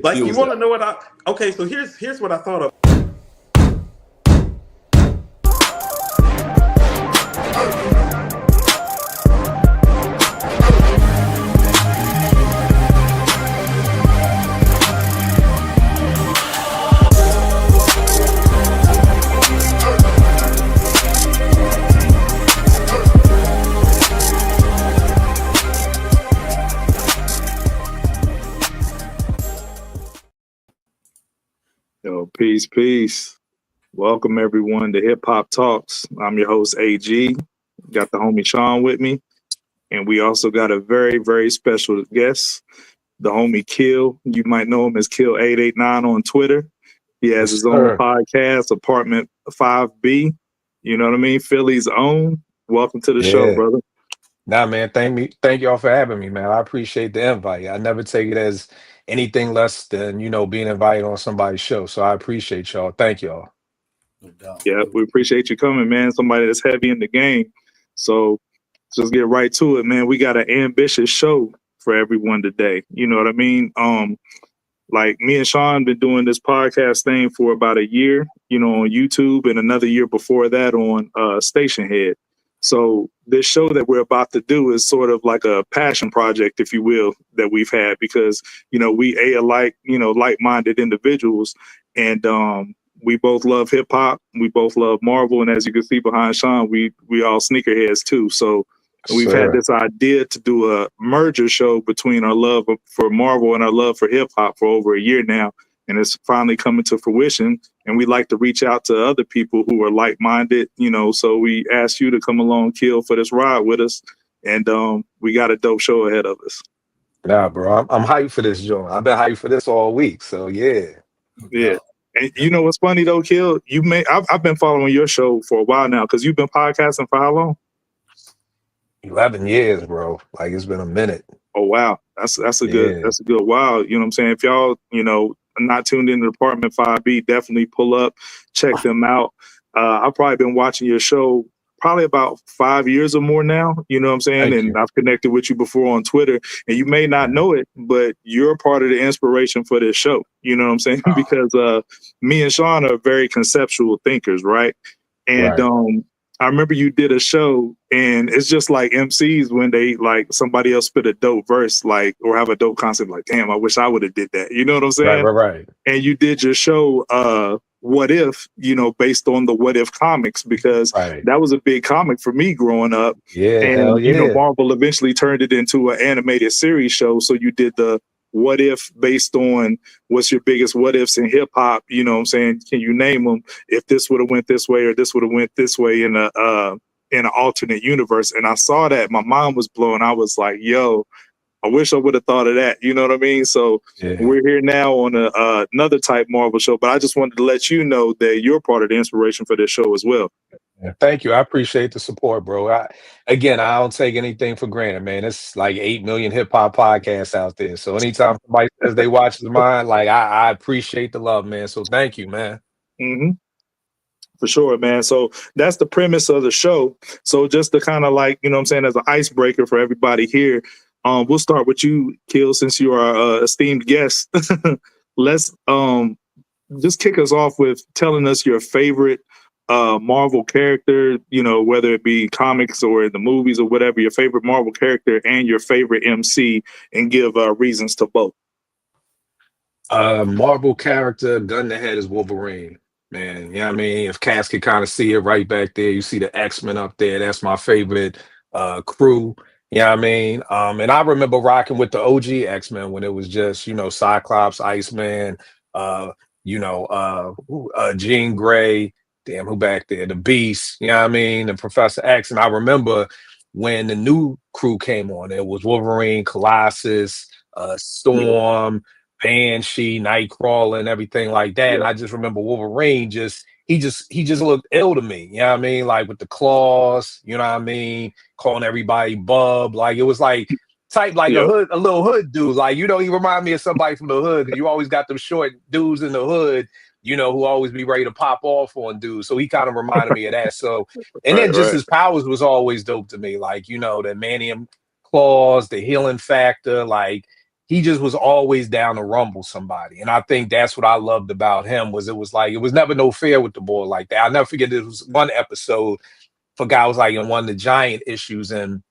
Like you want to know what okay, so here's what I thought of. Yo, peace. Welcome everyone to Hip Hop Talks. I'm your host AG. Got the homie Sean with me, and we also got a very, very special guest, the homie Kil. You might know him as Kil89 on Twitter. He has his own podcast, Apartment 5B. You know what I mean? Philly's own. Welcome to the show, brother. Nah, man, thank y'all for having me, man. I appreciate the invite. I never take it as anything less than, being invited on somebody's show. So I appreciate y'all. Thank y'all. Yeah, we appreciate you coming, man. Somebody that's heavy in the game. So just get right to it, man. We got an ambitious show for everyone today. You know what I mean? Like me and Sean been doing this podcast thing for about a year, on YouTube, and another year before that on Station Head. So this show that we're about to do is sort of like a passion project, if you will, that we've had because, we like-minded individuals, and we both love hip hop. We both love Marvel. And as you can see behind Sean, we all sneakerheads too. So we've had this idea to do a merger show between our love for Marvel and our love for hip hop for over a year now. And it's finally coming to fruition. And we like to reach out to other people who are like-minded, so we asked you to come along, Kil, for this ride with us. And we got a dope show ahead of us. Nah, bro, I'm hyped for this, Joe. I've been hyped for this all week. So yeah. And you know what's funny though, Kil? I've been following your show for a while now because you've been podcasting for how long? 11 years, bro. Like it's been a minute. Oh wow, that's a good while. You know what I'm saying? If y'all are not tuned into Department 5B, definitely pull up, check them out. I've probably been watching your show probably about 5 years or more now. You know what I'm saying? And I've connected with you before on Twitter, and you may not know it, but you're part of the inspiration for this show. You know what I'm saying? Because me and Sean are very conceptual thinkers, right? And I remember you did a show, and it's just like MCs when they like somebody else spit a dope verse, like, or have a dope concept, like, damn, I wish I would have did that. You know what I'm saying? Right. And you did your show, What If, based on the What If comics, because that was a big comic for me growing up. Yeah, and Marvel eventually turned it into an animated series show. So you did the What If based on what's your biggest what ifs in hip hop. You know what I'm saying? Can you name them? If this would have went this way or this would have went this way in an alternate universe. And I saw that, my mind was blown. I was like, yo, I wish I would have thought of that. You know what I mean? So we're here now on another type Marvel show, but I just wanted to let you know that you're part of the inspiration for this show as well. Thank you. I appreciate the support, bro. I don't take anything for granted, man. It's like 8 million hip hop podcasts out there. So anytime somebody says they watch mine, like I appreciate the love, man. So thank you, man. Mm-hmm. For sure, man. So that's the premise of the show. So just to kind of like, as an icebreaker for everybody here, we'll start with you, Kil, since you are an esteemed guest. Let's just kick us off with telling us your favorite Marvel character, whether it be comics or in the movies or whatever, your favorite Marvel character and your favorite MC, and give reasons to both. Marvel character, gun to head, is Wolverine. Man, you know what I mean? If cats could kind of see it right back there, you see the X-Men up there. That's my favorite crew. You know what I mean? And I remember rocking with the OG X-Men when it was just, Cyclops, Iceman, Jean Grey, damn, who back there? The Beast, you know what I mean? And Professor X. And I remember when the new crew came on, it was Wolverine, Colossus, Storm, Banshee, Nightcrawler, and everything like that. And I just remember Wolverine he just looked ill to me. You know what I mean? Like with the claws, you know what I mean? Calling everybody bub. Like it was like type like a little hood dude. Like, he remind me of somebody from the hood, because you always got them short dudes in the hood, who always be ready to pop off on dudes. So he kind of reminded me of that. So, and then just his powers was always dope to me. Like, the manium claws, the healing factor, like, he just was always down to rumble somebody. And I think that's what I loved about him was it was like, it was never no fair with the boy like that. I'll never forget there was one episode, forgot was like in one of the Giant issues, and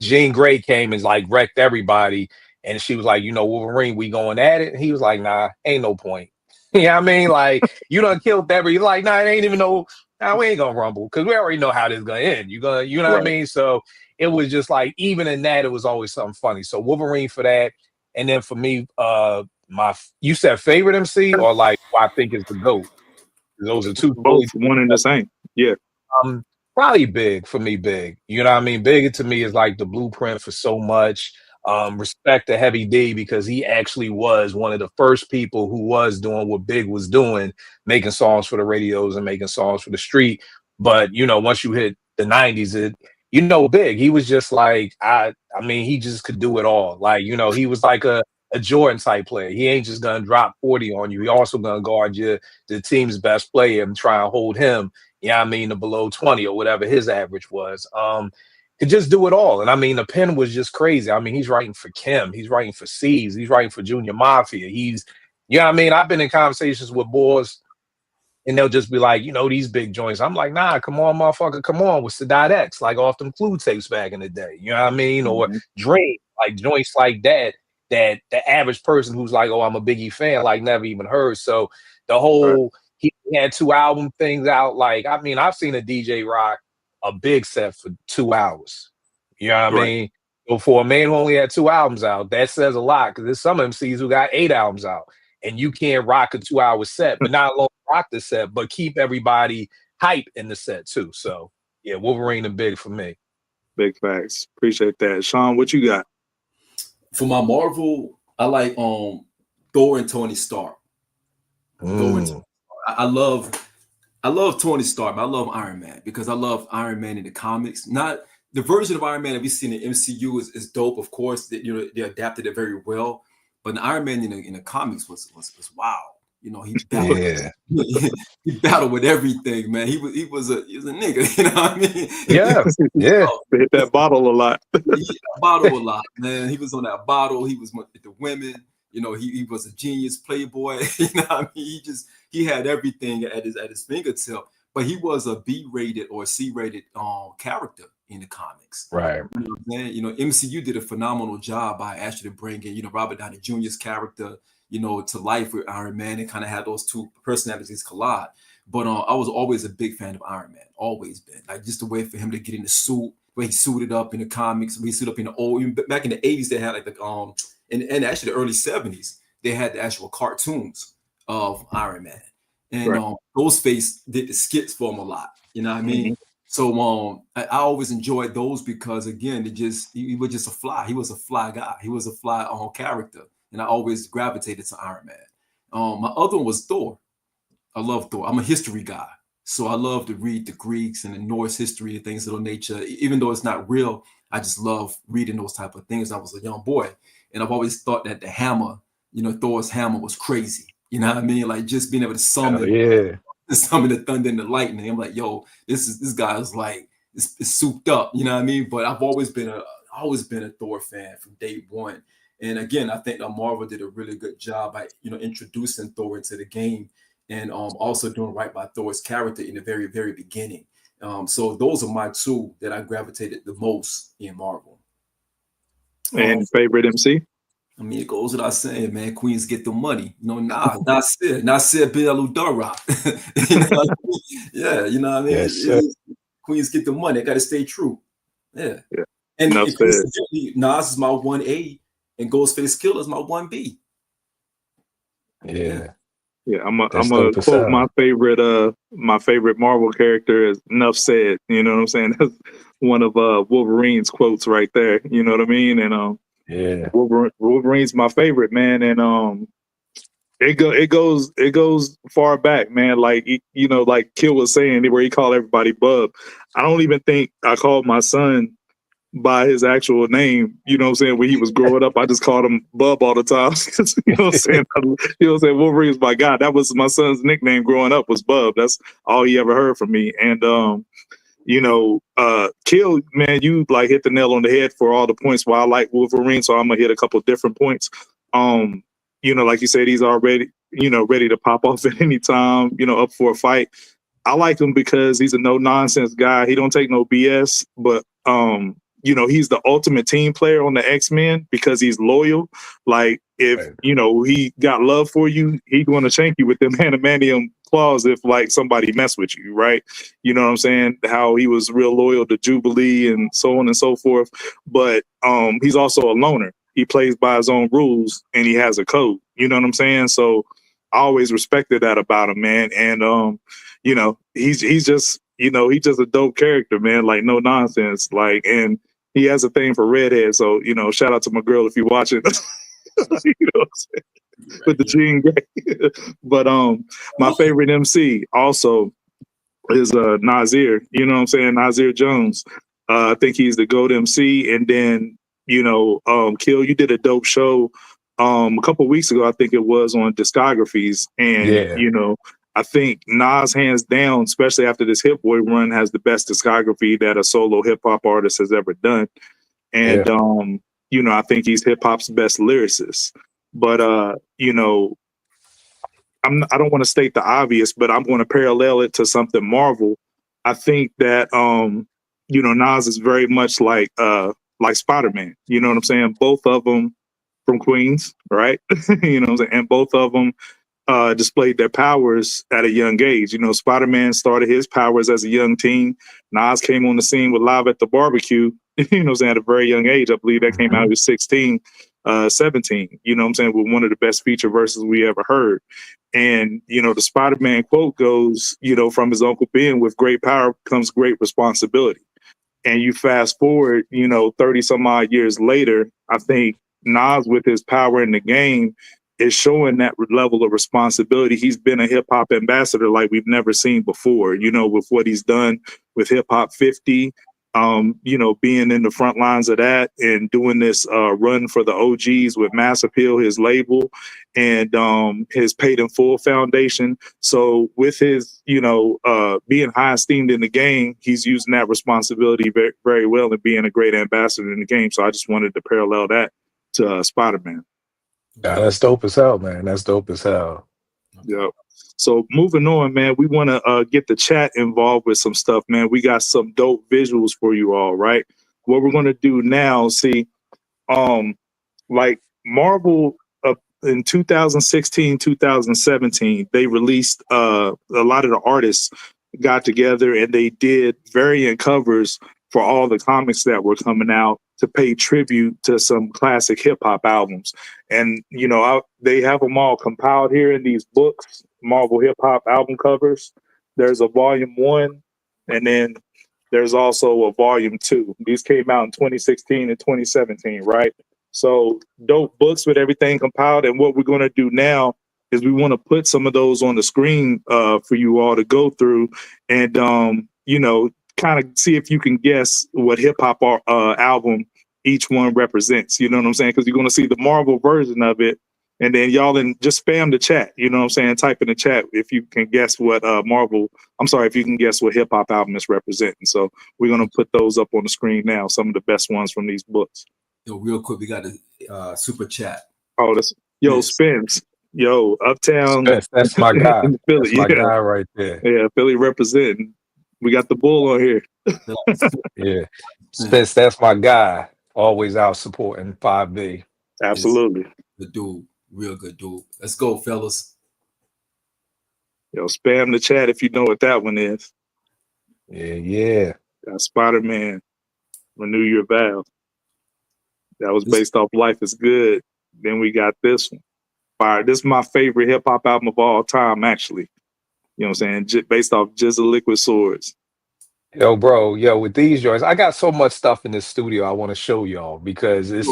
Jean Grey came and like wrecked everybody. And she was like, you know, Wolverine, we going at it? And he was like, nah, ain't no point. You know what I mean? Like, you done killed everybody. You're like, nah, it ain't even no, nah, we ain't gonna rumble because we already know how this is gonna end. You know what I mean? So it was just like, even in that, it was always something funny. So Wolverine for that. And then for me, you said favorite MC or like who I think is the GOAT? Those are two both one and the same. Yeah. Probably Big for me, Big. You know what I mean? Big to me is like the blueprint for so much. Respect to Heavy D because he actually was one of the first people who was doing what Big was doing, making songs for the radios and making songs for the street. But you know, once you hit the 90s, Big, he was just like, I mean, he just could do it all. Like, you know, he was like a Jordan type player. He ain't just gonna drop 40 on you. He also gonna guard the team's best player and try and hold him. Yeah, I mean, the below 20 or whatever his average was. Could just do it all. And I mean, the pen was just crazy. I mean, he's writing for Kim, he's writing for C's, he's writing for Junior Mafia. You know what I mean? I've been in conversations with boys and they'll just be like, you know, these big joints. I'm like, nah, come on, motherfucker, come on with Sadat X, like off them Clue tapes back in the day. You know what I mean? Or Dream, like joints like that the average person who's like, oh, I'm a Biggie fan, like never even heard. So the whole he had 2 album things out. Like, I mean, I've seen a DJ rock a big set for 2 hours. You know what I mean? So for a man who only had 2 albums out, that says a lot because there's some MCs who got 8 albums out, and you can't rock a 2-hour set, but not only rock the set, but keep everybody hype in the set too. So yeah, Wolverine and Big for me. Big facts. Appreciate that. Sean, what you got? For my Marvel, I like Thor and Tony Stark. I love Tony Stark, but I love Iron Man because I love Iron Man in the comics. Not the version of Iron Man that we see in the MCU is dope, of course. That, you know, they adapted it very well. But the Iron Man in the comics was wow. You know, he battled, he battled with everything, man. He was a nigga, you know what I mean? Yeah. Hit that bottle a lot. Bottle a lot, man. He was on that bottle. He was with the women. You know, he was a genius playboy. You know what I mean? He had everything at his fingertip. But he was a B-rated or C-rated character in the comics. Right. You know what I'm saying? You know, MCU did a phenomenal job by actually bringing, you know, Robert Downey Jr.'s character, you know, to life with Iron Man, and kind of had those two personalities collide. But I was always a big fan of Iron Man, always been. Like just the way for him to get in the suit, where he suited up in the comics, where he suited up in the old, back in the 80s, they had like the and actually the early 70s, they had the actual cartoons of Iron Man. And Ghostface did the skits for him a lot. You know what I mean? So I always enjoyed those because again, he was just a fly. He was a fly guy. He was a fly character. And I always gravitated to Iron Man. My other one was Thor. I love Thor. I'm a history guy. So I love to read the Greeks and the Norse history and things of that nature. Even though it's not real, I just love reading those type of things. I was a young boy. And I've always thought that the hammer, you know, Thor's hammer was crazy. You know what I mean? Like just being able to summon the thunder and the lightning. I'm like, yo, this guy is like, it's souped up. You know what I mean? But I've always been a Thor fan from day one. And again, I think that Marvel did a really good job by, you know, introducing Thor into the game and also doing right by Thor's character in the very, very beginning. So those are my two that I gravitated the most in Marvel. And favorite MC? I mean, it goes without saying, man, Queens get the money. You know, not said Bill Udara. You know what I mean? Yeah, you know what I mean? Yes, Queens get the money. I got to stay true. Yeah. And Nas is my 1A. And Ghostface Killah is my 1B. Yeah. I'm gonna quote my favorite Marvel character is "Enough said." You know what I'm saying? That's one of Wolverine's quotes right there. You know what I mean? And Wolverine's my favorite, man. And it goes far back, man. Like you know, like Kil was saying, where he called everybody Bub. I don't even think I called my son by his actual name, you know what I'm saying? When he was growing up, I just called him Bub all the time. You know what I'm saying? You know what I'm saying? Wolverine's my God. That was my son's nickname growing up was Bub. That's all he ever heard from me. And Kill, man, you like hit the nail on the head for all the points. Why I like Wolverine, so I'm gonna hit a couple different points. Like you said, he's already, ready to pop off at any time, up for a fight. I like him because he's a no nonsense guy. He don't take no BS, but he's the ultimate team player on the X-Men because he's loyal. Like if he got love for you, he's going to shank you with them adamantium claws if like somebody mess with you, right? You know what I'm saying? How he was real loyal to Jubilee and so on and so forth. But he's also a loner. He plays by his own rules and he has a code. You know what I'm saying? So I always respected that about him, man. And he's just a dope character, man. Like no nonsense. Like, and he has a thing for redheads. So, shout out to my girl if you're watching. You know what I'm saying? With the Jean Grey. But my favorite MC also is Nasir. You know what I'm saying? Nasir Jones. I think he's the GOAT MC. And then, Kill, you did a dope show a couple of weeks ago, I think it was, on discographies. And I think Nas, hands down, especially after this Hit Boy run, has the best discography that a solo hip hop artist has ever done. And I think he's hip hop's best lyricist. But I don't want to state the obvious, but I'm going to parallel it to something Marvel. I think that Nas is very much like Spider-Man. You know what I'm saying? Both of them from Queens, right? You know what I'm saying? And both of them displayed their powers at a young age. Spider-Man started his powers as a young teen. Nas came on the scene with Live at the Barbecue, at a very young age. I believe that came out, he was 16, 17, with one of the best feature verses we ever heard. And, the Spider-Man quote goes, from his Uncle Ben, with great power comes great responsibility. And you fast forward, 30 some odd years later, I think Nas, with his power in the game, is showing that level of responsibility. He's been a hip hop ambassador like we've never seen before, with what he's done with Hip Hop 50, being in the front lines of that and doing this run for the OGs with Mass Appeal, his label, and his Paid in Full Foundation. So with his, being high esteemed in the game, he's using that responsibility very, very well and being a great ambassador in the game. So I just wanted to parallel that to Spider-Man. Yeah, that's dope as hell, man. That's dope as hell. Yeah. So moving on, man, we want to get the chat involved with some stuff, man. We got some dope visuals for you all, right? What we're going to do now, like Marvel in 2016, 2017, they released a lot of the artists got together and they did variant covers for all the comics that were coming out to pay tribute to some classic hip hop albums. And, they have them all compiled here in these books, Marvel hip hop album covers. There's a volume 1, and then there's also a volume 2. These came out in 2016 and 2017, right? So dope books with everything compiled. And what we're going to do now is we want to put some of those on the screen for you all to go through and, kind of see if you can guess what hip hop album each one represents. You know what I'm saying? Because you're going to see the Marvel version of it. And then y'all just spam the chat. You know what I'm saying? Type in the chat if you can guess what if you can guess what hip hop album is representing. So we're going to put those up on the screen now. Some of the best ones from these books. Yo, real quick, we got a super chat. Oh, Spence. Yo, Uptown. That's my guy. Philly. That's my guy right there. Yeah, Philly representing. We got the bull on here. Yeah. Spence, that's my guy. Always out supporting 5B. Absolutely. The dude. Real good dude. Let's go, fellas. Yo, spam the chat if you know what that one is. Yeah. That's Spider-Man. Renew Your Vow. That was based off Life is Good. Then we got this one. Fire. This is my favorite hip hop album of all time, actually. You know what I'm saying? Based off Jizzle Liquid Swords. Yo, bro, with these joints, I got so much stuff in this studio I want to show y'all because it's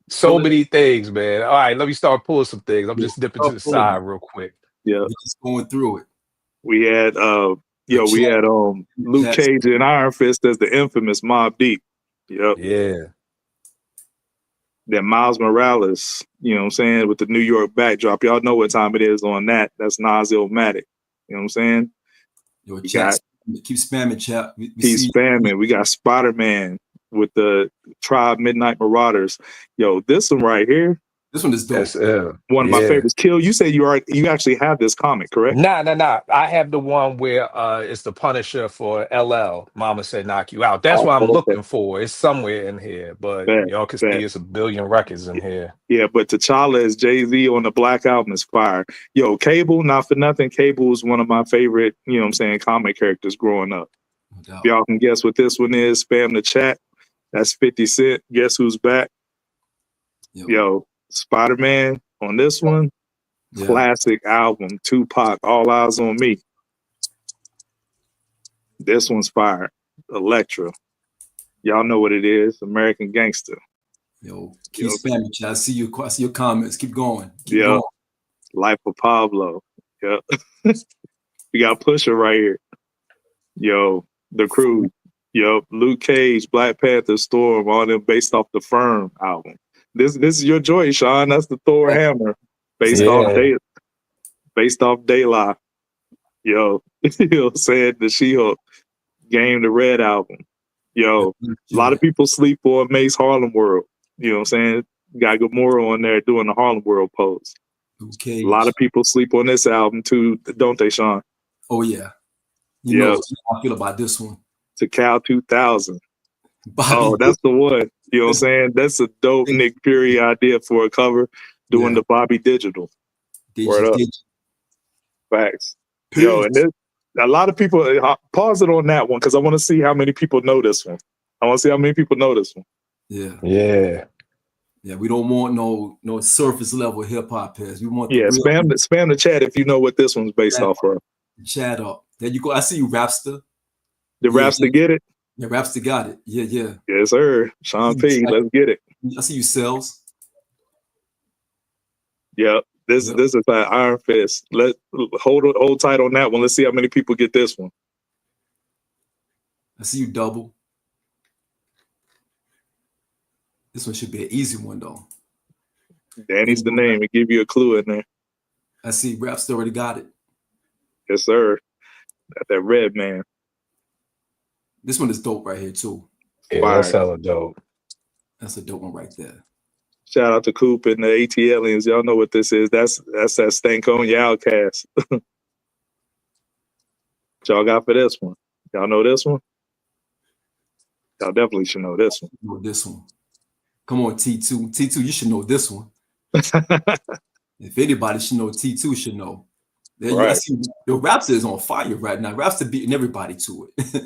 so many things, man. All right, let me start pulling some things. I'm just dipping to the side real quick. Yeah. We're just going through it. We had Luke Cage and Iron Fist as the infamous Mobb Deep. Yep. Yeah. Then Miles Morales, you know what I'm saying, with the New York backdrop. Y'all know what time it is on that. That's Nas Illmatic. You know what I'm saying? Yo, chat Keep spamming, chat. We Keep see spamming. We got Spider-Man with the Tribe Midnight Marauders. Yo, this one right here, this one is dope. one of my favorites. Kill, you say you actually have this comic, correct? Nah. I have the one where it's the Punisher for LL. Mama said knock you out. That's what I'm looking for. It's somewhere in here, but y'all can see it's a billion records in here. Yeah, but T'Challa as Jay-Z on the Black Album is fire. Yo, Cable, not for nothing, Cable is one of my favorite, you know what I'm saying, comic characters growing up. No doubt. If y'all can guess what this one is, spam the chat. That's 50 Cent. Guess who's back? Yo, Spider-Man on this one. Yeah. Classic album, Tupac, All Eyes on Me. This one's fire. Electra. Y'all know what it is. American Gangster. Yo, keep spamming, chat. I see your comments. Keep going. Keep going. Life of Pablo. Yep. We got Pusha right here. Yo, The Crew. Yo, Luke Cage, Black Panther, Storm, all them based off the Firm album. This is your joy, Sean. That's the Thor Hammer. Based off Daylight. Yo, you know what I'm saying? The She-Hulk Game, the Red album. Yo, a lot of people sleep on Mace Harlem World. You know what I'm saying? Got Gamora on there doing the Harlem World pose. Okay. A lot of people sleep on this album too, don't they, Sean? Oh yeah. You know how I feel about this one. To Cal 2000. Oh, that's the one. You know what I'm saying? That's a dope Nick Fury idea for a cover, doing the Bobby Digital. Word up. Facts. Yo, and a lot of people, pause it on that one because I want to see how many people know this one. Yeah. Yeah, we don't want no surface level hip hop heads. We want spam the chat if you know what this one's based off of. Chat up. There you go. I see you, Rapster. Did Rapster get it? Yeah, Rapster got it. Yeah. Yes, sir. Sean P, let's get it. I see you, Cells. Yep. This is an Iron Fist. Let hold tight on that one. Let's see how many people get this one. I see you, Double. This one should be an easy one though. Danny's the name. It give you a clue in there. I see Rapster already got it. Yes, sir. Got that red man. This one is dope right here too. Yeah, that's hella dope. That's a dope one right there. Shout out to Coop and the AT Aliens. Y'all know what this is. That's that Stank on your Outcast. What y'all got for this one? Y'all know this one? Y'all definitely should know this one. Know this one. Come on, T2. T2, you should know this one. If anybody should know, T2 should know. I see the Rapster is on fire right now. Rapster beating everybody to it.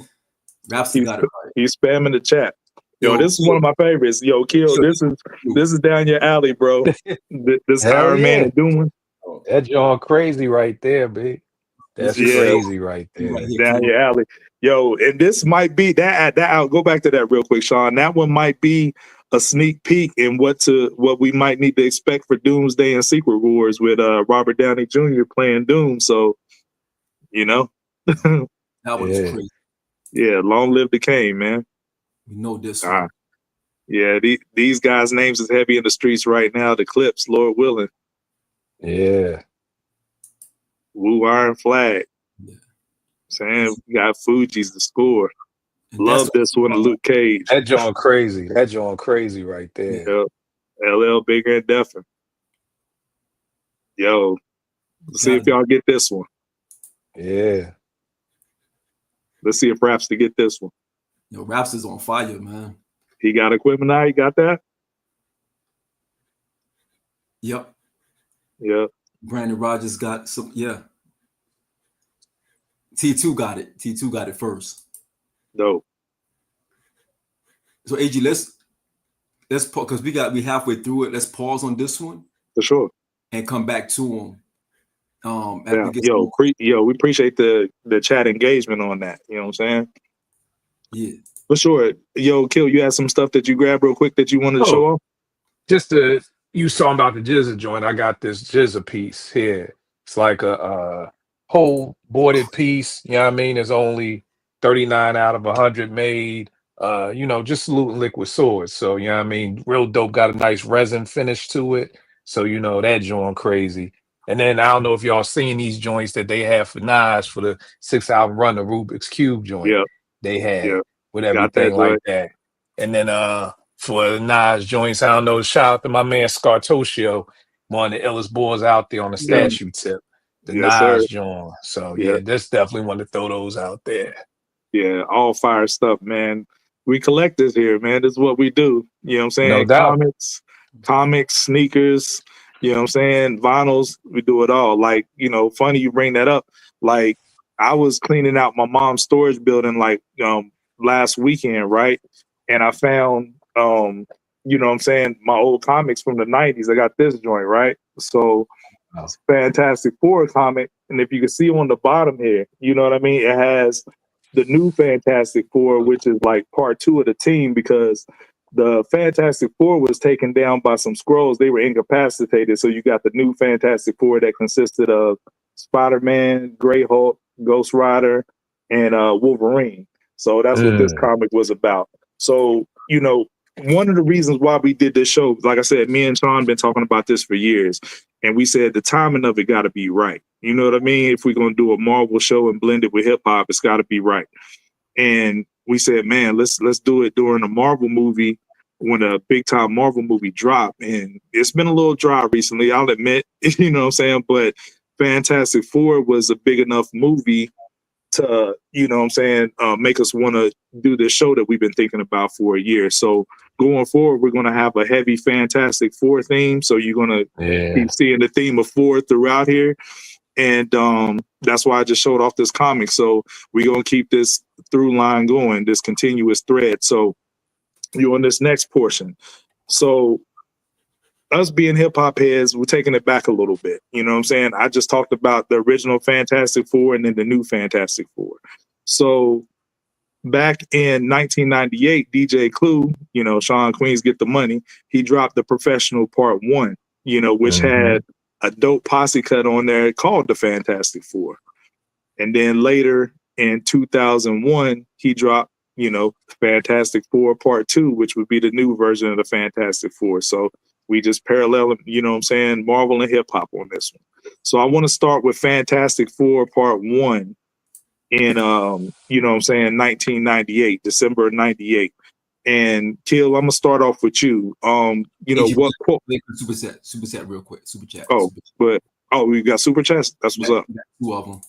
Rapster got it right. He's spamming the chat. Yo, this is one of my favorites. Yo, Kill, this is down your alley, bro. This Iron Man is doing. That's John crazy right there, big. That's crazy right there. Down your alley. Yo, and this might be that I'll go back to that real quick, Sean. That one might be a sneak peek in what we might need to expect for Doomsday and Secret Wars with Robert Downey Jr. playing Doom. So, you know. That was crazy. Yeah, long live the Kane, man. We know this one. Yeah, these guys' names is heavy in the streets right now. The Clips, Lord willing. Yeah. Wu Iron Flag. Yeah. Saying we got Fuji's the score. Love this one, Luke Cage. That John crazy. That John crazy right there. Yep. LL Bigger and Defin. Yo, let's see if y'all get this one. Yeah. Let's see if Raps to get this one. Yo, Raps is on fire, man. He got equipment now. He got that? Yep. Brandon Rogers got some, T2 got it. T2 got it first. Dope. So AG, let's pause because we halfway through it. Let's pause on this one. For sure. And come back to him. We appreciate the chat engagement on that. You know what I'm saying? Yeah. For sure. Yo, Kill, you had some stuff that you grabbed real quick that you wanted to show off? Just you saw about the Jizza joint. I got this Jizza piece here. It's like a whole boarded piece. You know what I mean? There's only 39 out of 100 made. Just saluting Liquid Swords. So, you know what I mean? Real dope. Got a nice resin finish to it. So, that joint crazy. And then I don't know if y'all seen these joints that they have for Nas for the 6 album run, the Rubik's Cube joint they had with everything like that. And then for the Nas joints, I don't know, shout out to my man Scartoccio, one of the illest boys out there on the statue tip. The Nas joint. So yeah, just definitely want to throw those out there. Yeah, all fire stuff, man. We collect this here, man. This is what we do. You know what I'm saying? No doubt. Comics, sneakers, you know what I'm saying? Vinyls, we do it all. Like, you know, funny you bring that up. Like, I was cleaning out my mom's storage building like last weekend, right? And I found you know what I'm saying, my old comics from the 90s. I got this joint, right? So it's Fantastic Four comic. And if you can see on the bottom here, you know what I mean? It has the new Fantastic Four, which is like part 2 of the team, because the Fantastic Four was taken down by some Skrulls. They were incapacitated. So you got the new Fantastic Four that consisted of Spider-Man, Grey Hulk, Ghost Rider, and Wolverine. So that's what this comic was about. So, you know, one of the reasons why we did this show, like I said, me and Sean been talking about this for years. And we said the timing of it got to be right. You know what I mean? If we're going to do a Marvel show and blend it with hip hop, it's got to be right. And we said, man, let's do it during a Marvel movie, when a big time Marvel movie dropped. And it's been a little dry recently, I'll admit, you know what I'm saying? But Fantastic Four was a big enough movie to, you know what I'm saying, make us want to do this show that we've been thinking about for a year. So going forward, we're going to have a heavy Fantastic Four theme. So you're going to keep seeing the theme of four throughout here. And that's why I just showed off this comic. So we're going to keep this through line going, this continuous thread. So you're on this next portion. So us being hip hop heads, we're taking it back a little bit. You know what I'm saying? I just talked about the original Fantastic Four and then the new Fantastic Four. So back in 1998, DJ Clue, you know, Sean Queens Get the Money, he dropped the Professional Part 1, you know, which had a dope posse cut on there called the Fantastic Four. And then later in 2001, he dropped, you know, Fantastic Four Part 2, which would be the new version of the Fantastic Four. So we just parallel, you know what I'm saying, Marvel and hip hop on this one. So I want to start with Fantastic Four Part 1 in, you know what I'm saying, 1998, December of 98. And Kil, I'm going to start off with you. You know, what quote? Super chat real quick. Super chat. We got super chats? That's what's up. 2 of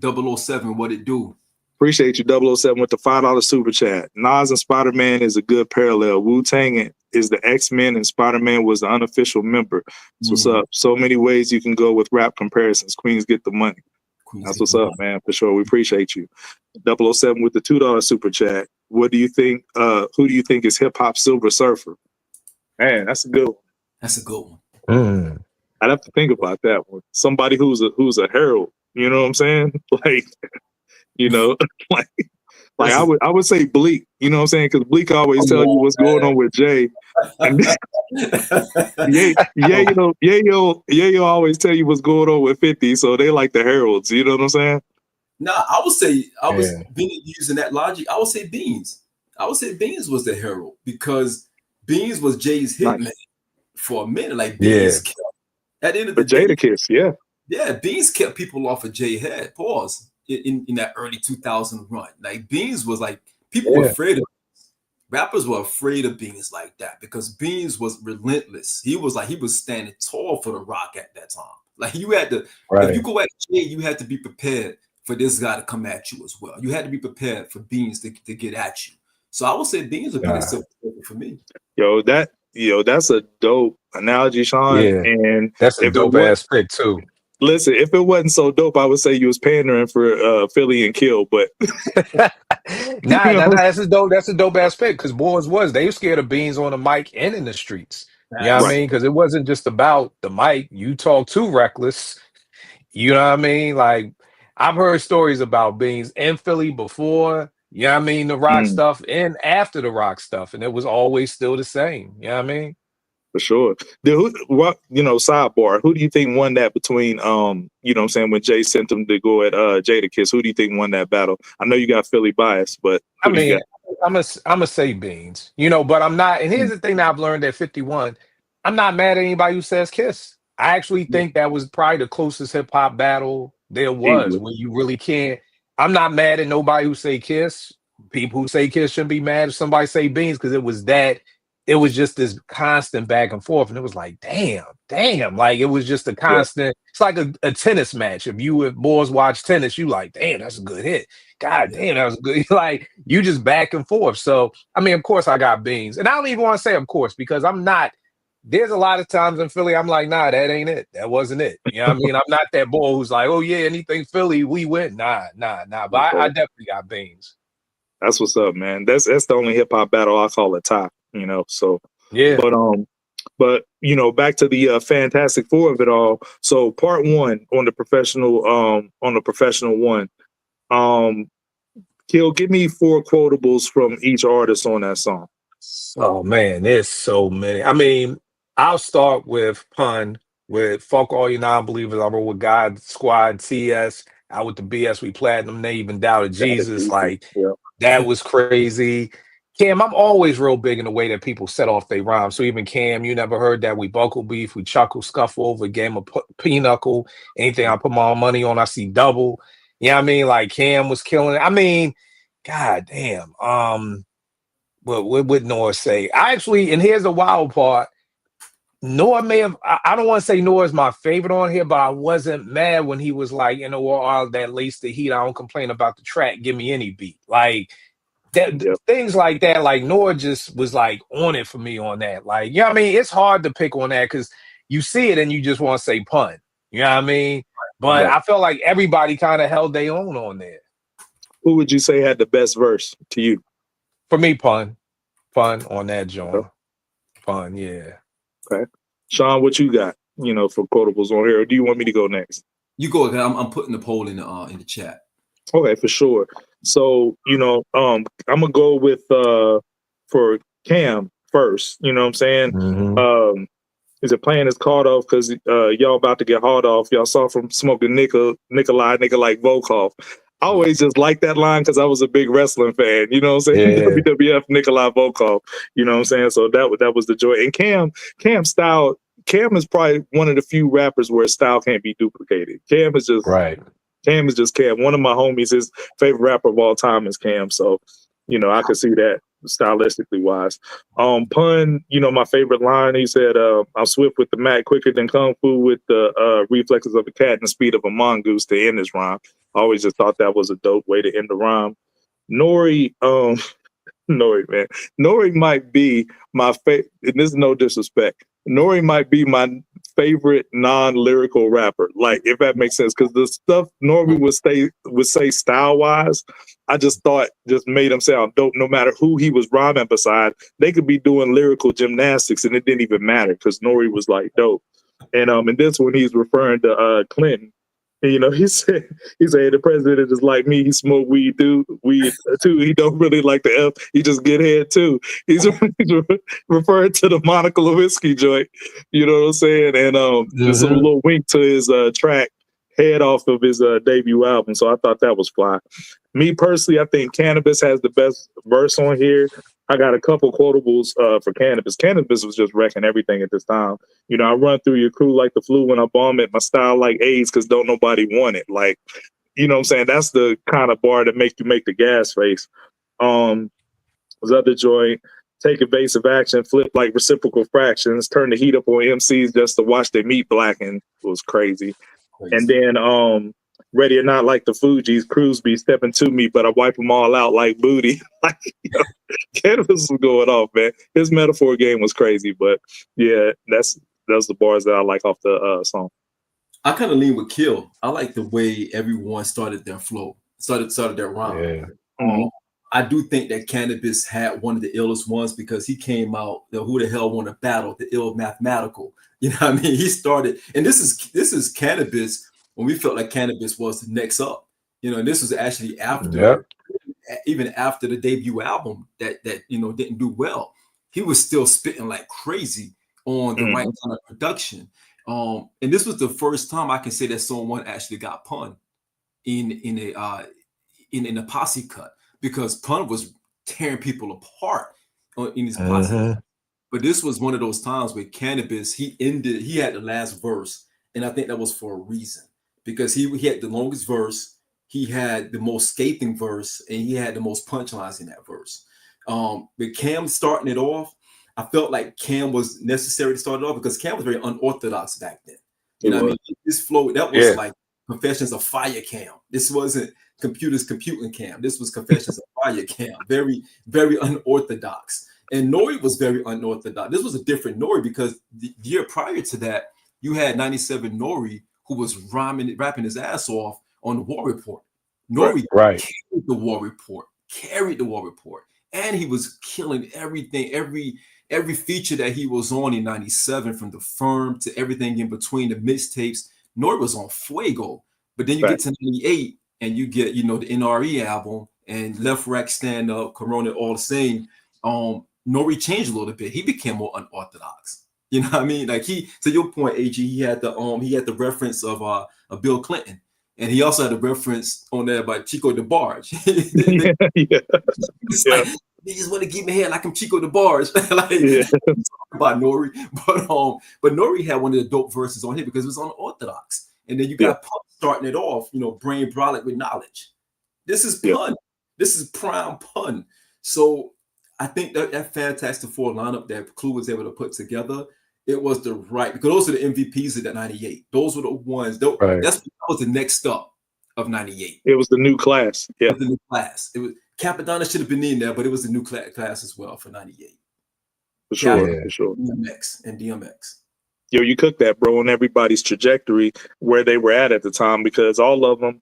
them. 007, what it do? Appreciate you, 007, with the $5 super chat. Nas and Spider-Man is a good parallel. Wu-Tang is the X-Men and Spider-Man was the unofficial member. That's what's up. So many ways you can go with rap comparisons. Queens get the money. That's what's up, man, for sure. We appreciate you. 007 with the $2 super chat. What do you think? Who do you think is hip-hop Silver Surfer? Man, that's a good one. That's a good one. I'd have to think about that one. Somebody who's a herald. You know what I'm saying? Like, you know, like I would say Bleak, you know what I'm saying? Because Bleak always tell you what's going on with Jay. And Yayo always tell you what's going on with 50. So they like the heralds, you know what I'm saying? Nah, I would say I was using that logic. I would say Beans. I would say Beans was the herald because Beans was Jay's hitman for a minute. Like Beans kept, at the end of the day, Jadakiss, yeah, Beans kept people off of Jay head. Pause. In that early 2000 run, like Beans was like people were afraid of Beans. Rappers were afraid of Beans like that because Beans was relentless. He was standing tall for the rock at that time. Like you had to, if you go at Jay, you had to be prepared for this guy to come at you as well. You had to be prepared for Beans to get at you. So I would say Beans would be the Silver Surfer for me. That's a dope analogy, Sean. Yeah, and that's a dope ass pick too. Listen, if it wasn't so dope, I would say you was pandering for Philly and Kill, but that's a dope. That's a dope ass pick because boys they were scared of Beans on the mic and in the streets. You know what I mean? Because it wasn't just about the mic. You talk too reckless. You know what I mean? Like I've heard stories about Beans in Philly before. You know what I mean? The rock stuff and after the rock stuff, and it was always still the same. You know what I mean? For sure. Sidebar, who do you think won that between, you know what I'm saying, when Jay sent him to go at Jadakiss? Who do you think won that battle? I know you got Philly bias, but I mean, I'm gonna say Beans, you know, but I'm not. And here's the thing that I've learned at 51, I'm not mad at anybody who says Kiss. I actually think that was probably the closest hip hop battle there was, where you really can't. I'm not mad at nobody who say Kiss. People who say Kiss shouldn't be mad if somebody say Beans, because it was that. It was just this constant back and forth, and it was like, damn, like it was just a constant. It's like a tennis match. If you with boys watch tennis, you like, damn, that's a good hit. God damn, that was good. Like you just back and forth. So I mean, of course, I got Beans, and I don't even want to say of course because I'm not. There's a lot of times in Philly, I'm like, nah, that ain't it. That wasn't it. You know what I mean? I'm not that boy who's like, oh yeah, anything Philly, we win. Nah. But I definitely got Beans. That's what's up, man. That's the only hip hop battle I call a tie, you know. So yeah. But you know, back to the Fantastic Four of it all. So part one on the professional one. Kil, give me 4 quotables from each artist on that song. Oh man, there's so many. I mean, I'll start with Pun with Fuck All You Non-Believers. I roll with God Squad TS. Out with the BS, we platinum. They even doubted Jesus. Like that was crazy. Cam, I'm always real big in the way that people set off their rhymes. So even Cam, you never heard that we buckle beef, we chuckle, scuffle over game of pinochle. Anything I put my money on, I see double. You know what I mean? Like Cam was killing it. I mean, god damn. What would Noah say? I actually, and here's the wild part. Noah may have, I don't want to say Noah's my favorite on here, but I wasn't mad when he was like, you know what, all that lace the heat. I don't complain about the track. Give me any beat. Like that, things like that. Like Noah just was like on it for me on that. Like, you know what I mean? It's hard to pick on that because you see it and you just want to say Pun. You know what I mean? But I felt like everybody kind of held their own on there. Who would you say had the best verse to you? For me, Pun on that joint. Pun, yeah. Okay, Sean, what you got? You know, for quotables on here, or do you want me to go next? You go. I'm putting the poll in the chat. Okay, for sure. So you know, I'm gonna go with for Cam first. You know what I'm saying? Mm-hmm. Is it playing his card off because y'all about to get hard off? Y'all saw from smoking Nikolai, nigga like Volkov. I always just liked that line because I was a big wrestling fan. You know what I'm saying? Yeah. WWF Nikolai Volkov. You know what I'm saying? So that was the joy. And Cam style. Cam is probably one of the few rappers where style can't be duplicated. Cam is just Cam. One of my homies, his favorite rapper of all time is Cam. So, you know, I could see that stylistically wise. Pun, you know, my favorite line, he said, I'm swift with the Mac, quicker than Kung Fu with the reflexes of a cat and the speed of a mongoose to end his rhyme. I always just thought that was a dope way to end the rhyme. Nori, man. Nori might be my favorite, and this is no disrespect. Nori might be my favorite non-lyrical rapper, like if that makes sense, because the stuff Nori would say style-wise, I just thought just made him sound dope. No matter who he was rhyming beside, they could be doing lyrical gymnastics, and it didn't even matter because Nori was like dope. And this when he's referring to Clinton. And, you know, he said the president is like me. He smoke weed too. He don't really like the F. He just get head too. He's referring to the Monica Lewinsky joint. You know what I'm saying? And just a little wink to his track head off of his debut album. So I thought that was fly. Me personally, I think Cannabis has the best verse on here. I got a couple quotables for Cannabis. Cannabis was just wrecking everything at this time. You know, I run through your crew like the flu when I bomb it. My style like AIDS because don't nobody want it. Like, you know what I'm saying? That's the kind of bar that make you make the gas face. Was other joint, take evasive action, flip like reciprocal fractions, turn the heat up on MCs just to watch their meat blacken. It was crazy. And then Ready or Not like the Fugees, crews be stepping to me, but I wipe them all out like booty. Like, you know, Cannabis was going off, man. His metaphor game was crazy, but yeah, that's the bars that I like off the song. I kind of lean with Kil. I like the way everyone started their flow, started their rhyme. Yeah. I do think that Cannabis had one of the illest ones because he came out, who the hell won a battle, the ill mathematical. You know what I mean? He started, and this is Cannabis when we felt like Cannabis was the next up. You know, and this was actually after, even after the debut album that you know didn't do well. He was still spitting like crazy on the right kind of production. And this was the first time I can say that someone actually got Pun in a posse cut, because Pun was tearing people apart in his posse. But this was one of those times where Cannabis, he had the last verse, and I think that was for a reason, because he had the longest verse, he had the most scathing verse, and he had the most punchlines in that verse. With Cam starting it off, I felt like Cam was necessary to start it off because Cam was very unorthodox back then. You know what I mean? This flow, that was like Confessions of Fire Cam. This wasn't Computers Computing Cam. This was Confessions of Fire Cam. Very, very unorthodox. And Nori was very unorthodox. This was a different Nori because the year prior to that, you had 97 Nori who was rapping his ass off on the War Report. Nori carried the War Report, and he was killing everything, every feature that he was on in 97, from the Firm to everything in between, the mixtapes. Nori was on fuego. But then you get to 98 and you get, the NRE album and Left Rack Stand Up, Corona, all the same. Nori changed a little bit. He became more unorthodox. You know what I mean? Like to your point, AG, he had the reference of Bill Clinton. And he also had a reference on there by Chico DeBarge. Like, they just want to keep my head like I'm Chico DeBarge. About Nori. But Nori had one of the dope verses on here because it was unorthodox. And then you got Pump starting it off, brain brolic with knowledge. This is pun. This is prime pun. So I think that Fantastic Four lineup that Clue was able to put together, it was the right, because those are the MVPs of that 98. Those were the ones. That was the next up of 98. It was the new class. Yeah. It was the new class. It was Capadonna should have been in there, but it was the new class as well for 98. For sure. For sure. DMX. Yo, you cooked that, bro, on everybody's trajectory where they were at the time, because all of them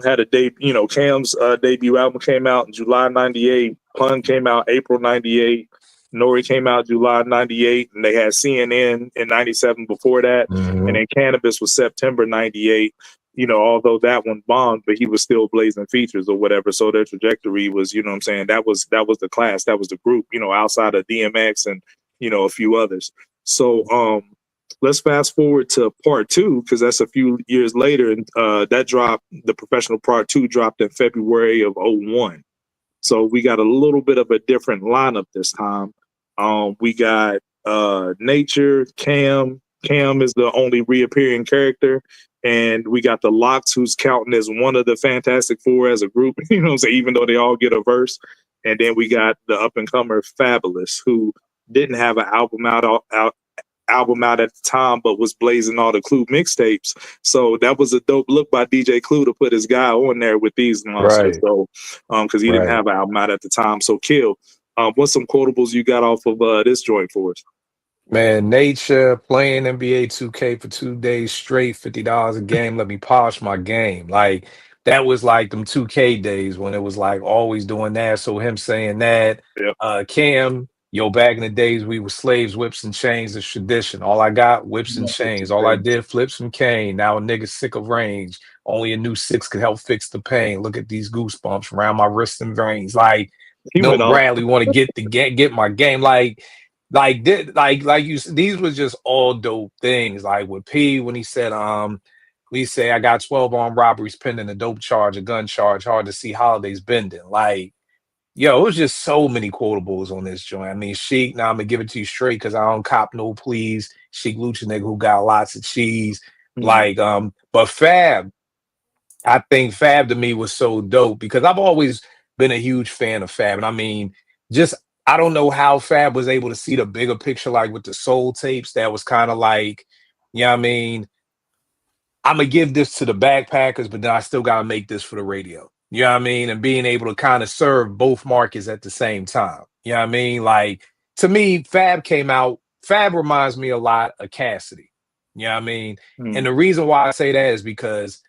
had a debut. Cam's debut album came out in July 98. Pun came out April 98. Nori came out July 98, and they had CNN in 97 before that. Mm-hmm. And then Cannabis was September 98. Although that one bombed, but he was still blazing features or whatever. So their trajectory was, that was the class, that was the group, outside of DMX and, a few others. So let's fast forward to part 2, because that's a few years later. And that dropped, the Professional Part 2 dropped in February of 01. So we got a little bit of a different lineup this time. We got Nature, Cam. Cam is the only reappearing character. And we got the Locks, who's counting as one of the Fantastic Four as a group, even though they all get a verse. And then we got the up-and-comer Fabulous, who didn't have an album out at the time, but was blazing all the Clue mixtapes. So that was a dope look by DJ Clue to put his guy on there with these monsters. So, because he didn't have an album out at the time. So, Kil, what's some quotables you got off of this joint for us? Man, Nature, playing NBA 2K for 2 days straight, $50 a game. Let me polish my game. Like, that was like them 2K days when it was like always doing that. So him saying that, Cam, back in the days we were slaves, whips and chains is tradition. All I got, whips and chains. All I did, flips and cane. Now a nigga sick of range. Only a new 6 could help fix the pain. Look at these goosebumps around my wrists and veins. Like, Bradley want to get my game. These was just all dope things. Like with P, when he said, we say I got 12 armed robberies pending, a dope charge, a gun charge, hard to see holidays bending. Like, it was just so many quotables on this joint. I mean, Sheik, now I'm gonna give it to you straight because I don't cop no please. Sheik Lucha nigga who got lots of cheese. Mm-hmm. But Fab, I think Fab to me was so dope because I've always been a huge fan of Fab. And I mean, I don't know how Fab was able to see the bigger picture, like with the soul tapes. That was kind of like, I mean, I'm going to give this to the backpackers, but then I still got to make this for the radio. You know what I mean? And being able to kind of serve both markets at the same time. You know what I mean? Like, to me, Fab reminds me a lot of Cassidy. You know what I mean? And the reason why I say that is because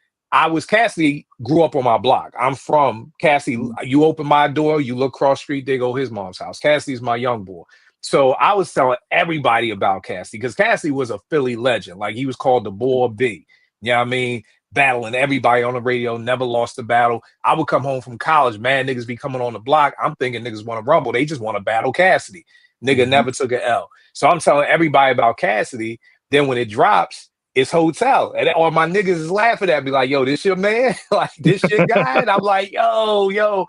Cassidy grew up on my block. I'm from Cassidy. You open my door, you look cross street, they go his mom's house. Cassidy's my young boy. So I was telling everybody about Cassidy because Cassidy was a Philly legend. Like, he was called the Bull B. You know what I mean? Battling everybody on the radio, never lost a battle. I would come home from college, mad niggas be coming on the block. I'm thinking niggas want to rumble. They just want to battle Cassidy. Nigga never took an L. So I'm telling everybody about Cassidy. Then when it drops, it's Hotel. And all my niggas is laughing at me like, yo, this your man? Like, this your guy? And I'm like, yo.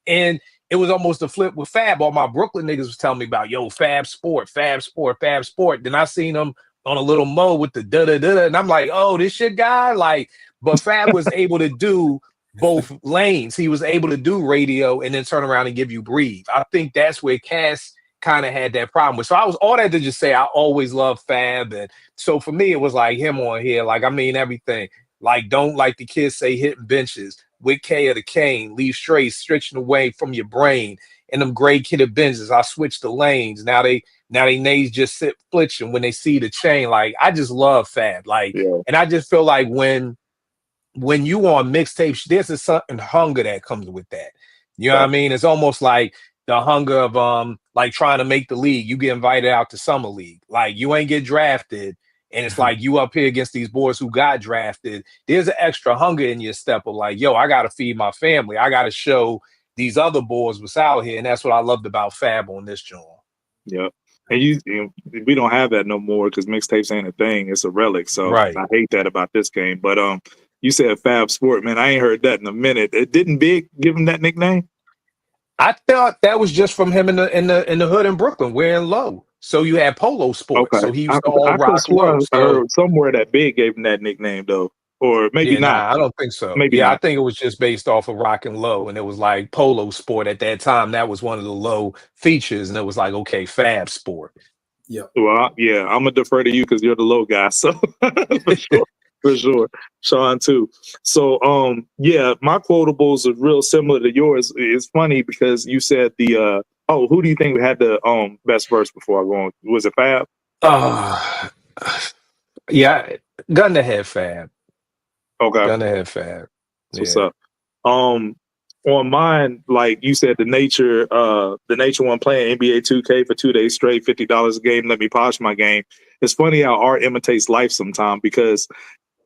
And it was almost a flip with Fab. All my Brooklyn niggas was telling me about, yo, Fab Sport, Fab Sport, Fab Sport. Then I seen him on a little mo with the da-da-da-da, and I'm like, oh, this shit guy? Like, but Fab was able to do both lanes. He was able to do radio and then turn around and give you Breathe. I think that's where Cass kind of had that problem with. So I was all that to just say I always loved Fab. And so for me, it was like him on here. Like, I mean, everything. Like, don't, like the kids say, hitting benches with K of the cane, leave straight, stretching away from your brain. And them gray kitted benches, I switched the lanes. Now they nays just sit flitching when they see the chain. Like, I just love Fab. Like, and I just feel like when you on mixtapes, there's a certain hunger that comes with that. You know what I mean? It's almost like the hunger of like trying to make the league. You get invited out to summer league. Like, you ain't get drafted. And it's like you up here against these boys who got drafted. There's an extra hunger in your step of like, yo, I got to feed my family. I got to show these other boys what's out here. And that's what I loved about Fab on this joint. Yeah. And we don't have that no more because mixtapes ain't a thing. It's a relic. So I hate that about this game. But you said Fab Sport, man. I ain't heard that in a minute. It didn't Big give him that nickname? I thought that was just from him in the hood in Brooklyn, wearing low. So you had Polo Sports. Okay. So he used to all rock low. I heard somewhere that Big gave him that nickname though. Or maybe not. Nah, I don't think so. Maybe not. I think it was just based off of Rock and Low, and it was like Polo Sport at that time. That was one of the low features, and it was like, okay, Fab Sport. Yeah. Well, I'm gonna defer to you because you're the low guy. So for sure, Sean too. So my quotables are real similar to yours. It's funny because you said the who do you think had the best verse before I go on? Was it Fab? Yeah, gun to head Fab. Okay. Gun to head Fab. What's up? On mine, like you said, the nature one playing NBA 2K for 2 days straight, $50 a game. Let me polish my game. It's funny how art imitates life sometimes because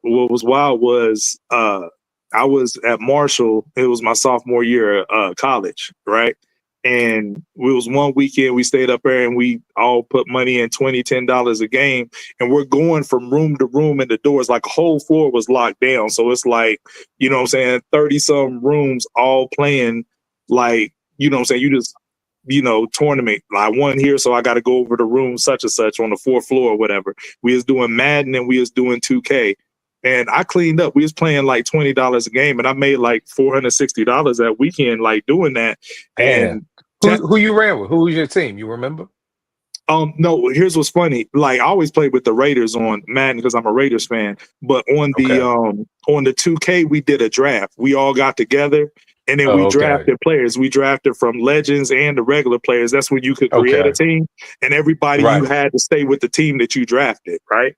what was wild was I was at Marshall. It was my sophomore year college, right? And it was one weekend we stayed up there and we all put money in $10 a game. And we're going from room to room and the doors, like a whole floor was locked down. So it's like, you know what I'm saying, 30 some rooms all playing like, you know what I'm saying, you just, tournament. I won here, so I got to go over to room such and such on the 4th floor or whatever. We was doing Madden and we was doing 2K. And I cleaned up. We was playing like $20 a game, and I made like $460 that weekend, like doing that. And who you ran with? Who was your team? You remember? No. Here's what's funny. Like I always played with the Raiders on Madden because I'm a Raiders fan. But on the 2K, we did a draft. We all got together, and then we drafted players. We drafted from legends and the regular players. That's when you could create a team, and everybody you had to stay with the team that you drafted, right?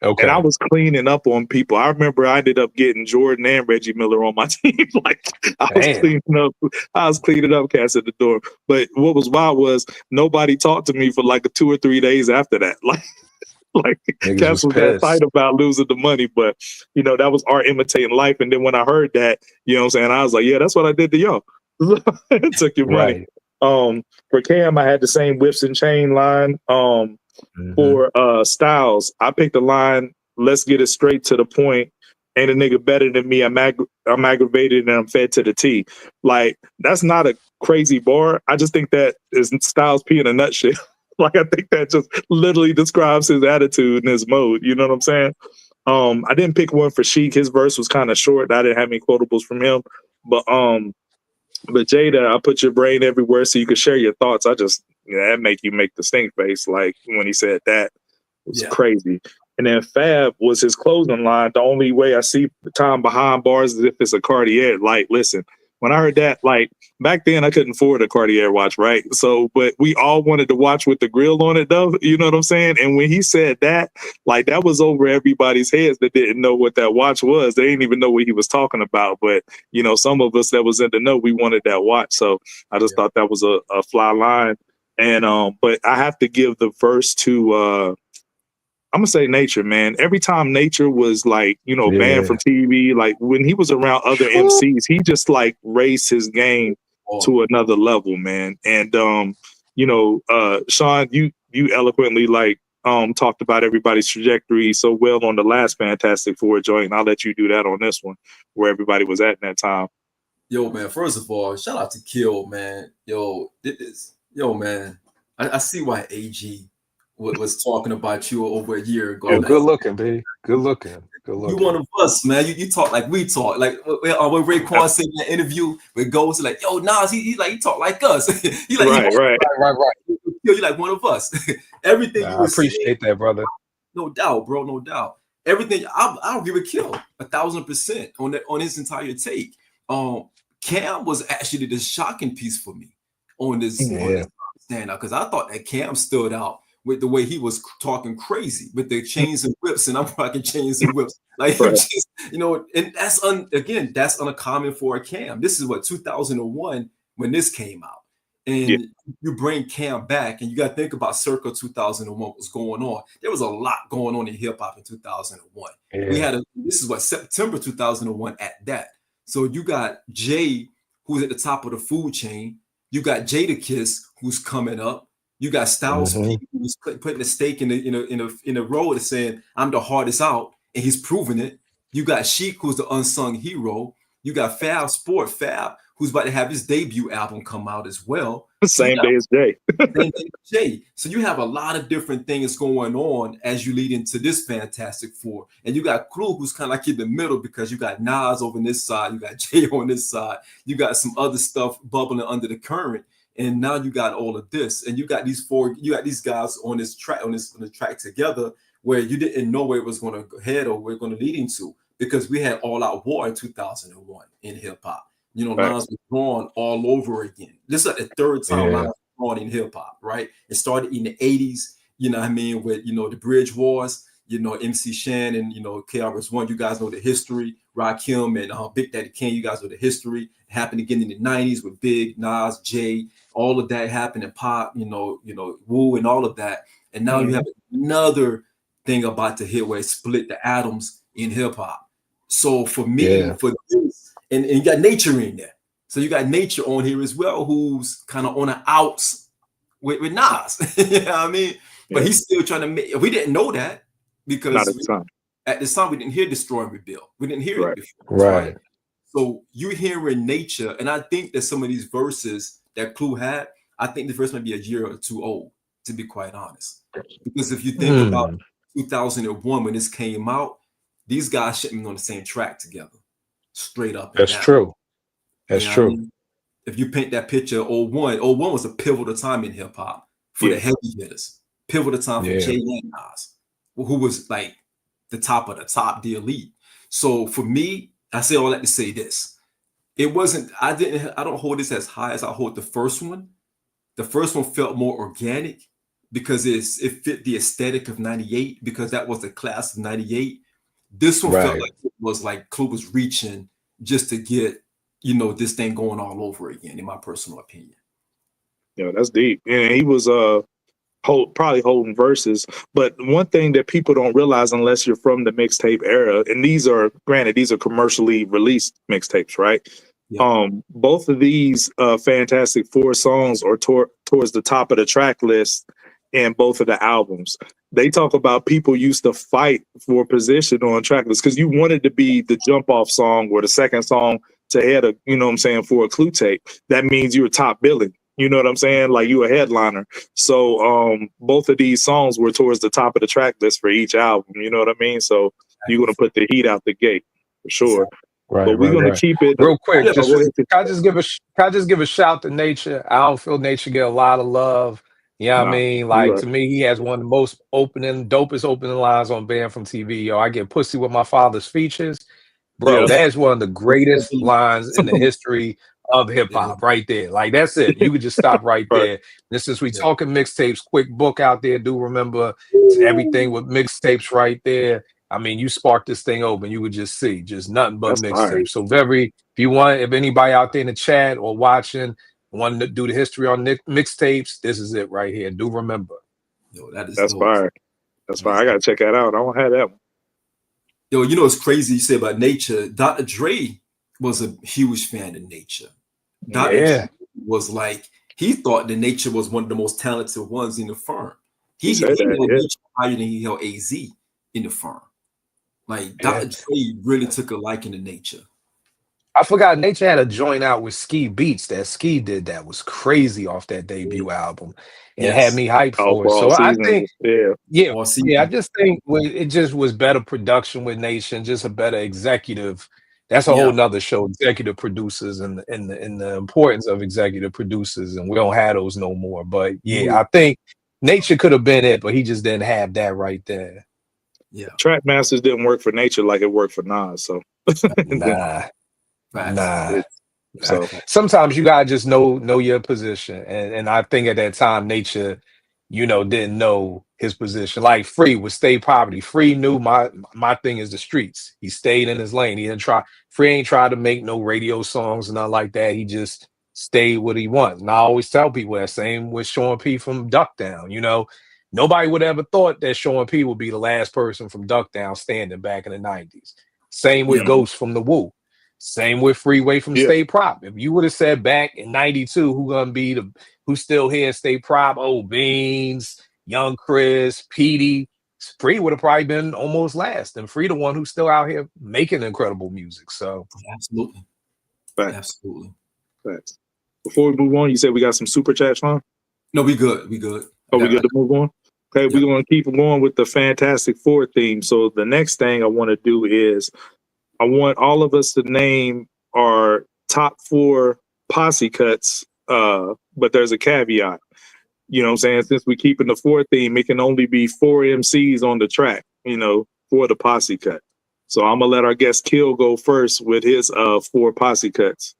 Okay. And I was cleaning up on people. I remember I ended up getting Jordan and Reggie Miller on my team. Like I was cleaning up cats at the door. But what was wild was nobody talked to me for like 2 or 3 days after that. Like cats was that tight about losing the money. But that was art imitating life. And then when I heard that, you know what I'm saying, I was like, yeah, that's what I did to y'all. Took your money. For Cam, I had the same whips and chain line. For Styles, I picked the line, let's get it straight to the point. Ain't a nigga better than me. I'm aggravated and I'm fed to the T. Like, that's not a crazy bar. I just think that is Styles P in a nutshell. Like, I think that just literally describes his attitude and his mode. You know what I'm saying? I didn't pick one for Sheik. His verse was kind of short. I didn't have any quotables from him. But Jada, I put your brain everywhere so you could share your thoughts. That make you make the stink face. Like when he said that, it was crazy. And then Fab was his clothing line. The only way I see the time behind bars is if it's a Cartier. Like, listen, when I heard that, like back then I couldn't afford a Cartier watch, right? So, but we all wanted to watch with the grill on it though. You know what I'm saying? And when he said that, like that was over everybody's heads that didn't know what that watch was. They didn't even know what he was talking about. But, some of us that was in the know, we wanted that watch. So I just thought that was a fly line. And, but I have to give the verse to, I'm gonna say Nature, man. Every time Nature was like, banned from TV, like when he was around other MCs, he just like raised his game to another level, man. And Sean, you eloquently like talked about everybody's trajectory so well on the last Fantastic Four joint. And I'll let you do that on this one, where everybody was at in that time. Yo, man, first of all, shout out to Kill, man. Yo, man, I see why AG was talking about you over a year ago. Oh, I'm good like, looking, B. Good looking. Good you looking. one of us, man. You talk like we talk. Like when Raekwon said in that interview with Ghost, like, yo, Nas, he talk like us. he like, right. Right. you like one of us. Everything you I were saying, appreciate that, brother. no doubt, bro, no doubt. Everything, I'll give a Kill 1,000% on that, on his entire take. Cam was actually the shocking piece for me on this stand out, because I thought that Cam stood out with the way he was talking crazy with the chains and whips, and I'm rocking chains and whips. Like, Right. just, and that's again, that's uncommon for a Cam. This is what 2001 when this came out. And you bring Cam back, and you got to think about circa 2001, what was going on. There was a lot going on in hip hop in 2001. We had this is what September 2001 at that. So you got Jay, who's at the top of the food chain. You got Jadakiss, who's coming up. You got Styles P, who's putting a stake in the road and saying, "I'm the hardest out," and he's proving it. You got Sheik, who's the unsung hero. You got Fab, who's about to have his debut album come out as well. Same day as Jay. So you have a lot of different things going on as you lead into this Fantastic Four. And you got Clue, who's kind of like in the middle, because you got Nas over on this side, you got Jay on this side, you got some other stuff bubbling under the current. And now you got all of this. And you got these guys on this track, on the track together, where you didn't know where it was going to head or where it going to lead into, because we had All Out War in 2001 in hip hop. Nas was drawn all over again. This is like the third time Nas was drawn in hip hop, right? It started in the 80s, with, the Bridge Wars, MC Shan and, KRS-One, you guys know the history. Rakim and Big Daddy Kane, you guys know the history. It happened again in the 90s with Big, Nas, Jay, all of that happened in pop, Wu and all of that. And now you have another thing about to hit where it split the atoms in hip hop. So for me, for this, and you got Nature in there. So you got Nature on here as well, who's kind of on the outs with Nas. You know what I mean? But he's still trying to make, we didn't know that, because at this time we didn't hear Destroy and Rebuild. We didn't hear it before. Right. So you hearing Nature, and I think that some of these verses that Clue had, I think the verse might be a year or two old, to be quite honest. Because if you think about 2001 when this came out, these guys shouldn't be on the same track together. Straight up. That's true. That's true. I mean? If you paint that picture, 01 was a pivotal time in hip hop for the heavy hitters. Pivotal time for Jay and Nas, who was like the top of the top, the elite. So for me, I say all that to say this. It wasn't, I don't hold this as high as I hold the first one. The first one felt more organic because it fit the aesthetic of 98, because that was the class of 98. This one felt like it was like Clue was reaching just to get, this thing going all over again, in my personal opinion. Yeah, that's deep. And he was probably holding verses. But one thing that people don't realize unless you're from the mixtape era, and these are commercially released mixtapes, right? Yeah. Both of these Fantastic Four songs are towards the top of the track list in both of the albums. They talk about people used to fight for position on track list because you wanted to be the jump off song or the second song to head for a Clue tape. That means you were top billing. You know what I'm saying? Like you a headliner. So both of these songs were towards the top of the track list for each album. You know what I mean? So you're going to put the heat out the gate for sure. Right, but we're going to keep it real quick. Can I just give a shout to Nature? I don't feel Nature get a lot of love. You know what I mean? Like to me, he has one of the most dopest opening lines on Banned from TV. Yo, I get pussy with my father's features. Bro, that is one of the greatest lines in the history of hip hop right there. Like that's it. You could just stop right there. And since we talking mixtapes, quick book out there. Do remember everything with mixtapes right there. I mean, you spark this thing open, you would just see just nothing but mixtapes. So if anybody out there in the chat or watching wanting to do the history on mixtapes, this is it right here. Do remember. Yo, that's fire. That's fire. I gotta check that out. I don't have that one. Yo, it's crazy you say about Nature. Dr. Dre was a huge fan of Nature. Dr. Dre was like, he thought that Nature was one of the most talented ones in the firm. He held Nature higher than he held AZ in the firm. Like Dr. Dre really took a liking to Nature. I forgot Nature had a joint out with Ski Beats that Ski did that was crazy off that debut album and had Yes. me hyped Oh, for it. for all So I think, seasons. Yeah. yeah, All yeah, I season. just think it just was better production with Nation, just a better executive. That's a whole Yeah. nother show, executive producers and the importance of executive producers, and we don't have those no more. But yeah, I think Nature could have been it, but he just didn't have that right there. Yeah. Track Masters didn't work for Nature like it worked for Nas. So Nah. Facts. Nah. so Sometimes you gotta just know your position, and I think at that time Nature, didn't know his position. Like Free was state property. Free knew my thing is the streets. He stayed in his lane. He didn't try. Free ain't tried to make no radio songs and nothing like that. He just stayed what he wants. And I always tell people that same with Sean P from Duck Down. Nobody would ever thought that Sean P would be the last person from Duck Down standing back in the 90s. Same with Yeah. Ghost from the Wu. Same with Freeway from Yeah. State Prop. If you would have said back in 92 who's still here at State Prop, Beans, Young Chris, Petey, Free would have probably been almost last. And Free the one who's still out here making incredible music. So Absolutely. Facts. Absolutely. Facts. Before we move on, you said we got some super chats, huh? No, we good. We good. Oh, we good to move on? Okay, we're going to keep going with the Fantastic Four theme. So the next thing I want to do is I want all of us to name our top 4 posse cuts, but there's a caveat. You know what I'm saying? Since we're keeping the 4 theme, it can only be 4 MCs on the track, for the posse cut. So I'm going to let our guest Kill go first with his 4 posse cuts.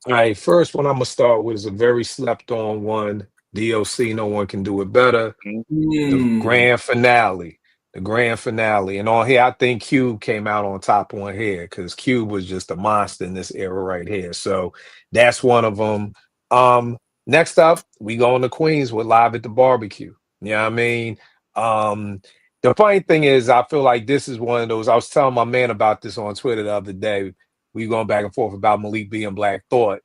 all right, first one I'm going to start with is a very slept on one. DOC, No One Can Do It Better. The grand finale. And on here, I think Cube came out on top on here because Cube was just a monster in this era right here. So that's one of them. Next up, we go to Queens with Live at the Barbecue. You know what I mean? The funny thing is, I feel like this is one of those. I was telling my man about this on Twitter the other day. We going back and forth about Malik B and Black Thought.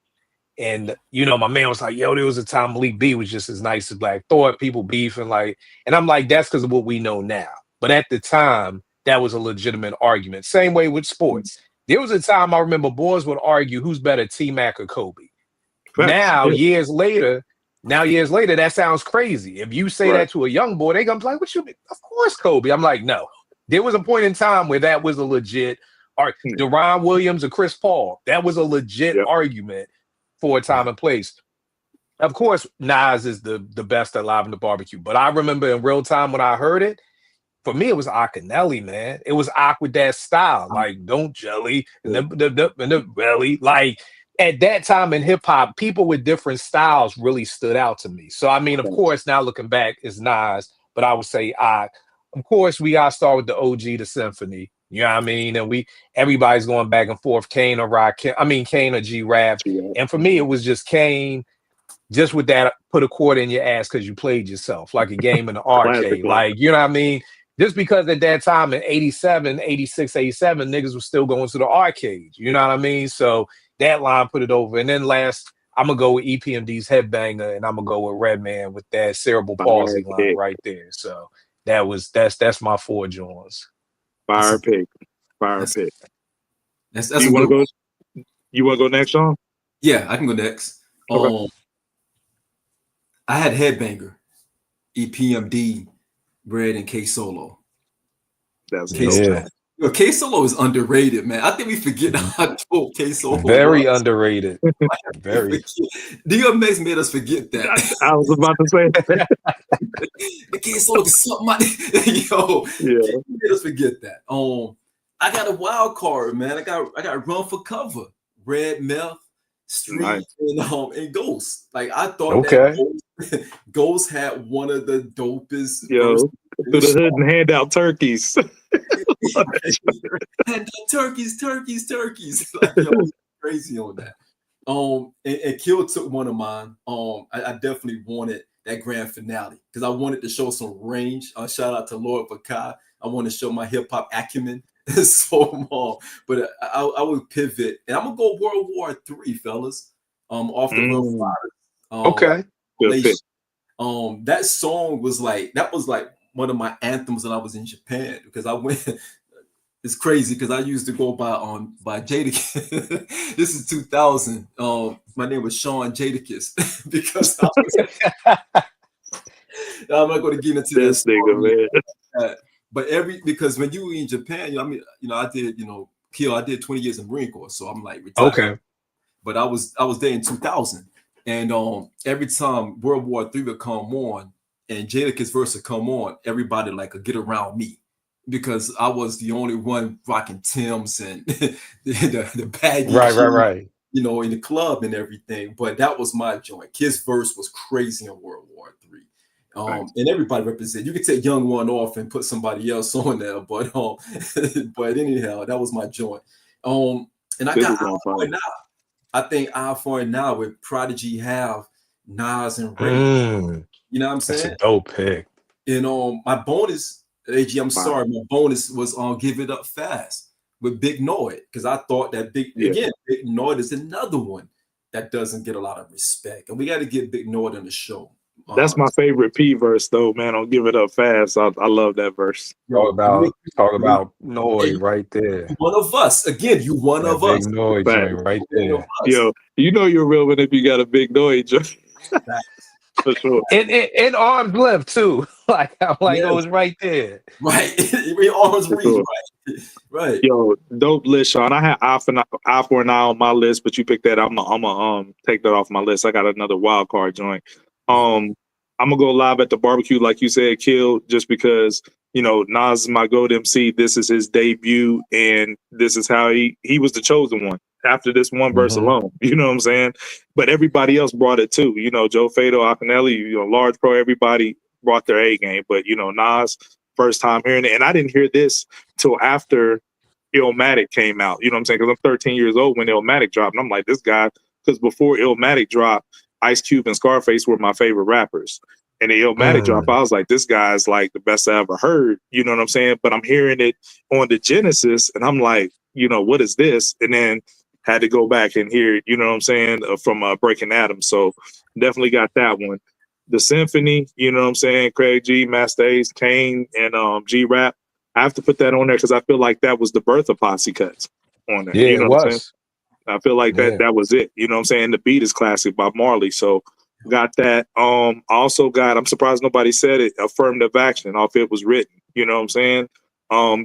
And my man was like, yo, there was a time Malik B was just as nice as Black Thought, people beefing and I'm like, that's because of what we know now. But at the time, that was a legitimate argument. Same way with sports. There was a time I remember boys would argue who's better, T-Mac or Kobe. Now, years later, that sounds crazy. If you say that to a young boy, they're gonna be like, what you mean? Of course, Kobe. I'm like, no. There was a point in time where that was a legit Deron Williams or Chris Paul. That was a legit argument for a time and place. Of course, Nas is the best at Live in the Barbecue. But I remember in real time when I heard it, for me, it was Akinelli, man. It was with that style, like don't jelly and the belly. Like at that time in hip hop, people with different styles really stood out to me. So I mean, of course, now looking back, it's Nas, but I would say of course, we gotta start with the OG, the Symphony. You know what I mean? And everybody's going back and forth, Kane or Kane or G-Rap. And for me, it was just Kane, just with that, put a quarter in your ass because you played yourself, like a game in the arcade. Like, you know what I mean? Just because at that time in 87, 86, 87, niggas was still going to the arcades. You know what I mean? So that line put it over. And then last, I'm going to go with EPMD's Headbanger, and I'm going to go with Redman with that cerebral palsy line right there. So that's my 4 joints. Fire pick. That's you want to go next, Sean? Yeah, I can go next. Okay. I had Headbanger, EPMD, Bread, and K Solo. That's K Solo is underrated, man. I think we forget how dope K Solo Very was. underrated. Very. DMX made us forget that. I was about to say that. The K Solo is something. Yo, he made us forget that. I got a wild card, man. I got Run for Cover, Red Meth, Street, and Ghost. Like I thought that Ghost had one of the dopest. To the hood and hand out turkeys. And turkeys. Like, crazy on that. And Kill took one of mine. I definitely wanted that grand finale because I wanted to show some range. Shout out to Lord Vakai. I want to show my hip hop acumen. But I would pivot, and I'm gonna go World War III, fellas. Off the Rough Riders. That song was like one of my anthems when I was in Japan because I went it's crazy because I used to go by Jadakiss. This is 2000. My name was Sean Jadakiss because I was, I'm not going to get into This nigga, man. But because when you in Japan, I mean, I did, Kil, I did 20 years in Marine Corps, so I'm like retired. Okay. But I was there in 2000, and every time World War III would come on and Jadakiss verse would come on, everybody like would get around me because I was the only one rocking Timbs and the baggy, right. In the club and everything. But that was my joint. Kiss verse was crazy in World War III. And everybody represent. You could take Young One off and put somebody else on there, but but anyhow, that was my joint. And I got Eye for Now. I think Eye for Now with Prodigy have Nas and Ray. You know what I'm saying? That's a dope pick. And my bonus, AG, I'm sorry, my bonus was on Give It Up Fast with Big Noid, because I thought that Big Noid is another one that doesn't get a lot of respect, and we got to get Big Noid on the show. That's my favorite P verse, though, man. I'll Give It Up Fast. I love that verse. Talk about Noid right there. You one of us. Again, you one of us. Big Noid joint right there. Yo, you're real one if you got a Big Noid joint. For sure. In arm's length, too. Like it was right there. Right. Arm's reach, right. Yo, dope list, Sean. I had Eye for Now on my list, but you picked that. I'm gonna take that off my list. I got another wild card joint. I'm gonna go Live at the Barbecue, like you said, Kil, just because Nas is my GOAT MC. This is his debut, and this is how he was the chosen one after this one verse alone. You know what I'm saying? But everybody else brought it too. Joe Fado, Akinelli, Large Pro, everybody brought their A game. But Nas, first time hearing it, and I didn't hear this till after Illmatic came out. You know what I'm saying? Because I'm 13 years old when Illmatic dropped, and I'm like, this guy. Because before Illmatic dropped, Ice Cube and Scarface were my favorite rappers. And the Illmatic drop, I was like, this guy's like the best I ever heard. You know what I'm saying? But I'm hearing it on the Genesis, and I'm like, what is this? And then had to go back and hear it, you know what I'm saying, from Breaking Adam. So definitely got that one. The Symphony, you know what I'm saying, Craig G, Master Ace, Kane, and G-Rap. I have to put that on there because I feel like that was the birth of Posse Cuts on there. Yeah, you know it what I'm was. saying? I feel like that was it. You know what I'm saying? The beat is classic by Marley. So got that. I also got, I'm surprised nobody said it, Affirmative Action off It Was Written. You know what I'm saying?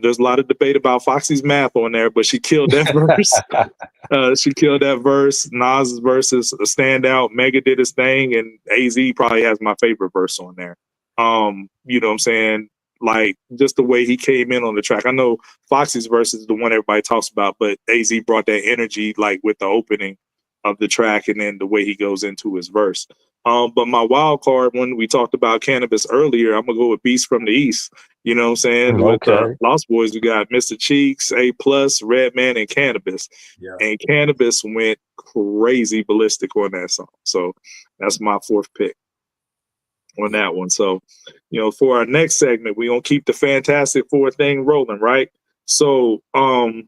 There's a lot of debate about Foxy's math on there, but she killed that verse. She killed that verse. Nas's verse is a standout. Mega did his thing, and AZ probably has my favorite verse on there. You know what I'm saying? Like, just the way he came in on the track. I know Foxy's verse is the one everybody talks about, but AZ brought that energy, like, with the opening of the track and then the way he goes into his verse. But my wild card, when we talked about Cannabis earlier, I'm going to go with Beast from the East. You know what I'm saying? Okay. With Lost Boys, we got Mr. Cheeks, A+, Redman, and Cannabis. Yeah. And Cannabis went crazy ballistic on that song. So that's my fourth pick on that one. So, for our next segment, we're going to keep the Fantastic Four thing rolling, right? So, I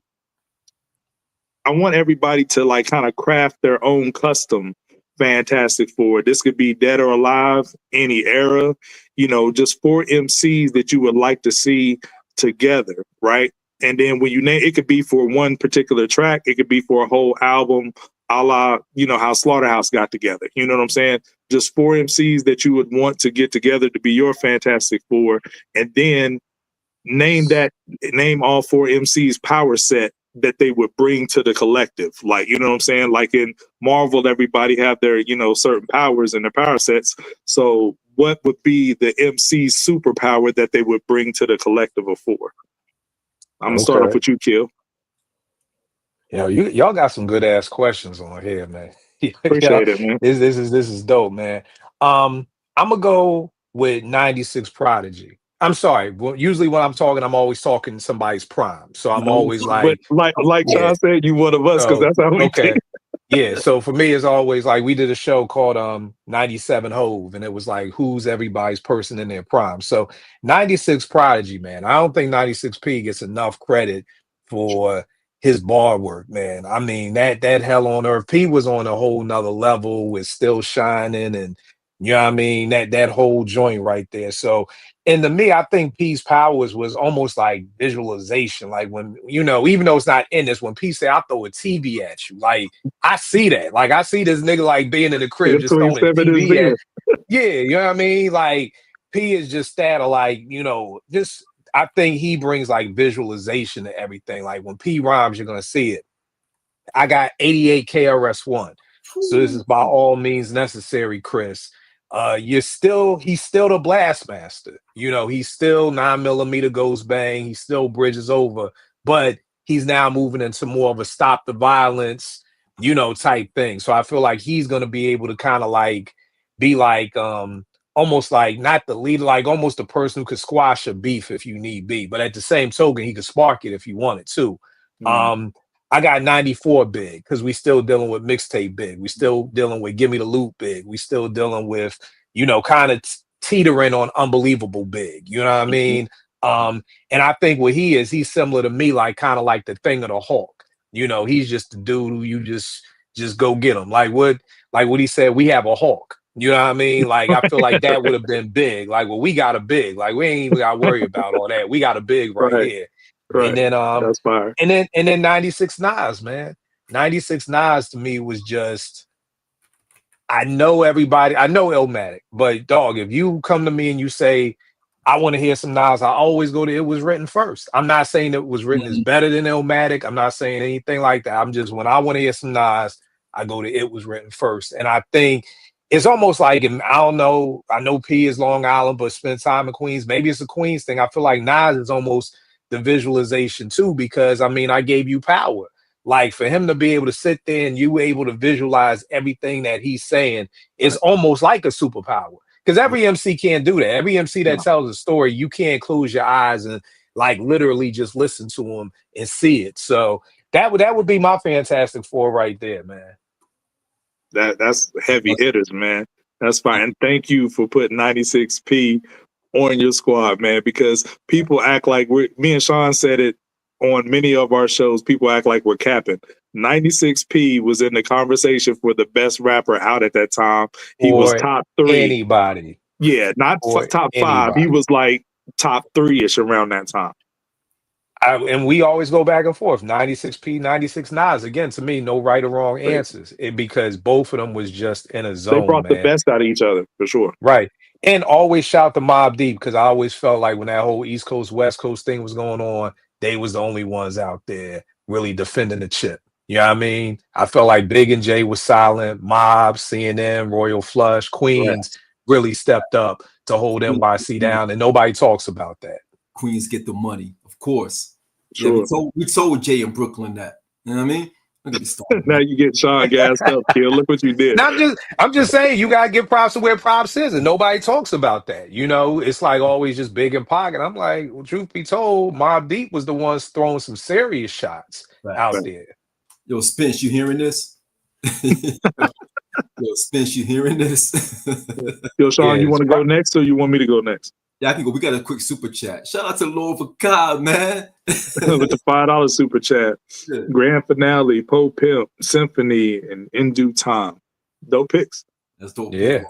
want everybody to like kind of craft their own custom Fantastic Four. This could be dead or alive, any era, just 4 MCs that you would like to see together, right? And then when you name it, could be for one particular track, it could be for a whole album, a la, how Slaughterhouse got together. You know what I'm saying? Just 4 MCs that you would want to get together to be your Fantastic Four, and then name all 4 MCs power set that they would bring to the collective. Like, you know what I'm saying? Like in Marvel, everybody have their, certain powers and their power sets. So what would be the MC's superpower that they would bring to the collective of 4? I'm gonna start off with you, Kil. Y'all got some good ass questions on here, man. Appreciate it, man. This is dope, man. I'm gonna go with 96 Prodigy. I'm sorry. Well, usually when I'm talking, I'm always talking somebody's prime. So I'm always like John said, you one of us, because that's how we think. Yeah. So for me, it's always like, we did a show called 97 Hove, and it was like, who's everybody's person in their prime. So 96 Prodigy, man. I don't think 96P gets enough credit for his bar work, man. I mean, that Hell on Earth, P was on a whole nother level with Still Shining, and you know what I mean, that whole joint right there. So And to me, I think P's powers was almost like visualization. Like when, you know, even though it's not in this, when P say, I'll throw a TV at you. Like, I see that. Like, I see this nigga like being in the crib just throwing a TV at. Yeah, you know what I mean? Like, P is just that, or like, you know, just, I think he brings like visualization to everything. Like when P rhymes, you're going to see it. I got 88 KRS-One. So this is by all means necessary, Chris. He's still the blast master. You know, he's still 9mm goes bang. He still bridges over, but he's now moving into more of a stop the violence, you know, type thing. So I feel like he's going to be able to kind of like be like, almost like not the leader, like almost the person who could squash a beef if you need be, but at the same token, he could spark it if you wanted to. I got 94 big because we still dealing with mixtape big. We still dealing with Give Me the Loot big. We still dealing with, you know, kind of teetering on unbelievable big. You know what I mean? And I think what he is, he's similar to me, like kind of like the thing of the Hawk. You know, he's just the dude who you just go get him. Like what he said, we have a Hawk. You know what I mean? Like I feel like that would have been big. Like, well, we got a big. Like we ain't even got to worry about all that. We got a big right here. Right. And then that's fire. And then 96 Nas, man. 96 Nas to me was just, I know everybody, I know Illmatic, but dog, if you come to me and you say, I want to hear some Nas, I always go to It Was Written first. I'm not saying It Was Written is better than Illmatic. I'm not saying anything like that. I'm just, when I want to hear some Nas, I go to It Was Written first. And I think it's almost like, I don't know, I know P is Long Island, but spend time in Queens. Maybe it's a Queens thing. I feel like Nas is almost the visualization too, because I mean, I gave you power. Like for him to be able to sit there and you able to visualize everything that he's saying is almost like a superpower. Because every MC can't do that. Every MC that tells a story, you can't close your eyes and like literally just listen to him and see it. So that would be my Fantastic Four right there, man. That's heavy hitters, man. That's fine. And thank you for putting 96P on your squad, man, because people act like me and Sean said it on many of our shows, people act like we're capping. 96P was in the conversation for the best rapper out at that time. He was top 3. Anybody. Yeah, not top 5. He was like top 3-ish around that time. And we always go back and forth. 96P, 96 Nas. Again, to me, no right or wrong answers. Because both of them was just in a zone. They brought the best out of each other, for sure. Right. And always shout to Mobb Deep, because I always felt like when that whole East Coast, West Coast thing was going on, they was the only ones out there really defending the chip. You know what I mean? I felt like Big and J was silent. Mob, CNN, Royal Flush, Queens really stepped up to hold NYC down, and nobody talks about that. Queens get the money, of course. Sure. Yeah, we told Jay in Brooklyn that. You know what I mean? Now you get Sean gassed up, Kil. Look what you did. Now, I'm just saying, you gotta give props to where props is, and nobody talks about that. You know, it's like always just big in pocket. I'm like, well, truth be told, Mobb Deep was the ones throwing some serious shots out there. Yo, Spence, you hearing this? Yo, Spence, you hearing this? Yo, Sean, you want to go next, or you want me to go next? Yeah, I can go. We got a quick super chat. Shout out to Lord for Cobb, man. With the $5 super chat. Yeah. Grand Finale, Poe Pimp, Symphony, and In Due Time. Dope picks. That's dope. Yeah.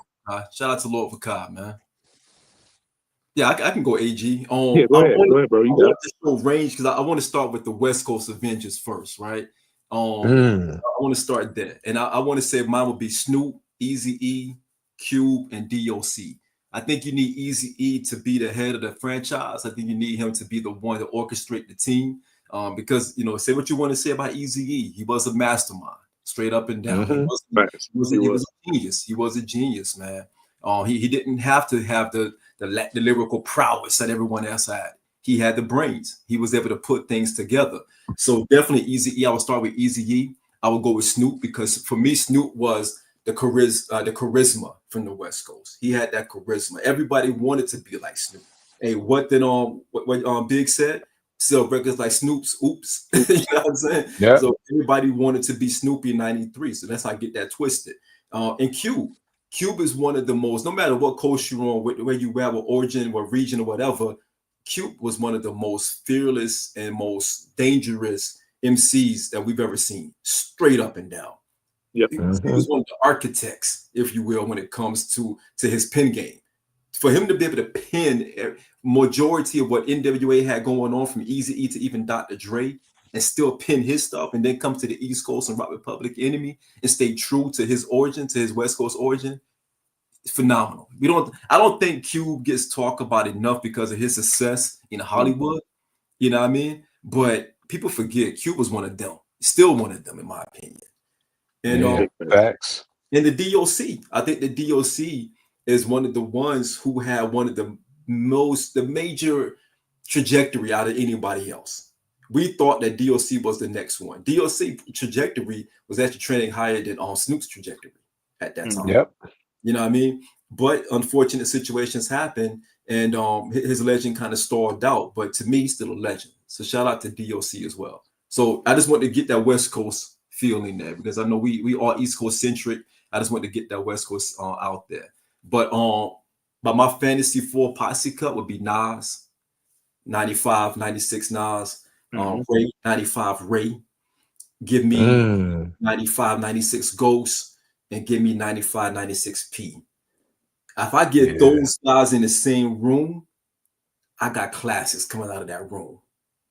Shout out to Lord for Cobb, man. Yeah, I can go AG. Yeah, go ahead, bro. You got to range because I want to start with the West Coast Avengers first, right? I want to start there. And I want to say mine would be Snoop, Eazy-E, Cube, and DOC. I think you need Eazy-E to be the head of the franchise. I think you need him to be the one to orchestrate the team. Because, you know, say what you want to say about Eazy-E. He was a mastermind, straight up and down. He was a genius. He was a genius, man. He didn't have to have the lyrical prowess that everyone else had. He had the brains. He was able to put things together. So definitely Eazy-E. I would start with Eazy-E. I would go with Snoop because for me, Snoop was the charisma from the West Coast. He had that charisma. Everybody wanted to be like Snoop. Hey, what did Big said? Sell records like Snoop's. Oops. You know what I'm saying? Yeah. So everybody wanted to be Snoopy in '93. So that's how I get that twisted. And Cube. Cube is one of the most, no matter what coast you're on, where you have an origin, what region or whatever, Cube was one of the most fearless and most dangerous MCs that we've ever seen, straight up and down. Yep. He was one of the architects, if you will, when it comes to his pen game. for him to be able to pin majority of what NWA had going on, from Eazy-E to even Dr. Dre, and still pin his stuff, and then come to the East Coast and rock with Public Enemy and stay true to his origin, to his West Coast origin, it's phenomenal. I don't think Cube gets talked about enough because of his success in Hollywood. You know what I mean? But people forget Cube was one of them, still one of them, in my opinion. And facts. And the DOC, I think the DOC is one of the ones who had one of the major trajectory out of anybody else. We thought that DOC was the next one. DOC trajectory was actually trending higher than Snoop's trajectory at that time. Yep. You know what I mean? But unfortunate situations happen, and his legend kind of stalled out. But to me, he's still a legend. So shout out to DOC as well. So I just want to get that West Coast feeling there, because I know we are East Coast centric. I just want to get that West Coast out there. But my fantasy 4 posse cut would be Nas, 95, 96 Nas, Ray, 95 Ray. Give me 95, 96 Ghost, and give me 95, 96 P. If I get those guys in the same room, I got classics coming out of that room.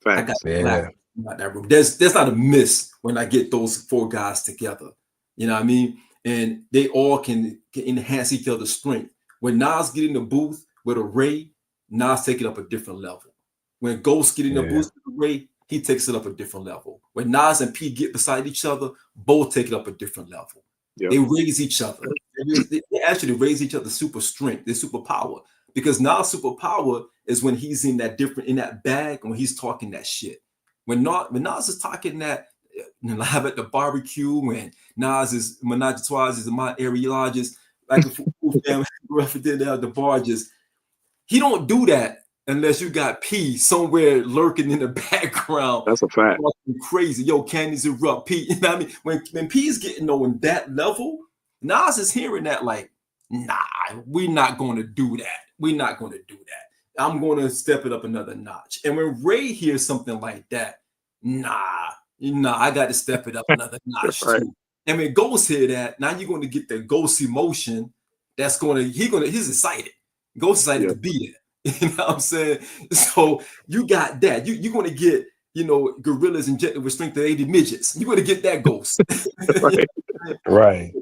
I got classics coming out of that room. There's not a miss when I get those 4 guys together. You know what I mean? And they all can enhance each other's strength. When Nas get in the booth with a Ray, Nas take it up a different level. When Ghost get in the booth with a Ray, he takes it up a different level. When Nas and P get beside each other, both take it up a different level. Yep. They raise each other. They actually raise each other's super strength, their superpower. Because Nas' superpower is when he's in that bag, when he's talking that shit. When Nas is talking that live at the barbecue, when Nas is Menage a Trois is my areologist, like the barges. He don't do that unless you got P somewhere lurking in the background. That's a fact. Crazy. Yo, Candies erupt. P. You know what I mean? When P is getting on that level, Nas is hearing that like, nah, we're not going to do that. We're not going to do that. I'm going to step it up another notch. And when Ray hears something like that, nah, I got to step it up another notch right. too. And when Ghost hear that, now you're going to get the Ghost emotion. He's excited. Ghost excited to be there. You know what I'm saying? So you got that. You're going to get, gorillas injected with strength of 80 midgets. You're going to get that Ghost. Right.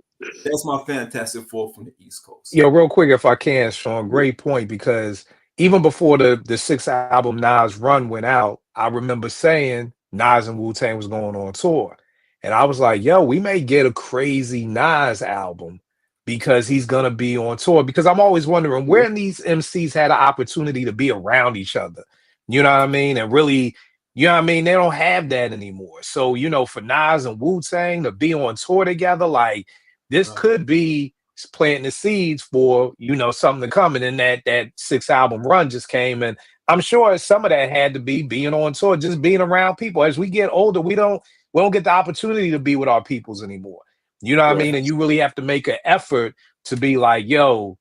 That's my Fantastic Four from the East Coast. Yo, real quick, if I can, Sean, great point, because even before the 6th album Nas run went out, I remember saying Nas and Wu-Tang was going on tour. And I was like, yo, we may get a crazy Nas album because he's going to be on tour. Because I'm always wondering where these MCs had an opportunity to be around each other. You know what I mean? And really, you know what I mean? They don't have that anymore. So, for Nas and Wu-Tang to be on tour together, like, this could be planting the seeds for, something to come. And then that 6th album run just came. And I'm sure some of that had to be being on tour, just being around people. As we get older, we don't get the opportunity to be with our peoples anymore. You know what I mean? And you really have to make an effort to be like, yo,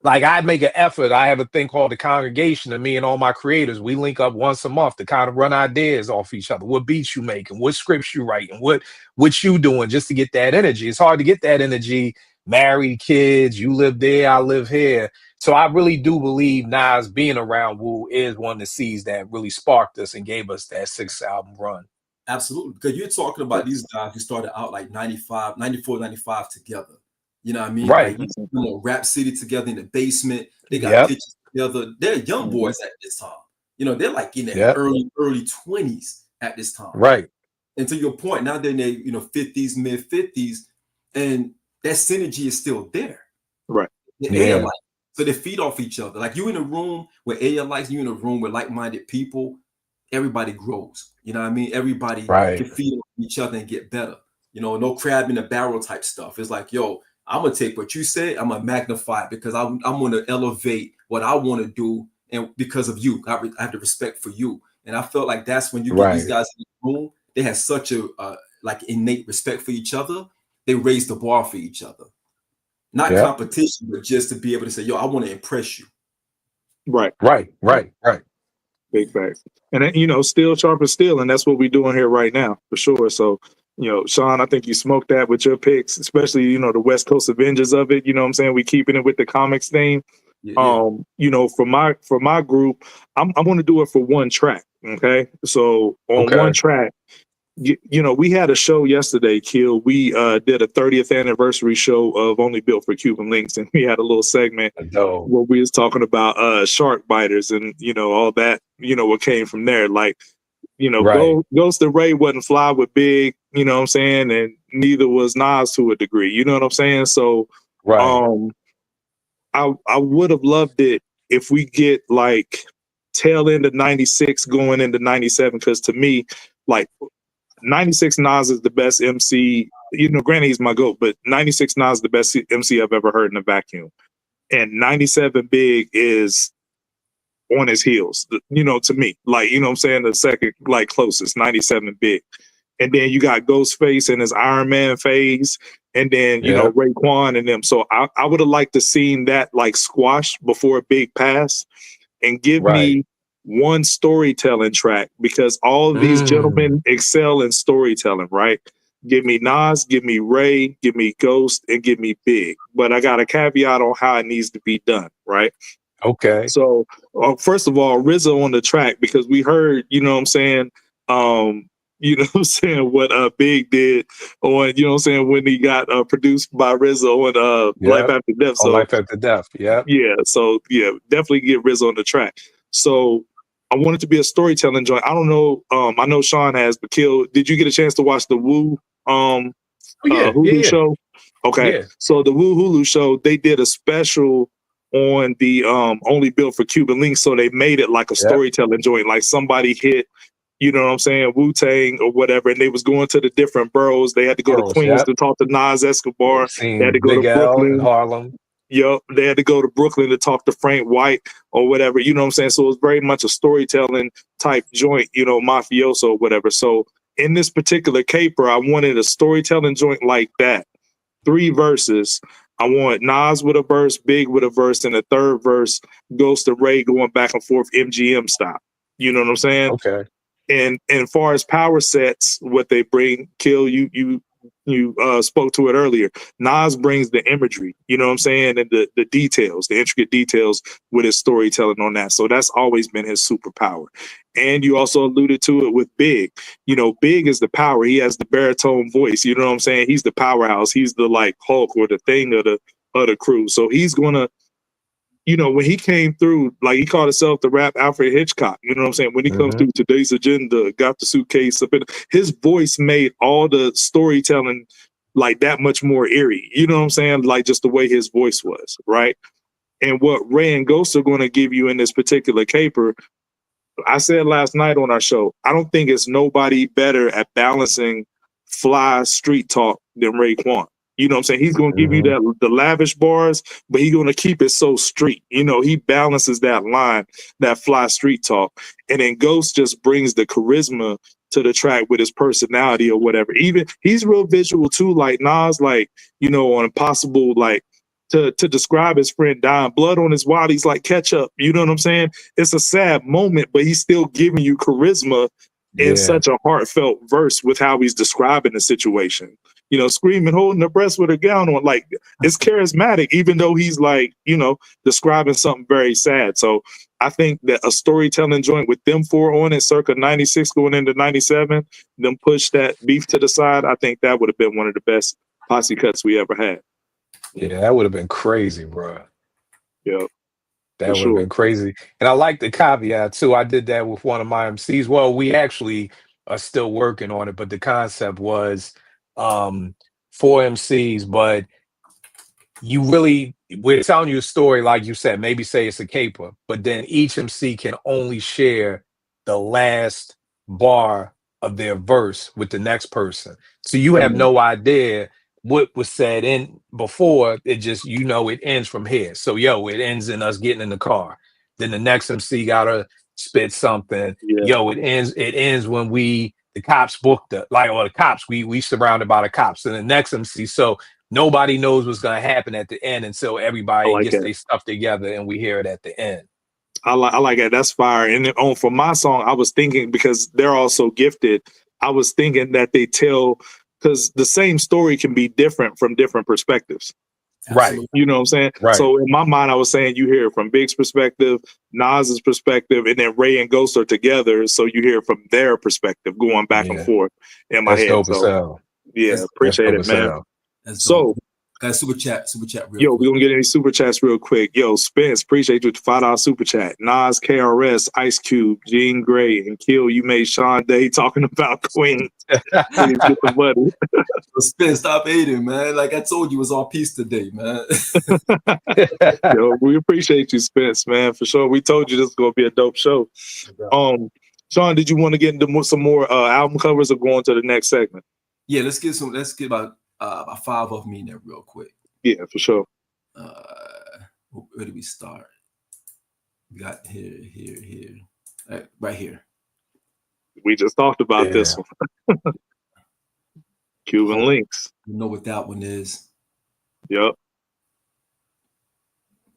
like I'd make an effort. I have a thing called the congregation, and me and all my creators, we link up once a month to kind of run ideas off each other. What beats you making, what scripts you writing, what you doing, just to get that energy. It's hard to get that energy, married, kids, you live there, I live here. So I really do believe Nas being around Wu is one of the seeds that really sparked us and gave us that 6th album run. Absolutely. Because you're talking about these guys who started out like 95, 94, 95 together. You know what I mean? Right. Like, Rap City together in the basement. They got pictures together. They're young boys at this time. They're like in their early 20s at this time. Right. And to your point, now they're in their 50s, mid 50s, and that synergy is still there. Right. So they feed off each other. Like you in a room where Aya likes, you in a room with like-minded people, everybody grows. You know what I mean? Everybody can feed off each other and get better. No crab in the barrel type stuff. It's like, yo, I'm gonna take what you said, I'm gonna magnify it because I'm gonna elevate what I want to do, and because of you, I have the respect for you. And I felt like that's when you get these guys in the room, they have such a innate respect for each other. They raise the bar for each other, not competition, but just to be able to say, yo, I want to impress you. Right. Big facts. And then, steel sharp as steel, and that's what we're doing here right now for sure. So, Sean, I think you smoked that with your picks, especially, the West Coast Avengers of it. You know what I'm saying? We keeping it with the comics theme. You know, for my group, I'm going to do it for one track. Okay, so on one track, you know, we had a show yesterday, Kill. We did a 30th anniversary show of Only Built for Cuban Links, and we had a little segment where we was talking about shark biters and, you know, all that, you know, what came from there. Like, you know, Ghost and Ray wasn't fly with Big, you know what I'm saying, and neither was Nas to a degree, you know what I'm saying? So I would have loved it if we get like tail end of 96 going into 97, because to me, like 96 Nas is the best MC. You know, granted he's my GOAT, but 96 Nas is the best MC I've ever heard in a vacuum. And 97 Big is on his heels, you know, to me. Like, you know what I'm saying? The second, like, closest, 97 Big. And then you got Ghostface in his Iron Man phase, and then, you know, Raekwon and them. So I would have liked to seen that, like, squash before Big pass and give me one storytelling track, because all of these gentlemen excel in storytelling, right? Give me Nas, give me Ray, give me Ghost, and give me Big. But I got a caveat on how it needs to be done, right? Okay. So first of all, RZA on the track, because we heard, you know what I'm saying, you know what I'm saying, what Big did on, you know what I'm saying, when he got produced by RZA on Life After Death. So Life After Death, yeah, so yeah, definitely get RZA on the track. So I want it to be a storytelling joint. I don't know, I know Sean has, but Kill, did you get a chance to watch the Wu Hulu show? Okay, so the Wu Hulu show, they did a special on the Only Built for Cuban Links, so they made it like a storytelling joint, like somebody hit, you know what I'm saying, Wu-Tang or whatever, and they was going to the different boroughs. They had to go to Queens to talk to Nas Escobar. They had to go to Brooklyn. in Harlem. Yep, they had to go to Brooklyn to talk to Frank White or whatever, you know what I'm saying? So it was very much a storytelling type joint, you know, mafioso or whatever. So in this particular caper, I wanted a storytelling joint like that. 3 verses. I want Nas with a verse, Big with a verse, and a third verse, Ghost and Ray going back and forth MGM style. You know what I'm saying? Okay. And as far as power sets, what they bring, Kill, you spoke to it earlier. Nas brings the imagery, you know what I'm saying, and the details, the intricate details with his storytelling on that. So that's always been his superpower. And you also alluded to it with Big. You know, Big is the power. He has the baritone voice. You know what I'm saying? He's the powerhouse. He's the like Hulk or the thing of the crew. So he's gonna, you know, when he came through, like he called himself the rap Alfred Hitchcock. You know what I'm saying? When he comes through today's agenda, got the suitcase up in, his voice made all the storytelling like that much more eerie. You know what I'm saying? Like just the way his voice was, right? And what Ray and Ghost are going to give you in this particular caper, I said last night on our show, I don't think it's nobody better at balancing fly street talk than Raekwon. You know what I'm saying? He's going to give you that the lavish bars, but he's going to keep it so street. You know, he balances that line, that fly street talk. And then Ghost just brings the charisma to the track with his personality or whatever. Even he's real visual too, like Nas, like, you know, on Impossible, like to describe his friend dying, blood on his waddy's like ketchup. You know what I'm saying? It's a sad moment, but he's still giving you charisma in such a heartfelt verse with how he's describing the situation. You know, screaming, holding her breast with her gown on, like it's charismatic, even though he's like, you know, describing something very sad. So I think that a storytelling joint with them 4 on it, circa 96 going into 97, them push that beef to the side. I think that would have been one of the best posse cuts we ever had. Yeah, that would have been crazy, bro. Yeah. That would have been crazy. And I like the caveat too. I did that with one of my MCs. Well, we actually are still working on it, but the concept was 4 MCs, but we're telling you a story, like you said, maybe say it's a caper, but then each MC can only share the last bar of their verse with the next person. So you have no idea what was said in before. It just, you know, it ends from here. So it ends in us getting in the car. Then the next MC gotta spit something. It ends when the cops booked it, like, or the cops, we surrounded by the cops, and the next MC. So nobody knows what's gonna happen at the end until everybody gets their stuff together and we hear it at the end. I like that. That's fire. And then for my song, I was thinking, because they're also gifted, I was thinking that they tell, because the same story can be different from different perspectives. Right. You know what I'm saying? Right. So in my mind, I was saying you hear it from Big's perspective, Nas's perspective, and then Ray and Ghost are together. So you hear it from their perspective going back and forth in my That's head. dope as So hell. yeah, appreciate it, man. That's So got super chat real yo, quick. we gonna get any super chats real quick. Yo, Spence, appreciate you with the $5 super chat. Nas, KRS, Ice Cube, Jean Grey, and Kill. You made Sean Day talking about Queen. Please get the money. Spence, stop hating, man. Like I told you, it was all peace today, man. Yo, we appreciate you, Spence, man, for sure. We told you this was gonna be a dope show. Sean, did you want to get into some more album covers or go on to the next segment? Yeah, let's get about 5 of me in there real quick. Yeah, for sure. Where do we start? We got here. Right here. We just talked about this one. Cuban Links. You know what that one is. Yep.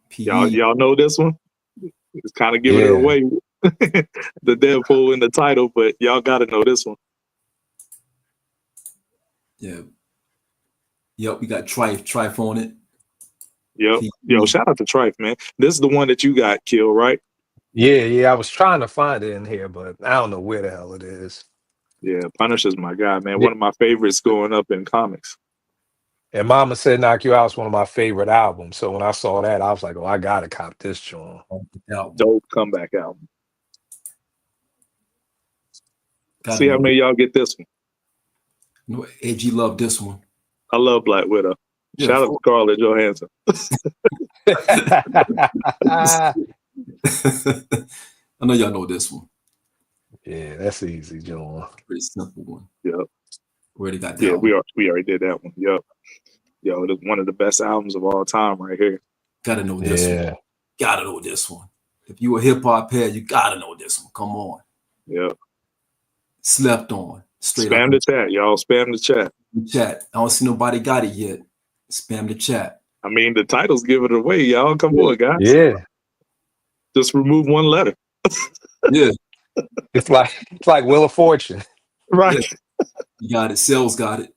PE. Y'all know this one? It's kind of giving it away. The Deadpool in the title, but y'all got to know this one. Yeah. Yep, we got Trife on it. Yep. Yo, shout out to Trife, man. This is the one that you got, Kill, right? Yeah. I was trying to find it in here, but I don't know where the hell it is. Yeah, Punisher's my guy, man. One of my favorites growing up in comics. And Mama Said Knock You Out's one of my favorite albums. So when I saw that, I was like, oh, I gotta cop this joint. Dope comeback album. Gotta See how many y'all get this one. No, AG loved this one. I love Black Widow. Yeah, shout out to Scarlett Johansson. I know y'all know this one. Yeah, that's easy, John. Pretty simple one. Yep. Where they got that? Yeah, one. we already did that one. Yep. Yo, it's one of the best albums of all time right here. Gotta know this one. Gotta know this one. If you a hip hop head, you gotta know this one. Come on. Yep. Slept on. Straight Spam up. the chat, y'all. Spam the chat. Chat. I don't see nobody got it yet. Spam the chat. I mean, the titles give it away, y'all. Come on, guys. Yeah. Just remove one letter. Yeah. It's like Wheel of Fortune. Right. Yeah. You got it. Sales got it.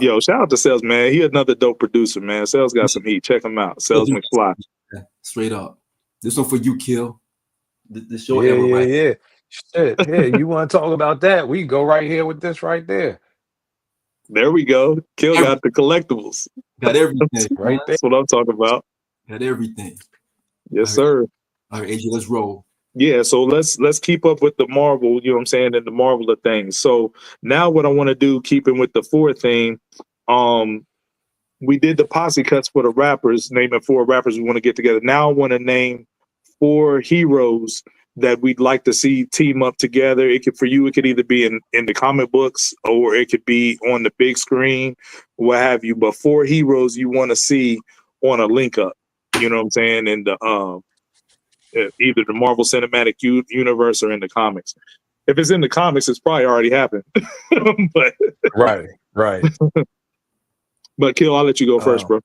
Yo, shout out to Sales, man. He another dope producer, man. Sales got some heat. Check him out. Sales McFly. Yeah, straight up. This one for you, Kill. This show ever right. Yeah. Shit. Yeah, you want to talk about that? We go right here with this right there. There we go. Kill got the collectibles. Got everything. Right there. That's what I'm talking about. Got everything. Yes, sir. All right, AJ, let's roll. Yeah, so let's keep up with the Marvel, you know what I'm saying, and the Marvel of things. So now what I want to do, keeping with the 4 theme, we did the posse cuts for the rappers, naming 4 rappers we want to get together. Now I want to name 4 heroes that we'd like to see team up together. It could either be in the comic books or it could be on the big screen, what have you. But 4 heroes you want to see on a link up, you know what I'm saying, in the either the Marvel Cinematic Universe or in the comics. If it's in the comics, it's probably already happened. But right. But Kill, I'll let you go first, bro.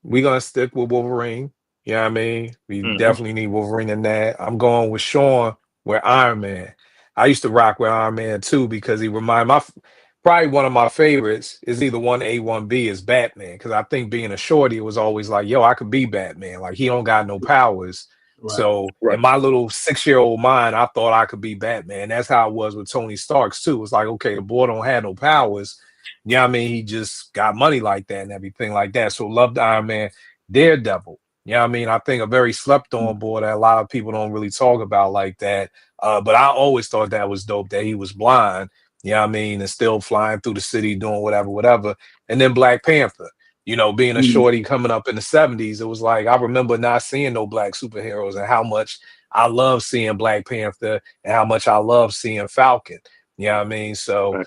We're gonna stick with Wolverine. You know what I mean? We definitely need Wolverine in that. I'm going with Sean with Iron Man. I used to rock with Iron Man too because he probably one of my favorites is either 1A, 1B is Batman. Because I think being a shorty, it was always like, yo, I could be Batman. Like he don't got no powers. Right. So in my little 6-year-old mind, I thought I could be Batman. That's how it was with Tony Stark's too. It's like, okay, the boy don't have no powers. You know what I mean? He just got money like that and everything like that. So loved Iron Man. Daredevil. You know what I mean? I think a very slept on boy that a lot of people don't really talk about like that. But I always thought that was dope that he was blind. You know what I mean? And still flying through the city doing whatever. And then Black Panther, you know, being a shorty coming up in the 70s, it was like, I remember not seeing no black superheroes and how much I love seeing Black Panther and how much I love seeing Falcon. You know what I mean? So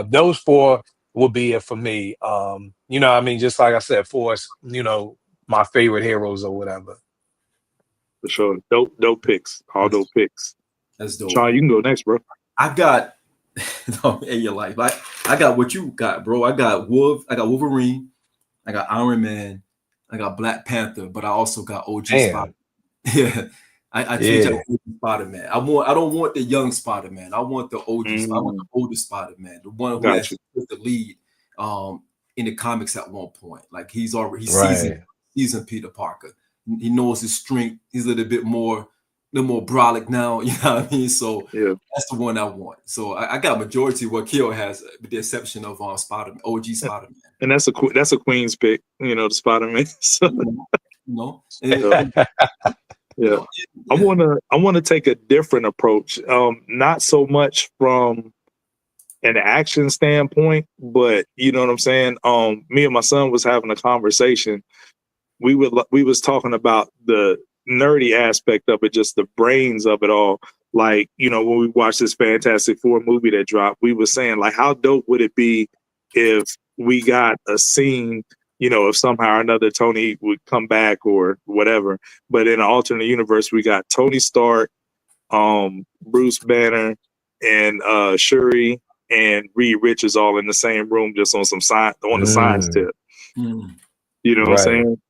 those 4 will be it for me. You know what I mean? Just like I said, 4, you know, my favorite heroes or whatever. For sure. Dope picks. All dope picks. That's dope. Sean, you can go next, bro. I got in your life. I got what you got, bro. I got Wolverine, I got Iron Man, I got Black Panther, but I also got OG Spider. Yeah. I changed out OG Spider-Man. I don't want the young Spider-Man. I want the OG I want the older Spider-Man, the one who actually took the lead. in the comics at one point. Like he's Right. seasoned Peter Parker. He knows his strength. He's a little bit more brolic now. You know what I mean? So Yeah. that's the one I want. So I got a majority of what Kil has, with the exception of Spider-Man, OG Spider-Man. And that's a Queen's pick, you know, the Spider-Man. So, yeah. I wanna take a different approach. Not so much from an action standpoint, but you know what I'm saying? Me and my son was having a conversation. We was talking about the nerdy aspect of it, just the brains of it all. Like, you know, when we watched this Fantastic Four movie that dropped, we were saying, like, how dope would it be if we got a scene, you know, if somehow or another Tony would come back or whatever. But in an alternate universe, we got Tony Stark, Bruce Banner, and Shuri and Reed Richards all in the same room, just on some the science tip. You know what I'm saying?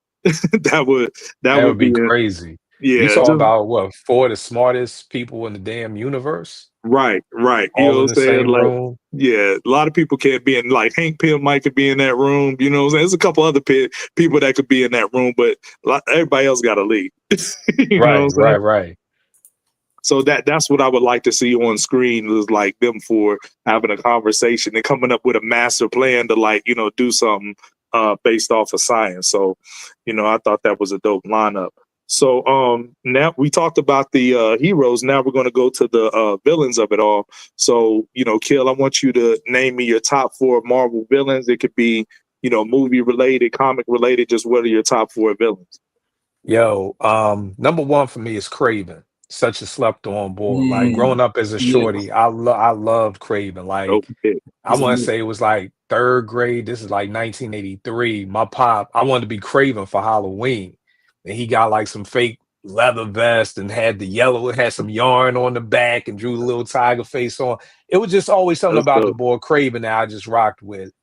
that would be be crazy. Yeah, you talk about what, 4 of the smartest people in the damn universe, right. You all know in what the I'm saying? same Like, room. yeah, a lot of people can't be in. Like Hank Pym Mike could be in that room. You know what I'm saying? There's a couple other people that could be in that room, but everybody else got to leave. You know what I'm saying? Right. So that's what I would like to see on screen, is like them for having a conversation and coming up with a master plan to, like, you know, do something based off of science. So, you know, I thought that was a dope lineup. So now we talked about the heroes. Now we're going to go to the villains of it all. So, you know, Kil, I want you to name me your top 4 Marvel villains. It could be, you know, movie related, comic related. Just what are your top 4 villains? Yo, number 1 for me is Kraven. Such a slept on boy. Like growing up as a shorty, I loved Kraven. Like, Dope pick. I want to say it was like 3rd grade. This is like 1983. My pop, I wanted to be Kraven for Halloween. And he got like some fake leather vest and had the yellow, it had some yarn on the back and drew the little tiger face on. It was just always something about the boy Kraven that I just rocked with.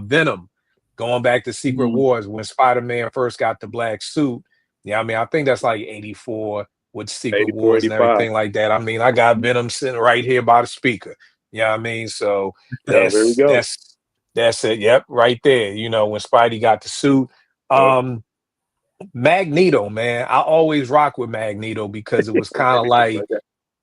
Venom, going back to Secret Wars, when Spider-Man first got the black suit. Yeah, I mean, I think that's like 84 with Secret 84, Wars and 85. everything like that. I mean, I got Venom sitting right here by the speaker. You know what I mean? So there we go. that's it. Yep, right there. You know, when Spidey got the suit. Magneto, man. I always rock with Magneto because it was kind of like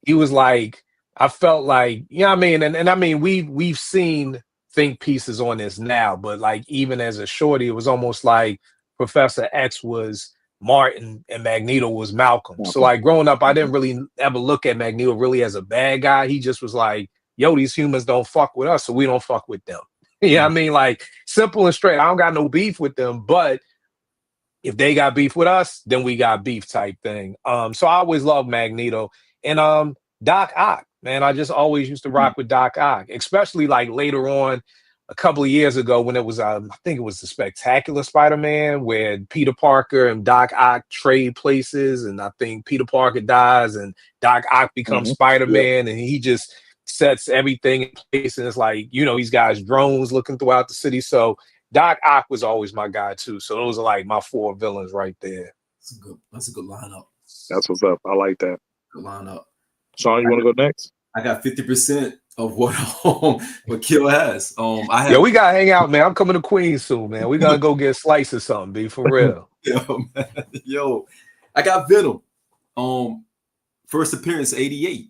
he was like, I felt like, you know what I mean? And I mean, we've seen think pieces on this now, but like even as a shorty, it was almost like Professor X was Martin and Magneto was Malcolm. So like growing up, I didn't really ever look at Magneto really as a bad guy. He just was like, yo, these humans don't fuck with us, so we don't fuck with them. You know what I mean? Like simple and straight. I don't got no beef with them, but if they got beef with us, then we got beef type thing. So I always loved Magneto. And Doc Ock, man, I just always used to rock with Doc Ock, especially like later on, a couple of years ago when it was, I think it was the Spectacular Spider-Man, where Peter Parker and Doc Ock trade places, and I think Peter Parker dies and Doc Ock becomes Spider-Man, and he just sets everything in place. And it's like, you know, he's got drones looking throughout the city. So Doc Ock was always my guy too. So those are like my 4 villains right there. That's a good lineup. That's what's up. I like that. Good lineup. Sean, you want to go next? I got 50% of what Kil has. We gotta hang out, man. I'm coming to Queens soon, man. We gotta go get a slice or something, be for real. Yo, I got Venom. First appearance 88.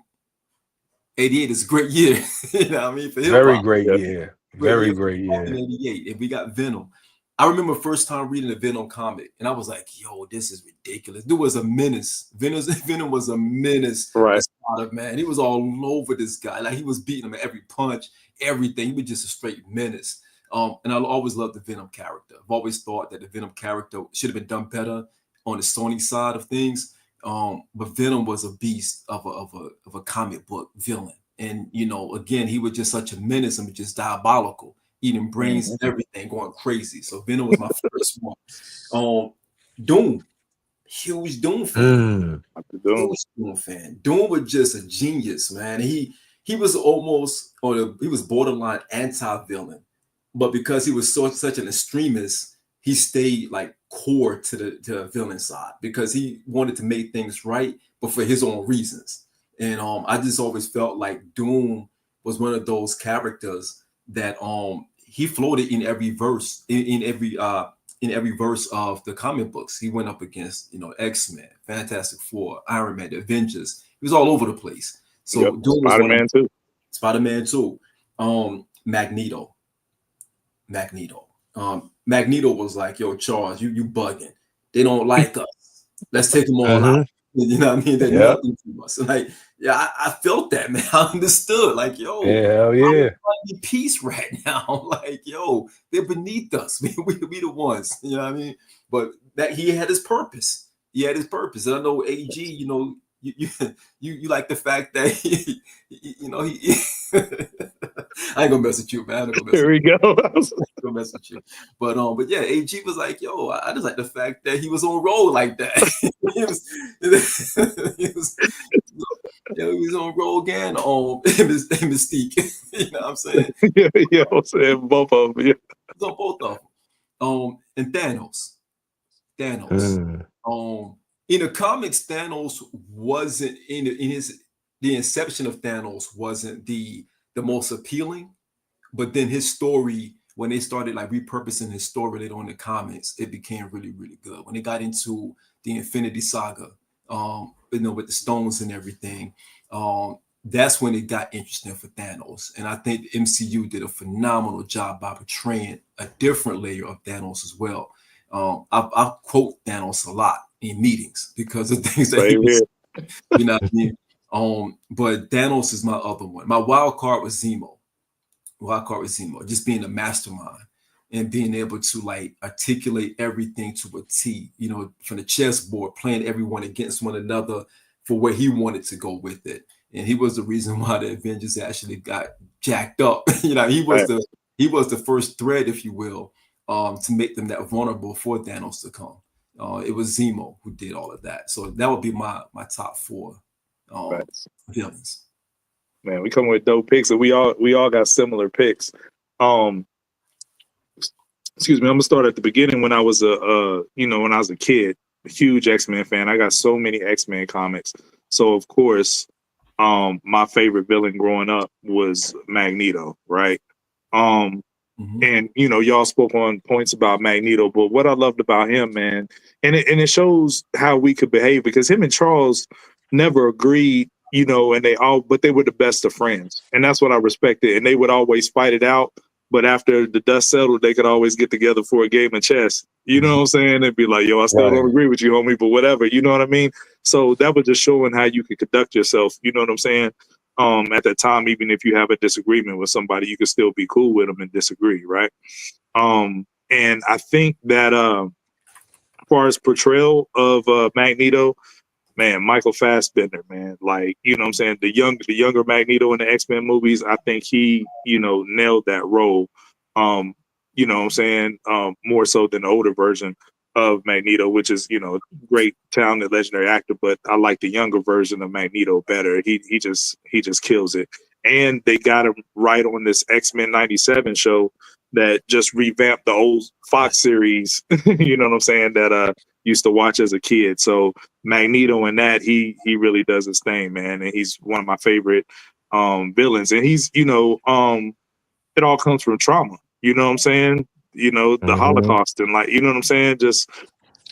88 is a great year. You know what I mean? For Very great year. Very great year. 88, and we got Venom. I remember first time reading a Venom comic, and I was like, yo, this is ridiculous. Dude was a menace. Venom was a menace. Right. Man. He was all over this guy. Like, he was beating him at every punch, everything. He was just a straight menace. And I always loved the Venom character. I've always thought that the Venom character should have been done better on the Sony side of things. But Venom was a beast of a comic book villain. And, you know, again, he was just such a menace and just diabolical, eating brains and everything, going crazy. So Venom was my first one. Doom, huge Doom fan. Huge Doom fan. Doom was just a genius, man. He was almost, he was borderline anti-villain, but because he was such an extremist, he stayed like core to the villain side because he wanted to make things right, but for his own reasons. And I just always felt like Doom was one of those characters that he floated in every verse, in every verse of the comic books. He went up against, you know, X-Men, Fantastic Four, Iron Man, the Avengers. He was all over the place. So Doom was Spider-Man too. Spider-Man too. Magneto. Magneto was like, yo, Charles, you bugging. They don't like us. Let's take them all out. You know what I mean? They're nothing to us. And like, yeah, I felt that, man. I understood. Like, yo, hell yeah. I need peace right now. Like, yo, they're beneath us. We the ones. You know what I mean? But that he had his purpose. He had his purpose. And I know AG, you know, you like the fact that he you know, he I ain't gonna mess with you, man. Here we go. Gonna mess with you. But yeah, AG was like, yo, I just like the fact that he was on roll like that. he was on roll again on Mystique. You know what I'm saying? yeah, I'm saying both of them. Yeah. It's on both of them. And Thanos. In the comics, Thanos wasn't the inception of Thanos wasn't the most appealing, but then his story, when they started like repurposing his story later on in the comics, it became really, really good. When they got into the Infinity Saga, you know, with the stones and everything, that's when it got interesting for Thanos. And I think the MCU did a phenomenal job by portraying a different layer of Thanos as well. I quote Thanos a lot in meetings because of things that he was, you know what I mean? But Thanos is my other one. My wild card was Zemo. Just being a mastermind and being able to like articulate everything to a T, you know, from the chessboard, playing everyone against one another for where he wanted to go with it. And he was the reason why the Avengers actually got jacked up. You know, he was the first thread, if you will, to make them that vulnerable for Thanos to come. It was Zemo who did all of that. So that would be my top four villains. Man, we come with dope picks, and we all got similar picks. Excuse me, I'm gonna start at the beginning. When I was a kid, a huge X-Men fan. I got so many X-Men comics. So of course, my favorite villain growing up was Magneto, right? And you know, y'all spoke on points about Magneto, but what I loved about him, man, and it shows how we could behave, because him and Charles never agreed, you know, but they were the best of friends, and that's what I respected. And they would always fight it out, but after the dust settled, they could always get together for a game of chess. You know what I'm saying? They'd be like, "Yo, I still don't agree with you, homie, but whatever." You know what I mean? So that was just showing how you could conduct yourself. You know what I'm saying? At that time, even if you have a disagreement with somebody, you can still be cool with them and disagree, right? And I think that as far as portrayal of Magneto, man, Michael Fassbender, man, like, you know what I'm saying, the younger Magneto in the X-Men movies, I think he, you know, nailed that role. You know what I'm saying, more so than the older version of Magneto, which is, you know, great, talented, legendary actor, but I like the younger version of Magneto better. He just kills it. And they got him right on this X-Men 97 show that just revamped the old Fox series, you know what I'm saying, that used to watch as a kid. So Magneto in that, he really does his thing, man, and he's one of my favorite villains. And he's, you know, it all comes from trauma, you know what I'm saying? You know, the Holocaust, and like, you know what I'm saying, just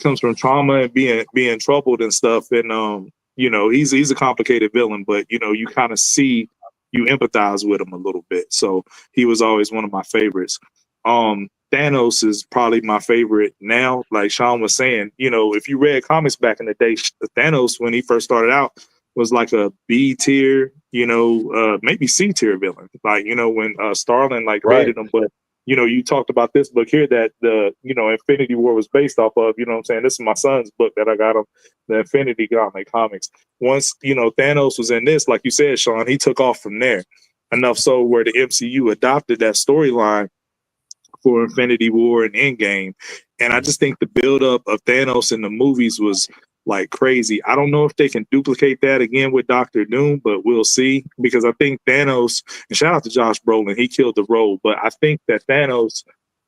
comes from trauma and being troubled and stuff. And you know, he's a complicated villain, but you know, you kind of see, you empathize with him a little bit. So he was always one of my favorites. Thanos is probably my favorite now. Like Sean was saying, you know, if you read comics back in the day, Thanos, when he first started out, was like a B tier, you know, maybe C tier villain. Like, you know, when Starlin like created him, but you know, you talked about this book here that the, you know, Infinity War was based off of, you know what I'm saying? This is my son's book that I got him, the Infinity Gauntlet comics. Once, you know, Thanos was in this, like you said, Sean, he took off from there. Enough so where the MCU adopted that storyline for Infinity War and Endgame. And I just think the buildup of Thanos in the movies was like crazy. I don't know if they can duplicate that again with Doctor Doom, but we'll see. Because I think Thanos, and shout out to Josh Brolin, he killed the role, but I think that Thanos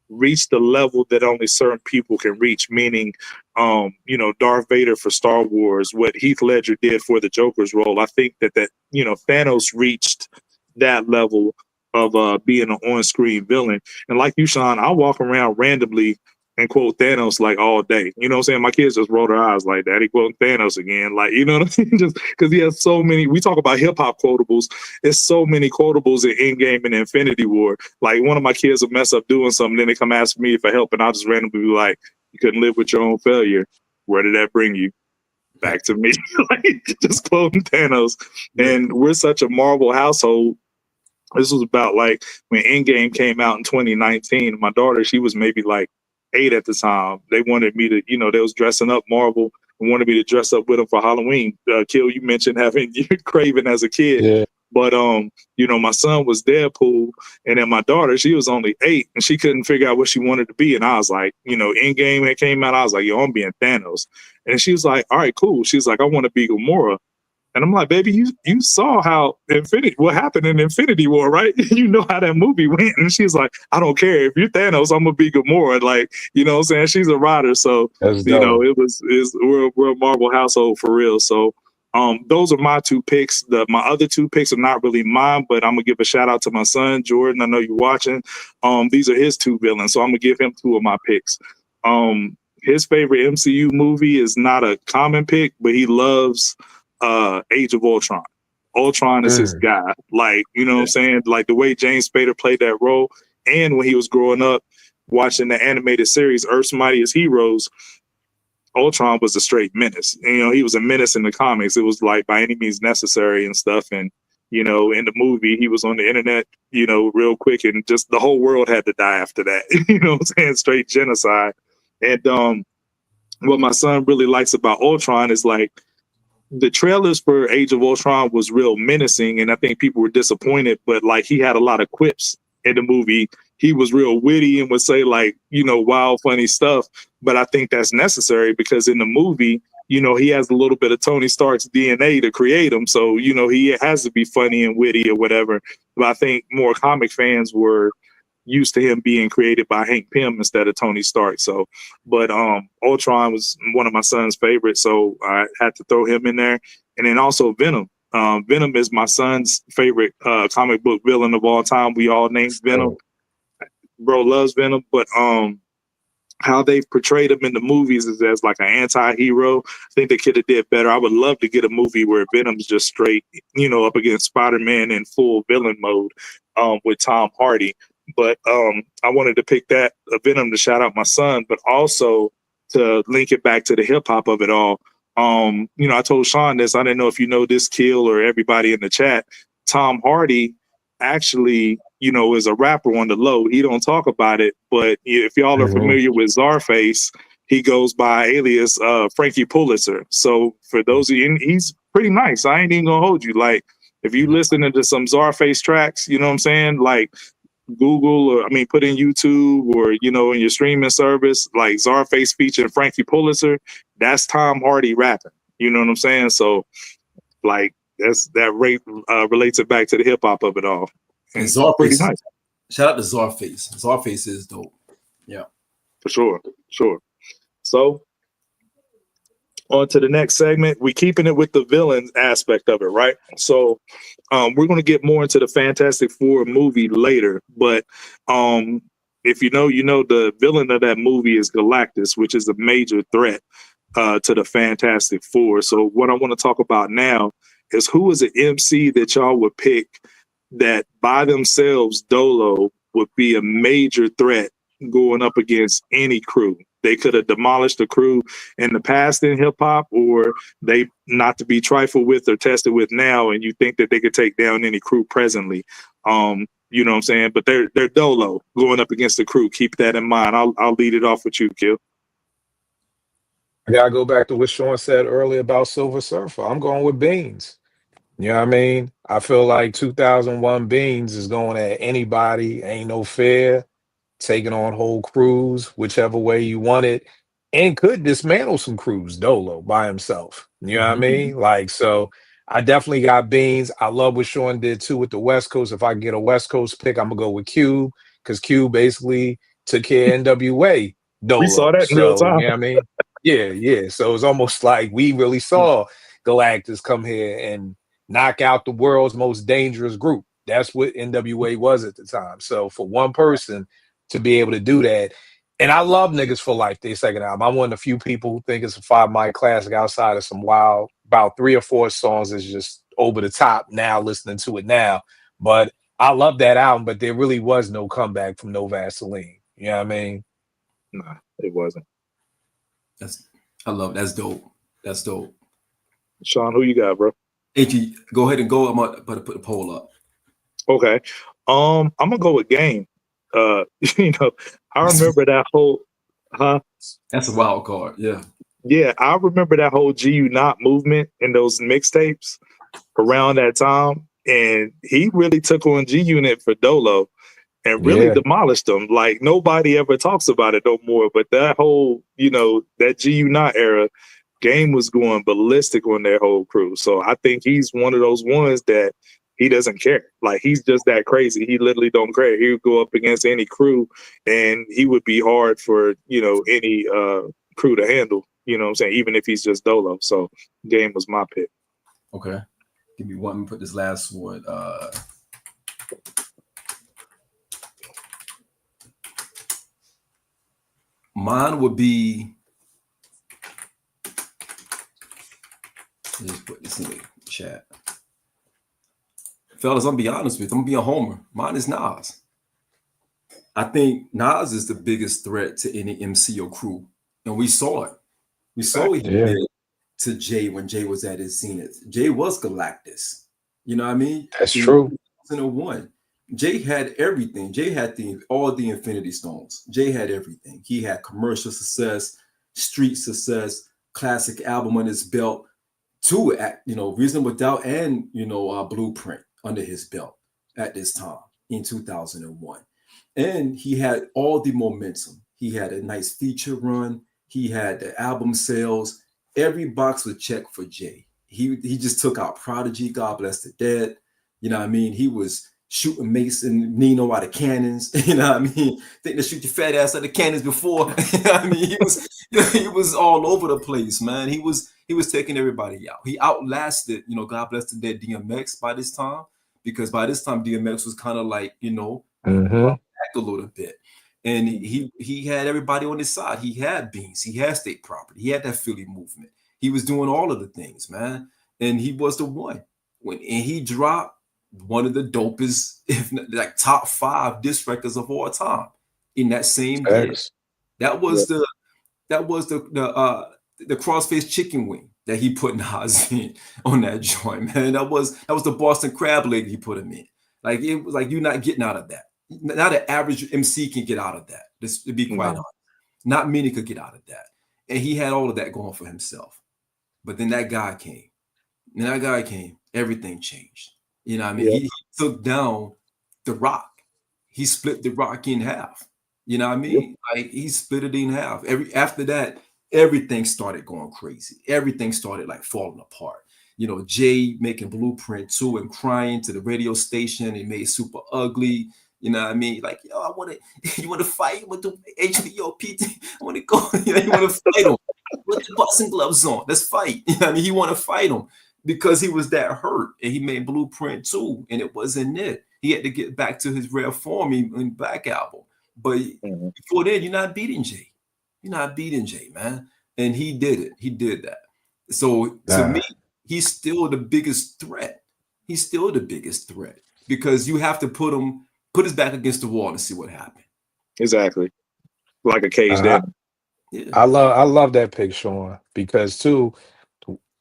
reached the level that only certain people can reach, meaning, you know, Darth Vader for Star Wars, what Heath Ledger did for the Joker's role. I think that, you know, Thanos reached that level of being an on-screen villain. And like you, Sean, I walk around randomly and quote Thanos like all day. You know what I'm saying? My kids just roll their eyes like, Daddy quoting Thanos again. Like, you know what I mean? Just because he has so many. We talk about hip hop quotables. There's so many quotables in Endgame and Infinity War. Like, one of my kids will mess up doing something, then they come ask me for help, and I'll just randomly be like, you couldn't live with your own failure. Where did that bring you? Back to me. Like, just quoting Thanos. And we're such a Marvel household. This was about like when Endgame came out in 2019. My daughter, she was maybe like 8 at the time. They wanted me to, you know, they was dressing up Marvel and wanted me to dress up with them for Halloween. Kil, you mentioned having Craven as a kid. Yeah. But you know, my son was Deadpool, and then my daughter, she was only 8, and she couldn't figure out what she wanted to be. And I was like, you know, Endgame that came out, I was like, yo, I'm being Thanos. And she was like, all right, cool. She's like, I want to be Gamora. And I'm like, baby, you saw how what happened in Infinity War, right? You know how that movie went. And she's like, I don't care. If you're Thanos, I'm gonna be Gamora. Like, you know what I'm saying? She's a writer. So, you know, we're a Marvel household for real. So those are my 2 picks. My other 2 picks are not really mine, but I'm gonna give a shout out to my son, Jordan. I know you're watching. These are his 2 villains. So I'm gonna give him 2 of my picks. His favorite MCU movie is not a common pick, but he loves Age of Ultron. Ultron is his guy. Like, you know what I'm saying? Like the way James Spader played that role, and when he was growing up watching the animated series Earth's Mightiest Heroes, Ultron was a straight menace. And, you know, he was a menace in the comics. It was like by any means necessary and stuff. And, you know, in the movie, he was on the internet, you know, real quick, and just the whole world had to die after that. You know what I'm saying? Straight genocide. And what my son really likes about Ultron is like, the trailers for Age of Ultron was real menacing, and I think people were disappointed, but like he had a lot of quips in the movie. He was real witty and would say like, you know, wild, funny stuff. But I think that's necessary because in the movie, you know, he has a little bit of Tony Stark's DNA to create him. So, you know, he has to be funny and witty or whatever. But I think more comic fans were used to him being created by Hank Pym instead of Tony Stark. So, but Ultron was one of my son's favorites, so I had to throw him in there. And then also Venom. Venom is my son's favorite comic book villain of all time. We all named Venom. Bro loves Venom, but how they've portrayed him in the movies is as like an anti-hero. I think they could have did better. I would love to get a movie where Venom's just straight, you know, up against Spider-Man in full villain mode with Tom Hardy. But I wanted to pick that Venom to shout out my son, but also to link it back to the hip hop of it all. You know, I told Sean this. I didn't know if you know this, Kil, or everybody in the chat. Tom Hardy actually, you know, is a rapper on the low. He don't talk about it, but if y'all are familiar with Czarface, he goes by alias Frankie Pulitzer. So for those of you, he's pretty nice. I ain't even gonna hold you. Like, if you listening to some Czarface tracks, you know what I'm saying? Like, Google, or I mean, put in YouTube or, you know, in your streaming service, like Czarface featuring Frankie Pulitzer, that's Tom Hardy rapping. You know what I'm saying? So, like, relates it back to the hip hop of it all. And Czarface, nice. Shout out to Czarface. Czarface is dope. Yeah, for sure. So, on to the next segment. We keeping it with the villain aspect of it, right? So we're going to get more into the Fantastic Four movie later, but if you know, the villain of that movie is Galactus, which is a major threat to the Fantastic Four. So what I want to talk about now is who is an MC that y'all would pick that by themselves, Dolo, would be a major threat going up against any crew. They could have demolished the crew in the past in hip hop, or they not to be trifled with or tested with now, and you think that they could take down any crew presently. You know what I'm saying? But they're Dolo going up against the crew. Keep that in mind. I'll lead it off with you, Kil. I gotta go back to what Sean said earlier about Silver Surfer. I'm going with Beans. You know what I mean? I feel like 2001 Beans is going at anybody. Ain't no fear. Taking on whole crews, whichever way you want it, and could dismantle some crews, Dolo, by himself. You know what I mean? Like, so I definitely got Beans. I love what Sean did too with the West Coast. If I get a West Coast pick, I'm gonna go with Cube, because Cube basically took care of NWA Dolo. We saw that in real time. You know what I mean? Yeah. So it's almost like we really saw Galactus come here and knock out the world's most dangerous group. That's what NWA was at the time. So for one person to be able to do that, and I love Niggas for Life, their second album. I'm one of the few people who think it's a 5 mic classic outside of some wild, about 3 or 4 songs is just over the top now, listening to it now. But I love that album, but there really was no comeback from No Vaseline. You know what I mean? Nah, it wasn't. I love that's dope. That's dope. Sean, who you got, bro? HG, go ahead and go. I'm about to put the poll up. Okay. I'm gonna go with Game. You know, I remember that whole That's a wild card. Yeah. Yeah, I remember that whole GU Not movement and those mixtapes around that time. And he really took on G Unit for Dolo and really demolished them. Like nobody ever talks about it no more. But that whole, you know, that GU Not era, Game was going ballistic on their whole crew. So I think he's one of those ones that he doesn't care. Like he's just that crazy. He literally don't care. He would go up against any crew and he would be hard for, you know, any crew to handle. You know what I'm saying? Even if he's just Dolo. So Game was my pick. Okay. Give me one. Put this last one. Mine would be. Just put this in the chat. Fellas, I'm gonna be honest with you. I'm gonna be a homer. Mine is Nas. I think Nas is the biggest threat to any MC or crew. And we saw it. We saw what he did to Jay when Jay was at his zenith. Jay was Galactus. You know what I mean? That's true. 2001. Jay had everything. Jay had all the Infinity Stones. Jay had everything. He had commercial success, street success, classic album on his belt, two, you know, Reasonable Doubt and, you know, Blueprint under his belt at this time in 2001. And he had all the momentum. He had a nice feature run. He had the album sales. Every box was checked for Jay. He just took out Prodigy, God Bless the Dead. You know what I mean? He was shooting Mason Nino out of cannons. You know what I mean? Think to shoot your fat ass out of cannons before. You know what I mean? He was all over the place, man. He was taking everybody out. He outlasted, you know, God Bless the Dead DMX by this time, because by this time DMX was kind of like, you know, back a little bit. And he had everybody on his side. He had Beans. He had State Property. He had that Philly movement. He was doing all of the things, man. And he was the one. And he dropped one of the dopest, if not like top 5 disc records of all time in that same year. That was the crossface chicken wing that he put Nas in on that joint, man. That was the Boston crab leg he put him in. Like it was like you're not getting out of that. Not an average MC can get out of that. Just to be quite honest, not many could get out of that. And he had all of that going for himself. But then that guy came. Everything changed. You know what I mean? He took down The Rock. He split The Rock in half. You know what I mean? Like he split it in half. After that, everything started going crazy. Everything started like falling apart. You know, Jay making Blueprint 2 and crying to the radio station. He made Super Ugly. You know what I mean? Like, yo, you want to fight with the HBO PT? I want to go. You know, you want to fight him. Put the boxing gloves on. Let's fight. You know what I mean? He want to fight him because he was that hurt. And he made Blueprint 2, and it wasn't it. He had to get back to his rare form in Black Album. But before then, you're not beating Jay. You're not beating Jay, man. And he did it. He did that. So to me, he's still the biggest threat. He's still the biggest threat because you have to put his back against the wall and see what happened. Exactly. Like a cage down. I love that pick, Sean, because too,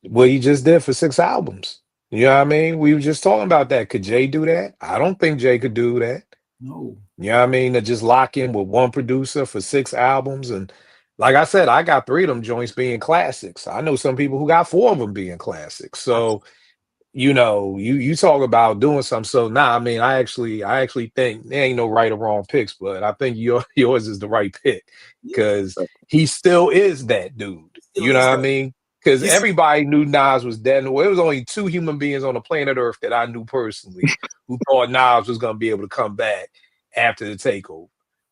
what he just did for 6 albums. You know what I mean? We were just talking about that. Could Jay do that? I don't think Jay could do that. No. You know what I mean? To just lock in with one producer for 6 albums. And like I said, I got 3 of them joints being classics. I know some people who got 4 of them being classics. So, you know, you talk about doing something. So I mean, I actually think there ain't no right or wrong picks, but I think yours is the right pick because he still is that dude. You know what I mean? Because everybody knew Nas was dead. There was only 2 human beings on the planet Earth that I knew personally who thought Nas was going to be able to come back after the takeover.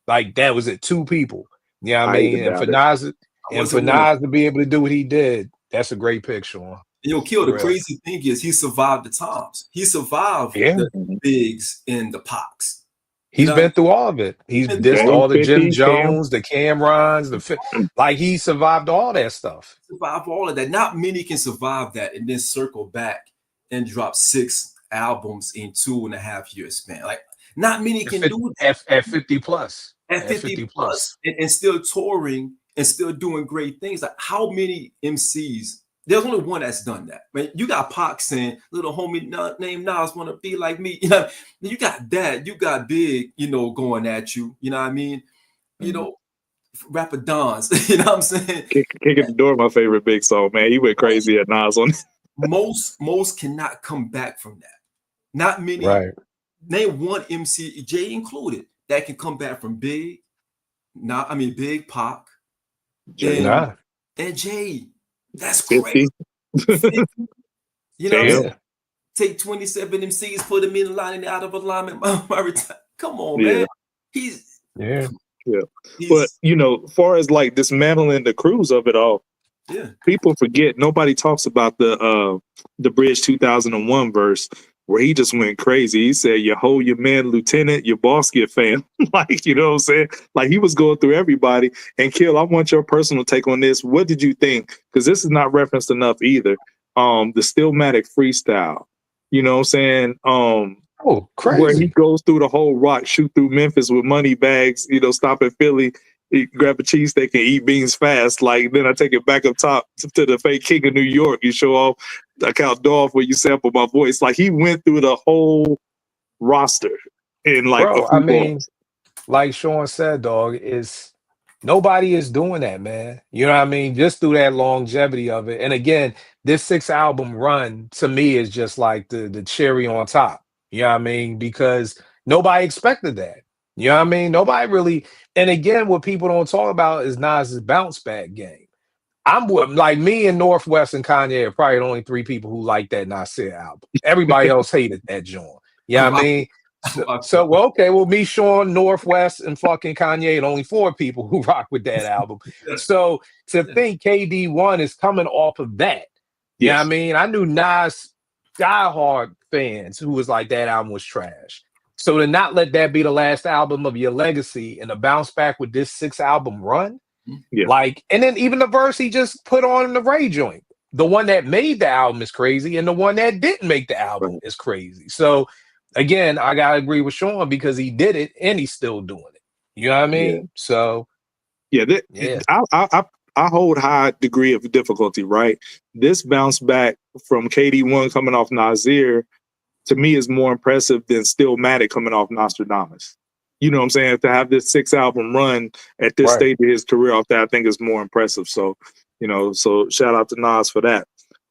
Like that was it, 2 people. You know what I mean? And for Nas to be able to do what he did, that's a great pick, Sean. Kill, the Real. crazy thing is he survived the times. He survived Yeah. the Bigs and the Pocs. He's been through all of it. He's dissed all the Jim Jones, the Cam'rons, like he survived all that stuff. Survive all of that. Not many can survive that and then circle back and drop 6 albums in 2.5 years span. Like not many can do that at 50 plus. At 50 plus and still touring and still doing great things. Like how many MCs? There's only one that's done that. Man, you got Pac saying, "Little homie named Nas want to be like me." You know, you got that. You got Big, going at you. You know what I mean? Rapper Dons. You know what I'm saying? Kicking the Door, my favorite Big song, man. He went crazy at Nas on it. Most cannot come back from that. Not many. Right. Name one MC, Jay included, that can come back from Big. Big Pac, and Jay. That's crazy. 50. You know, take 27 MCs, put them in line and out of alignment. Come on, man. He's But as far as like dismantling the crews of it all, people forget. Nobody talks about the Bridge 2001 verse where he just went crazy. He said, "You hold your man, lieutenant, your boss get fam." Like, you know what I'm saying? Like he was going through everybody. And Kil, I want your personal take on this. What did you think? Because this is not referenced enough either. The Illmatic freestyle. You know what I'm saying? Oh, crazy. Where he goes through the whole rock, shoot through Memphis with money bags, stop at Philly, grab a cheesesteak and eat beans fast. Like, then I take it back up top to the fake King of New York. You show off the Count Dolph where you sample my voice. Like, he went through the whole roster in like a few balls. Like Sean said, dog, nobody is doing that, man. You know what I mean? Just through that longevity of it. And again, this 6-album run to me is just like the cherry on top. You know what I mean? Because nobody expected that. You know what I mean? Nobody really. And again, what people don't talk about is Nas's bounce back game. I'm like me and Northwest and Kanye are probably the only 3 people who like that Nasir album. Everybody else hated that joint. You know what I mean? So, me, Sean, Northwest, and fucking Kanye, and only 4 people who rock with that album. So to think KD1 is coming off of that. You know what I mean? I knew Nas diehard fans who was like, that album was trash. So to not let that be the last album of your legacy and to bounce back with this 6-album run, and then even the verse he just put on in the Ray joint, the one that made the album is crazy, and the one that didn't make the album is crazy. So again, I gotta agree with Sean because he did it and he's still doing it. You know what I mean? Yeah. So I hold high degree of difficulty, right? This bounce back from KD1 coming off Nasir, to me, is more impressive than Illmatic coming off Nostradamus. You know what I'm saying? To have this 6-album run at this stage of his career off that, I think is more impressive. So, so shout out to Nas for that.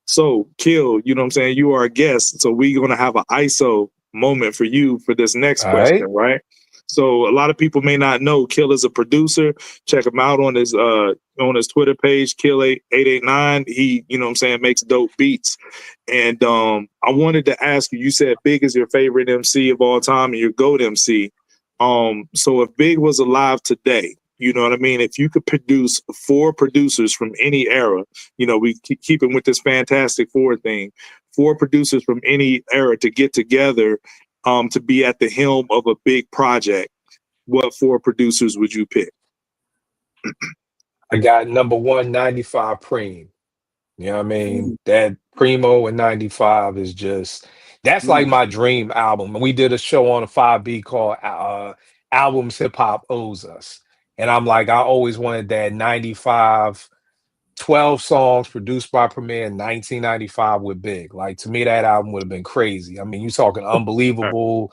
So, Kil, you know what I'm saying? You are a guest. So we're going to have an ISO moment for you for this next question, right? So a lot of people may not know Kil is a producer. Check him out on his Twitter page, Kil89. He, you know what I'm saying, makes dope beats. And I wanted to ask you said Big is your favorite MC of all time and your GOAT MC. So if Big was alive today, you know what I mean? If you could produce 4 producers from any era, we keep it with this Fantastic Four thing, 4 producers from any era to get together to be at the helm of a big project, what 4 producers would you pick? I got number 1, 95 Preem. You know what I mean? That Primo in 95 is just, that's like my dream album. We did a show on a 5B called Albums Hip Hop Owes Us. And I'm like, I always wanted that 95, 12 songs produced by Premier in 1995 with Big. Like, to me, that album would have been crazy. I mean, you talking unbelievable,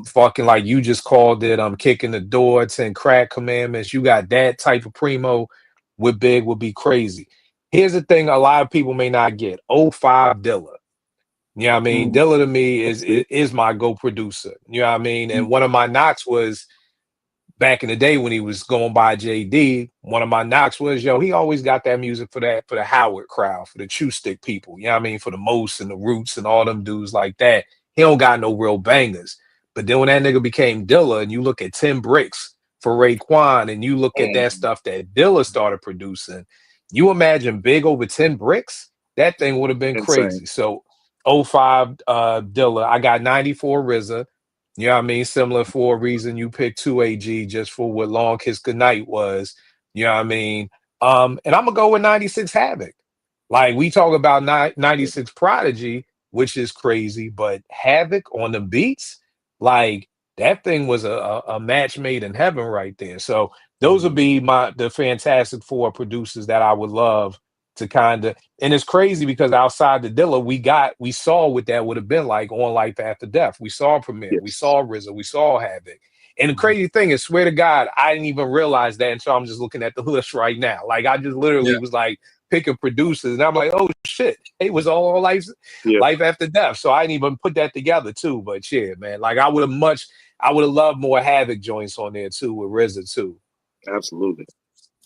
fucking like you just called it, Kicking the Door, 10 Crack Commandments. You got that type of Primo with Big would be crazy. Here's the thing a lot of people may not get. 05 Dilla. You know what I mean? Dilla to me is my go producer. You know what I mean? And one of my knocks was, back in the day when he was going by JD, one of my knocks was, he always got that music for the Howard crowd, for the Chew Stick people, you know what I mean? For the Most and the Roots and all them dudes like that. He don't got no real bangers. But then when that nigga became Dilla and you look at 10 Bricks for Raekwon and you look at that stuff that Dilla started producing, you imagine Big over 10 Bricks? that thing would have been Insane. crazy. So 05 Dilla, I got 94 RZA. You know what I mean? Similar for a reason you picked 2AG just for what Long Kiss Goodnight was. You know what I mean? And I'm gonna go with 96 Havoc. Like we talk about 96 Prodigy, which is crazy, but Havoc on the beats, like that thing was a match made in heaven right there. So those would be the Fantastic Four producers that I would love to kind of, and it's crazy because outside the Dilla, we saw what that would have been like on Life After Death. We saw Premier, we saw RZA, we saw Havoc. And the crazy thing is, swear to God, I didn't even realize that until I'm just looking at the list right now. Like I just literally was like picking producers, and I'm like, oh shit, it was all Life After Death. So I didn't even put that together too. But yeah, man, like I would have loved more Havoc joints on there too with RZA too. Absolutely.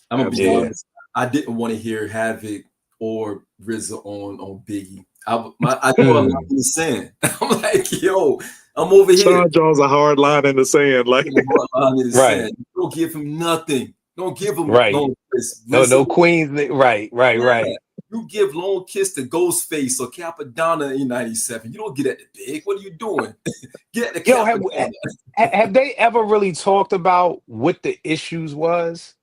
I'm gonna be honest. I didn't want to hear Havoc or RZA on Biggie. I draw a line in the sand. I'm like, yo, I'm over here. Sean draws a hard line in the sand, like sand. Don't give him nothing. Don't give him no Queens. Right. You give Lone Kiss to Ghostface or Capadonna in '97. You don't get at the Big. What are you doing? Get at the Capadonna. Have they ever really talked about what the issues was?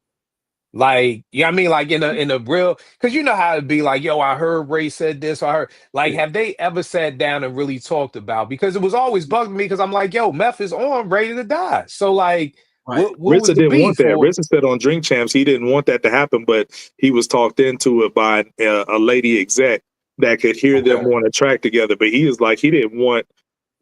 Like, you know what I mean? Like in a real, because you know how it'd be like, yo, I heard Ray said this, I heard, like, have they ever sat down and really talked about? Because it was always bugging me because I'm like, yo, Meth is on Ready to Die. So like, what was the didn't want that. for? RZA said on Drink Champs he didn't want that to happen, but he was talked into it by a lady exec that could hear them on a track together. But he was like, he didn't want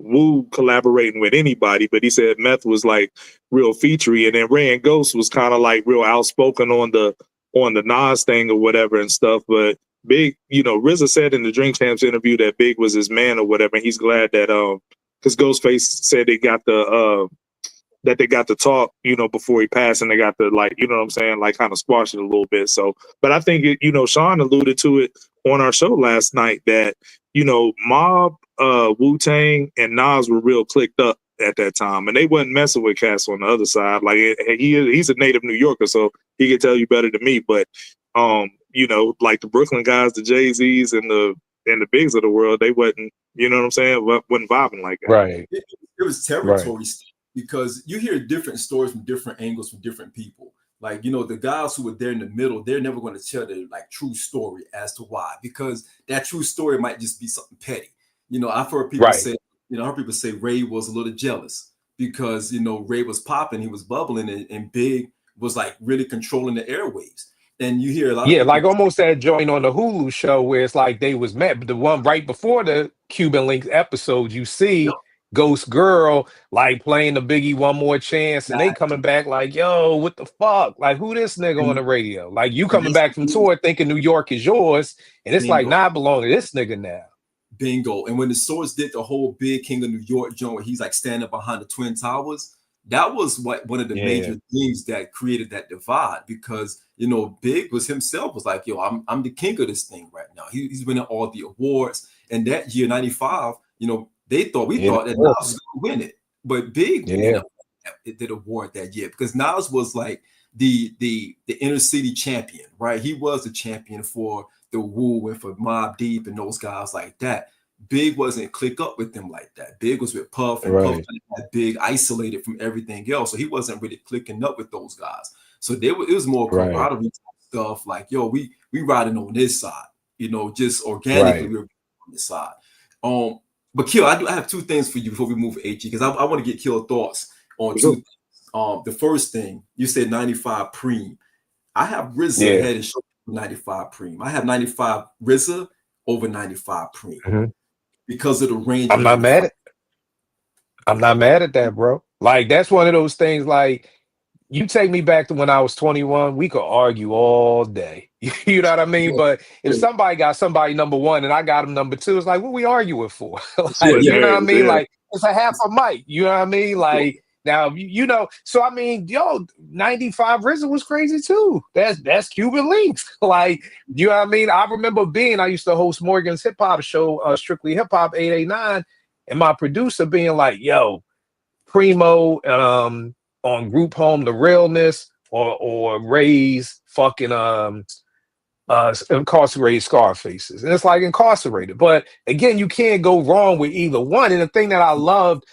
Wu collaborating with anybody, but he said Meth was like real featurey, and then Ray and Ghost was kind of like real outspoken on the Nas thing or whatever and stuff. But Big, you know, RZA said in the Drink Champs interview that Big was his man or whatever, and he's glad that because Ghostface said they got to talk, you know, before he passed, and they got to, like, you know what I'm saying, like kind of squash it a little bit. So, but I think you know, Sean alluded to it on our show last night that, you know, Mob, Wu-Tang, and Nas were real clicked up at that time, and they wasn't messing with cats on the other side. Like he's a native New Yorker, so he can tell you better than me. But you know, like the Brooklyn guys, the Jay-Z's and the Bigs of the world, they wasn't, you know what I'm saying, wasn't vibing like that. Right. It was territory because you hear different stories from different angles from different people. Like, you know, the guys who were there in the middle, they're never going to tell their like true story as to why, because that true story might just be something petty. You know, I've heard people say, you know, I heard people say Ray was a little jealous because, you know, Ray was popping, he was bubbling, and Big was like really controlling the airwaves. And you hear a lot of people, like almost that joint on the Hulu show where it's like they was met, but the one right before the Cuban Links episode, you see Ghost Girl like playing the Biggie One More Chance, and they coming back like, yo, what the fuck? Like, who this nigga on the radio? Like, you coming back from tour thinking New York is yours, and it's like, nah, I belong to this nigga now. Bingo. And when the Source did the whole Big King of New York joint where he's like standing behind the Twin Towers, that was one of the major things that created that divide, because, you know, Big was himself was like, yo, I'm the king of this thing right now. He's winning all the awards. And that year, 95, you know, we thought that Nas was going to win it. But Big did award that year because Nas was like the inner city champion, right? He was the champion for the Wu and for Mobb Deep and those guys like that. Big wasn't click up with them like that. Big was with Puff, and Puff had Big isolated from everything else, so he wasn't really clicking up with those guys. So it was more camaraderie stuff, like, yo, we riding on this side, you know, just organically we were on this side. But Kil, I have two things for you before we move to HG, because I want to get Kil thoughts on two things. The first thing, you said 95 Preem. I have RZA head and shoulders 95 Preem. I have 95 RZA over 95 Preem because of the range. I'm not mad at that, bro. Like, that's one of those things, like, you take me back to when I was 21, we could argue all day. You know what I mean? But if somebody got somebody number one and I got him number two, it's like, what we arguing for? Like, you know what I mean? Like, it's a half a mic. You know what I mean? Like, now, you know, so I mean, yo, 95 RZA was crazy too. That's Cuban Links. Like, you know what I mean? I remember I used to host Morgan's hip hop show, Strictly Hip Hop 889, and my producer being like, yo, Primo on Group Home, The Realness, or Ray's fucking incarcerated Scarfaces. And it's like incarcerated. But again, you can't go wrong with either one. And the thing that I loved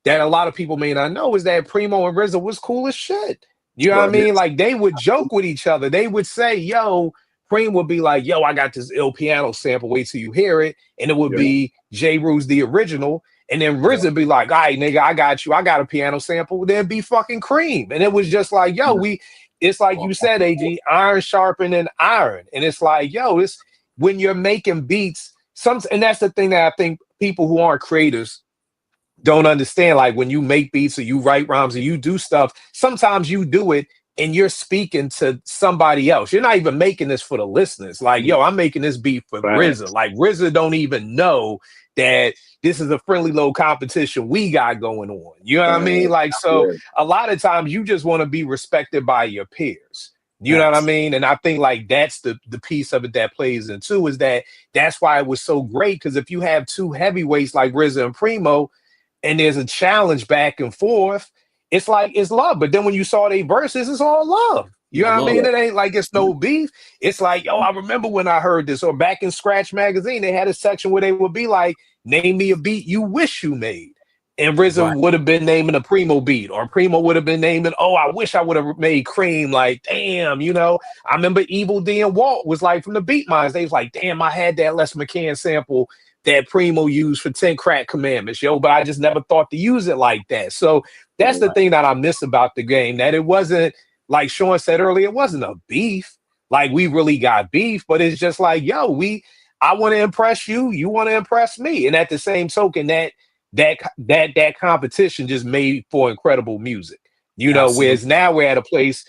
that a lot of people may not know is that Primo and RZA was cool as shit. You know what I mean? Like they would joke with each other. They would say, yo, Preem would be like, yo, I got this ill piano sample, wait till you hear it. And it would be J. Rue's the original. And then RZA would be like, all right, nigga, I got you. I got a piano sample. Then be fucking Cream. And it was just like, yo, it's like you said, AG, iron sharpening iron. And it's like, yo, it's when you're making beats, and that's the thing that I think people who aren't creators don't understand. Like when you make beats or you write rhymes or you do stuff, sometimes you do it and you're speaking to somebody else. You're not even making this for the listeners. Like, yo, I'm making this beat for RZA. Like RZA don't even know that this is a friendly little competition we got going on. You know what I mean? Like, so a lot of times you just want to be respected by your peers. You know what I mean? And I think like that's the piece of it that plays in too, is that's why it was so great. Because if you have two heavyweights like RZA and Primo, and there's a challenge back and forth, it's like it's love. But then when you saw they verses, it's all love. You know what I mean? It ain't like it's no beef. It's like, yo, I remember when I heard this. Or back in Scratch Magazine, they had a section where they would be like, name me a beat you wish you made. And RZA would have been naming a Primo beat, or Primo would have been naming, oh, I wish I would have made Cream. Like, damn, you know, I remember Evil D and Walt was like from the Beat Minds. They was like, damn, I had that Les McCann sample that Primo used for 10 Crack Commandments, yo, but I just never thought to use it like that. So that's the thing that I miss about the game, that it wasn't, like Sean said earlier, it wasn't a beef. Like we really got beef, but it's just like, yo, I want to impress you, you want to impress me. And at the same token, that competition just made for incredible music. You know, whereas now we're at a place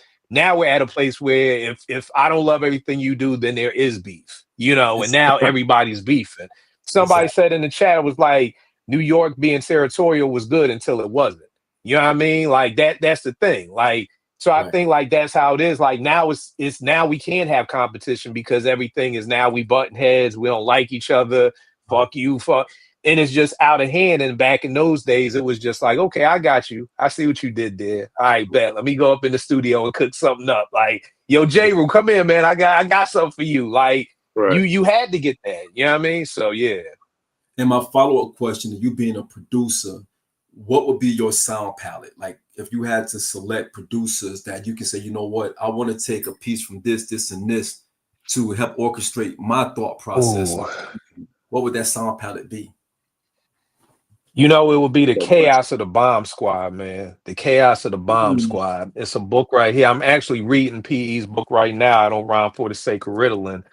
where if I don't love everything you do, then there is beef, you know, and now everybody's beefing. Somebody said in the chat, it was like New York being territorial was good until it wasn't. You know what I mean? Like that's the thing. Like, so I think like that's how it is. Like now it's now we can't have competition because everything is now we button heads. We don't like each other. Fuck you. Fuck. And it's just out of hand. And back in those days, it was just like, okay, I got you. I see what you did there. All right, bet. Let me go up in the studio and cook something up. Like, yo, J-Ru, come in, man. I got something for you. Like, you had to get that. You know what I mean? So, yeah. And my follow-up question, you being a producer, what would be your sound palette? Like, if you had to select producers that you can say, you know what, I want to take a piece from this, and this to help orchestrate my thought process. What would that sound palette be? You know, it would be the Chaos of the Bomb Squad, man. The Chaos of the Bomb Squad. It's a book right here. I'm actually reading PE's book right now. I don't rhyme for the sake of Ritalin.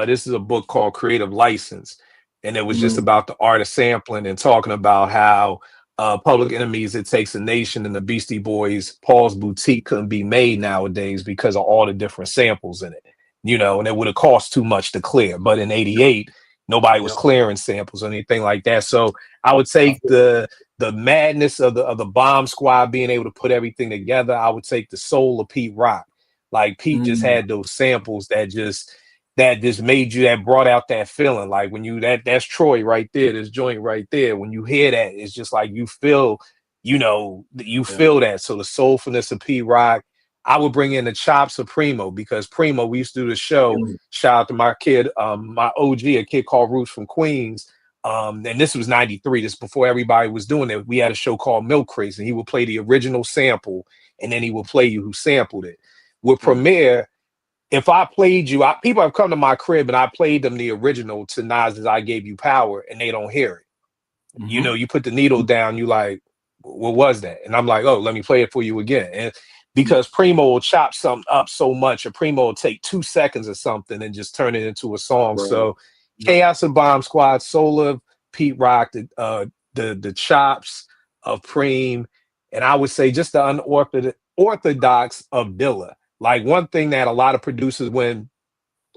This is a book called Creative License. And it was just about the art of sampling and talking about how Public Enemy's It Takes a Nation and the Beastie Boys' Paul's Boutique couldn't be made nowadays because of all the different samples in it. You know, and it would have cost too much to clear. But in 88, nobody was clearing samples or anything like that. So I would take the madness of the Bomb Squad being able to put everything together. I would take the soul of Pete Rock. Like Pete just had those samples that just made you, that brought out that feeling. Like when you that's Troy right there, this joint right there. When you hear that, it's just like you feel, you know, you feel that. So the soulfulness of Pete Rock. I would bring in the chops of Primo because Primo, we used to do the show. Shout out to my kid, my OG, a kid called Roots from Queens. And this was 93. This before everybody was doing it. We had a show called Milk Craze, and he would play the original sample, and then he would play you who sampled it. With Premier, if I played you, people have come to my crib and I played them the original to Nas's I Gave You Power, and they don't hear it. You know, you put the needle down, you like, what was that? And I'm like, oh, let me play it for you again. And because Primo will chop something up so much, or Primo will take 2 seconds or something and just turn it into a song. So Chaos and Bomb Squad, Soul of Pete Rock, the chops of Preem, and I would say just the unorthodox of Dilla. Like one thing that a lot of producers, when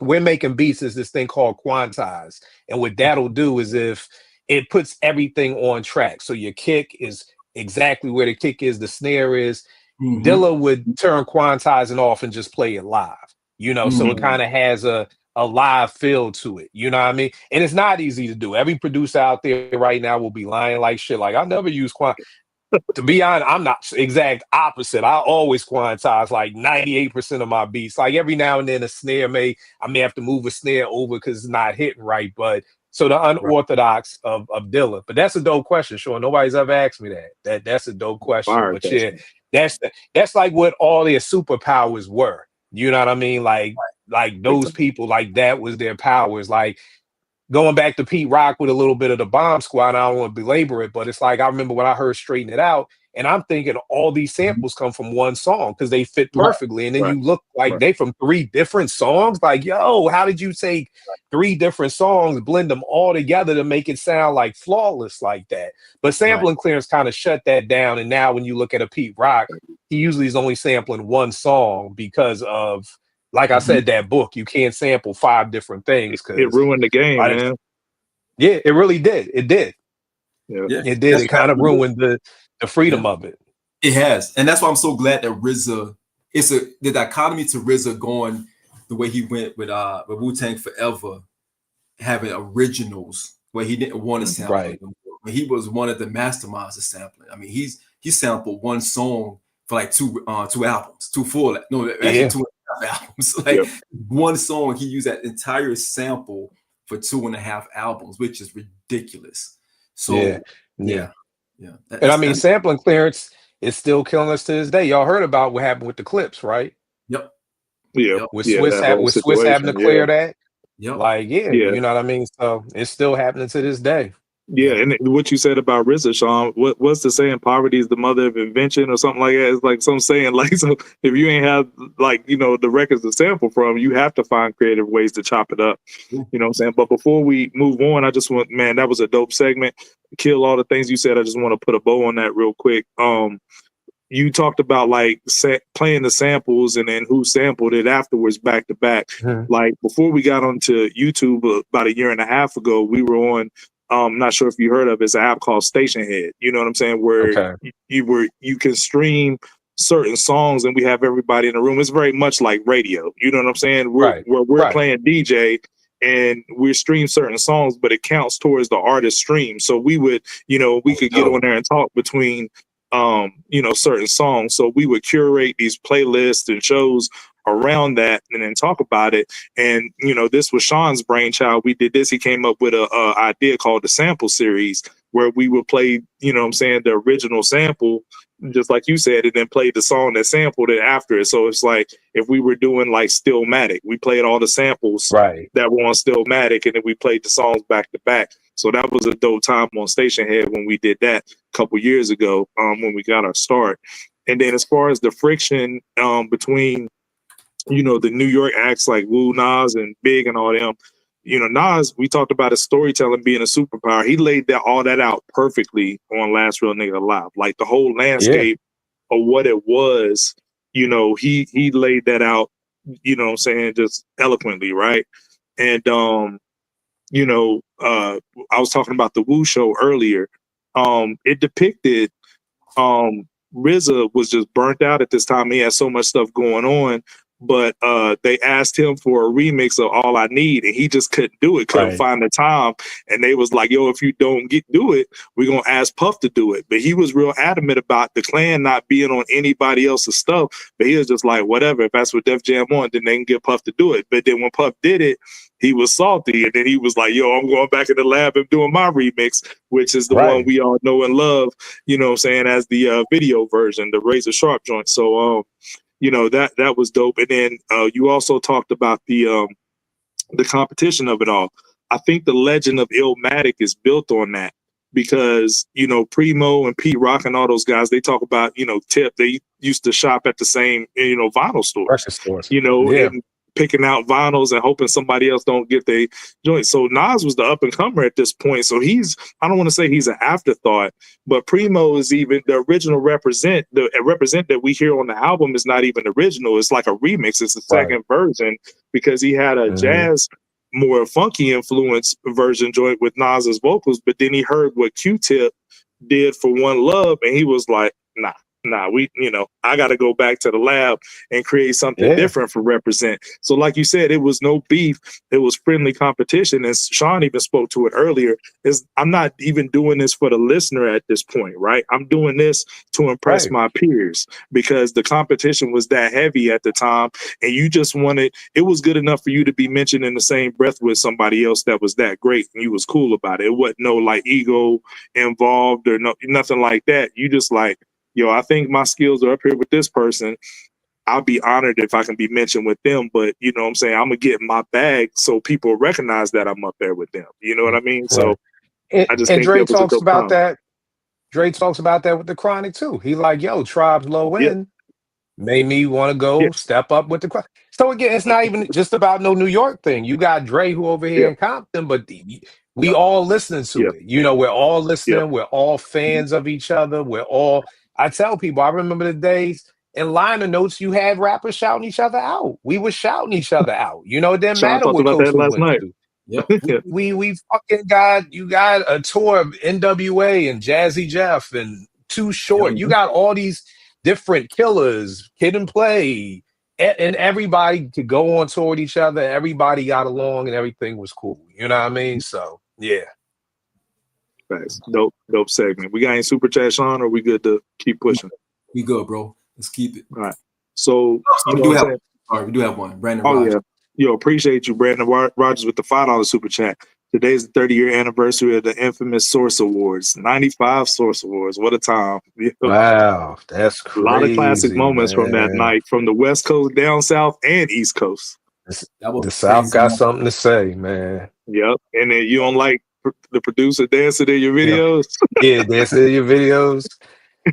we're making beats, is this thing called quantize. And what that'll do is if it puts everything on track. So your kick is exactly where the kick is, the snare is. Dilla would turn quantizing off and just play it live, you know, so it kind of has a live feel to it, you know what I mean? And it's not easy to do. Every producer out there right now will be lying like shit, like I never use To be honest, I'm not exact opposite. I always quantize like 98% of my beats. Like every now and then I may have to move a snare over because it's not hitting right. But so the unorthodox of Dilla. But that's a dope question, Sean. Nobody's ever asked me that. That's a dope question. Fire But yeah, question. that's like what all their superpowers were. You know what I mean? Like those people, like that was their powers. Like going back to Pete Rock with a little bit of the Bomb Squad, I don't want to belabor it, but it's like I remember when I heard Straighten It Out, and I'm thinking all these samples come from one song because they fit perfectly. And then you look like they from 3 different songs. Like, yo, how did you take 3 different songs, blend them all together to make it sound like flawless like that? But sampling clearance kind of shut that down. And now when you look at a Pete Rock, he usually is only sampling one song because of, like I said, that book, you can't sample 5 different things because it ruined the game, man. Yeah, it really did. It did. Yeah. It did. It kind of ruined the freedom of it. It has. And that's why I'm so glad that RZA, the dichotomy to RZA going the way he went with Wu-Tang Forever, having originals where he didn't want to sample. Right. He was one of the masterminds of sampling. I mean, he sampled one song for like 2 albums, 2 full, no, actually 2.5 albums. Like one song, he used that entire sample for 2.5 albums, which is ridiculous. So yeah. And I mean, sampling clearance is still killing us to this day. Y'all heard about what happened with the clips, right? Yep. Yeah. With Swiss having to clear that. Yep. Like, you know what I mean? So it's still happening to this day. Yeah, and what you said about RZA, Sean, what's the saying? Poverty is the mother of invention or something like that. It's like some saying, like, so if you ain't have, like, you know, the records to sample from, you have to find creative ways to chop it up. You know what I'm saying? But before we move on, I just want, man, that was a dope segment. Kill, all the things you said, I just want to put a bow on that real quick. You talked about like playing the samples and then who sampled it afterwards back to back. Like before we got onto YouTube about 1.5 years ago, we were on, not sure if you heard of it, it's an app called Station Head. You know what I'm saying? Where you can stream certain songs and we have everybody in the room. It's very much like radio. You know what I'm saying? We're playing DJ and we stream certain songs, but it counts towards the artist stream. So we would, you know, we could get on there and talk between you know, certain songs. So we would curate these playlists and shows around that and then talk about it. And, you know, this was Sean's brainchild. We did this. He came up with a idea called the sample series where we would play, you know what I'm saying, the original sample, just like you said, and then play the song that sampled it after it. So it's like if we were doing like Stillmatic, we played all the samples that were on Stillmatic and then we played the songs back to back. So that was a dope time on Station Head when we did that a couple years ago, when we got our start. And then as far as the friction between, you know, the New York acts like Wu, Nas, and Big and all them, you know, Nas, we talked about his storytelling being a superpower. He laid all that out perfectly on Last Real Nigga Alive. Like the whole landscape of what it was, you know, he laid that out, you know what I'm saying, just eloquently, right? And you know, I was talking about the Wu show earlier. It depicted RZA was just burnt out at this time. He had so much stuff going on, but they asked him for a remix of All I Need, and he just couldn't do it, couldn't find the time. And they was like, yo, if you don't do it, we're going to ask Puff to do it. But he was real adamant about the Clan not being on anybody else's stuff. But he was just like, whatever, if that's what Def Jam want, then they can get Puff to do it. But then when Puff did it, he was salty. And then he was like, yo, I'm going back in the lab and doing my remix, which is the one we all know and love, you know what I'm saying, as the video version, the Razor Sharp joint. So, you know, that was dope. And then you also talked about the competition of it all. I think the legend of Illmatic is built on that because, you know, Primo and Pete Rock and all those guys, they talk about, you know, Tip, they used to shop at the same, you know, vinyl stores, you know, and picking out vinyls and hoping somebody else don't get their joint. So Nas was the up and comer at this point. So he's, I don't want to say he's an afterthought, but Primo is even the original represent that we hear on the album is not even original. It's like a remix. It's the second version because he had a jazz, more funky influence version joint with Nas's vocals. But then he heard what Q-Tip did for One Love and he was like, nah, nah, I got to go back to the lab and create something different for Represent. So like you said, it was no beef. It was friendly competition. And Sean even spoke to it earlier, is I'm not even doing this for the listener at this point, right? I'm doing this to impress my peers because the competition was that heavy at the time. And you just wanted, it was good enough for you to be mentioned in the same breath with somebody else that was that great. And you was cool about it. It wasn't no like ego involved or nothing like that. You just like, yo, I think my skills are up here with this person. I'll be honored if I can be mentioned with them. But you know what I'm saying? I'm gonna get my bag so people recognize that I'm up there with them. You know what I mean? So I just think Dre that was a talks dope about comment. that. Dre talks about that with the Chronic too. He like, yo, Tribe's low end made me want to go step up with the Chronic. So again, it's not even just about no New York thing. You got Dre who over here in Compton, but we all listening to it. You know, we're all listening. We're all fans of each other. I tell people, I remember the days in liner notes, you had rappers shouting each other out. We were shouting each other out. You know, it didn't Sean matter talked what about coast that we last went night. to. We fucking got a tour of NWA and Jazzy Jeff and Too Short. You got all these different killers, Kid and Play, and everybody could go on tour with each other. Everybody got along and everything was cool. You know what I mean? So yeah. Thanks. Dope segment. We got any super chat, Sean, or we good to keep pushing? We good, bro. Let's keep it. All right. So we do have one. Brandon Rogers. Yeah. Yo, appreciate you, Brandon Rogers, with the $5 super chat. Today's the 30-year anniversary of the infamous Source Awards. 95 Source Awards. What a time. Wow, that's crazy. A lot of classic moments from that night, from the West Coast, down South, and East Coast. The South got something to say, man. Yep. And then you don't like the producer dancing in your videos? Yeah, dancing in your videos.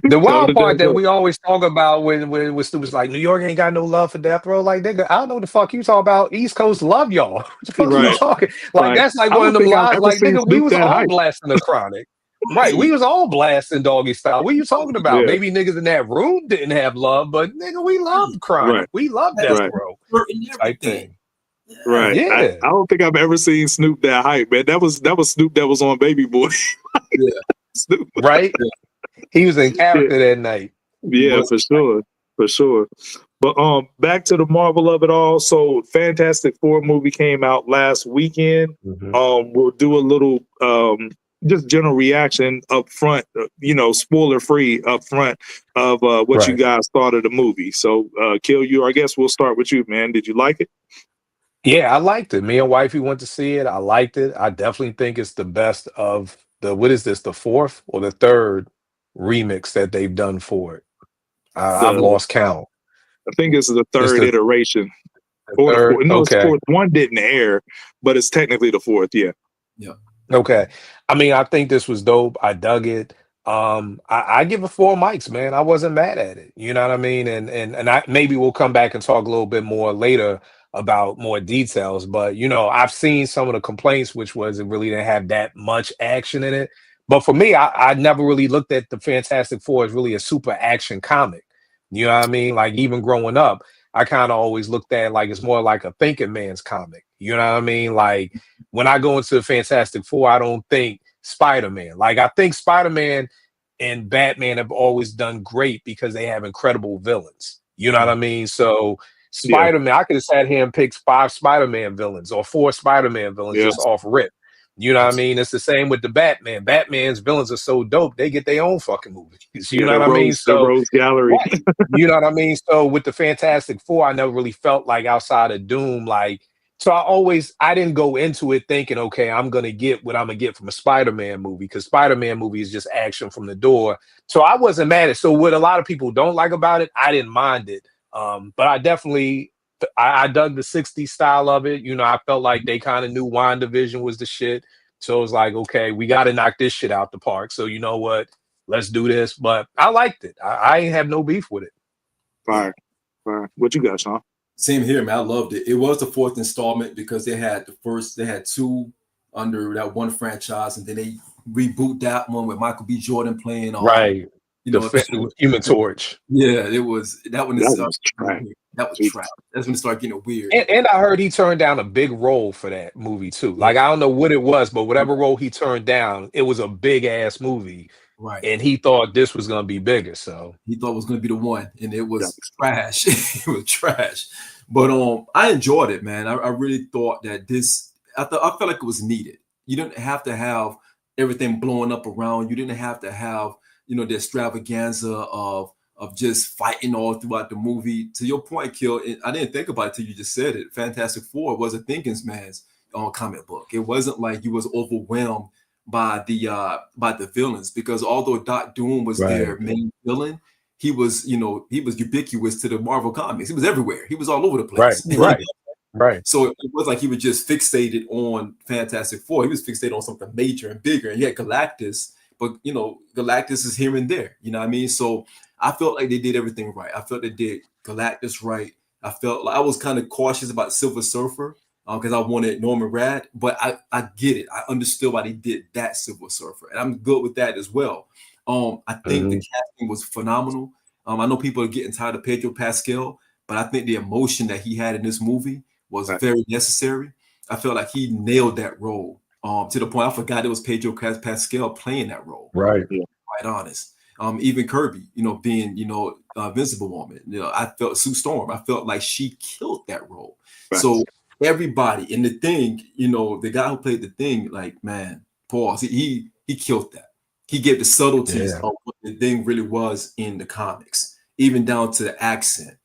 The wild part that we always talk about when students like New York ain't got no love for death row. Like, nigga, I don't know what the fuck you talk about. East Coast love y'all. What the fuck you talking? Like, that's like one of them lies. Like, nigga, we was all blasting the Chronic. Right. We was all blasting Doggy Style. What are you talking about? Maybe niggas in that room didn't have love, but nigga, we loved Chronic. Right. We loved death row. Type thing. Right. Yeah. I don't think I've ever seen Snoop that hype, man. That was Snoop that was on Baby Boy. Snoop. Right? He was in character that night. Yeah, for sure. But back to the marvel of it all. So Fantastic Four movie came out last weekend. We'll do a little just general reaction up front, spoiler free up front of what you guys thought of the movie. So Kil, I guess we'll start with you, man. Did you like it? Yeah, I liked it. Me and wifey went to see it. I liked it. I definitely think it's the best of the fourth or the third remix that they've done for it. I've lost count. I think it's the third iteration. Or the fourth. No, it's fourth. One didn't air, but it's technically the fourth. Yeah. Okay. I mean, I think this was dope. I dug it. I give it 4 mics, man. I wasn't mad at it. You know what I mean? And I maybe we'll come back and talk a little bit more later about more details. But I've seen some of the complaints, which was it really didn't have that much action in it. But for me, I never really looked at the Fantastic Four as really a super action comic. You know what I mean? Like even growing up, I kind of always looked at it like it's more like a thinking man's comic. You know what I mean? Like when I go into the Fantastic Four, I don't think Spider-Man. Like I think Spider-Man and Batman have always done great because they have incredible villains. You know what I mean? So Spider-Man, I could have sat here and picked 5 Spider-Man villains or 4 Spider-Man villains just off rip. You know what I mean? It's the same with the Batman. Batman's villains are so dope, they get their own fucking movies. You know what I mean? So Rose Gallery. You know what I mean? So with the Fantastic Four, I never really felt like outside of Doom, so I didn't go into it thinking, okay, I'm gonna get what I'm gonna get from a Spider-Man movie, because Spider-Man movie is just action from the door. So I wasn't mad at it. So what a lot of people don't like about it, I didn't mind it. But I definitely I dug the 60s style of it. I felt like they kind of knew WandaVision was the shit. So it was like, okay, we got to knock this shit out the park. So you know what? Let's do this. But I liked it. I ain't have no beef with it. Fire. What you got, Sean? Same here, man. I loved it. It was the 4th installment because they had 2 under that one franchise, and then they reboot that one with Michael B. Jordan playing on. Right. Human Torch. Yeah, it was that one. That was trash. That was trash. That's when it started getting weird. And I heard he turned down a big role for that movie too. Like I don't know what it was, but whatever role he turned down, it was a big ass movie. Right. And he thought this was gonna be bigger. So he thought it was going to be the one, and it was trash. It was trash. But I enjoyed it, man. I really thought that I felt like it was needed. You didn't have to have everything blowing up around. You didn't have to have, the extravaganza of just fighting all throughout the movie. To your point, Kil, I didn't think about it till you just said it. Fantastic Four was a thinking man's comic book. It wasn't like you was overwhelmed by the villains, because although Doc Doom was their main villain, he was ubiquitous to the Marvel comics. He was everywhere. He was all over the place. Right. So it was like he was just fixated on Fantastic Four. He was fixated on something major and bigger. And he had Galactus, but Galactus is here and there. You know what I mean? So I felt like they did everything right. I felt they did Galactus right. I felt like I was kind of cautious about Silver Surfer, because I wanted Norman Rad, but I get it. I understood why they did that Silver Surfer, and I'm good with that as well. I think the casting was phenomenal. I know people are getting tired of Pedro Pascal, but I think the emotion that he had in this movie was very necessary. I felt like he nailed that role to the point I forgot it was Pedro Pascal playing that role. Right. Quite honest. Even Kirby, being, Invincible Woman. I felt Sue Storm. I felt like she killed that role. Right. So everybody in the Thing, the guy who played the Thing, like, man, pause. He killed that. He gave the subtleties of what the Thing really was in the comics, even down to the accent,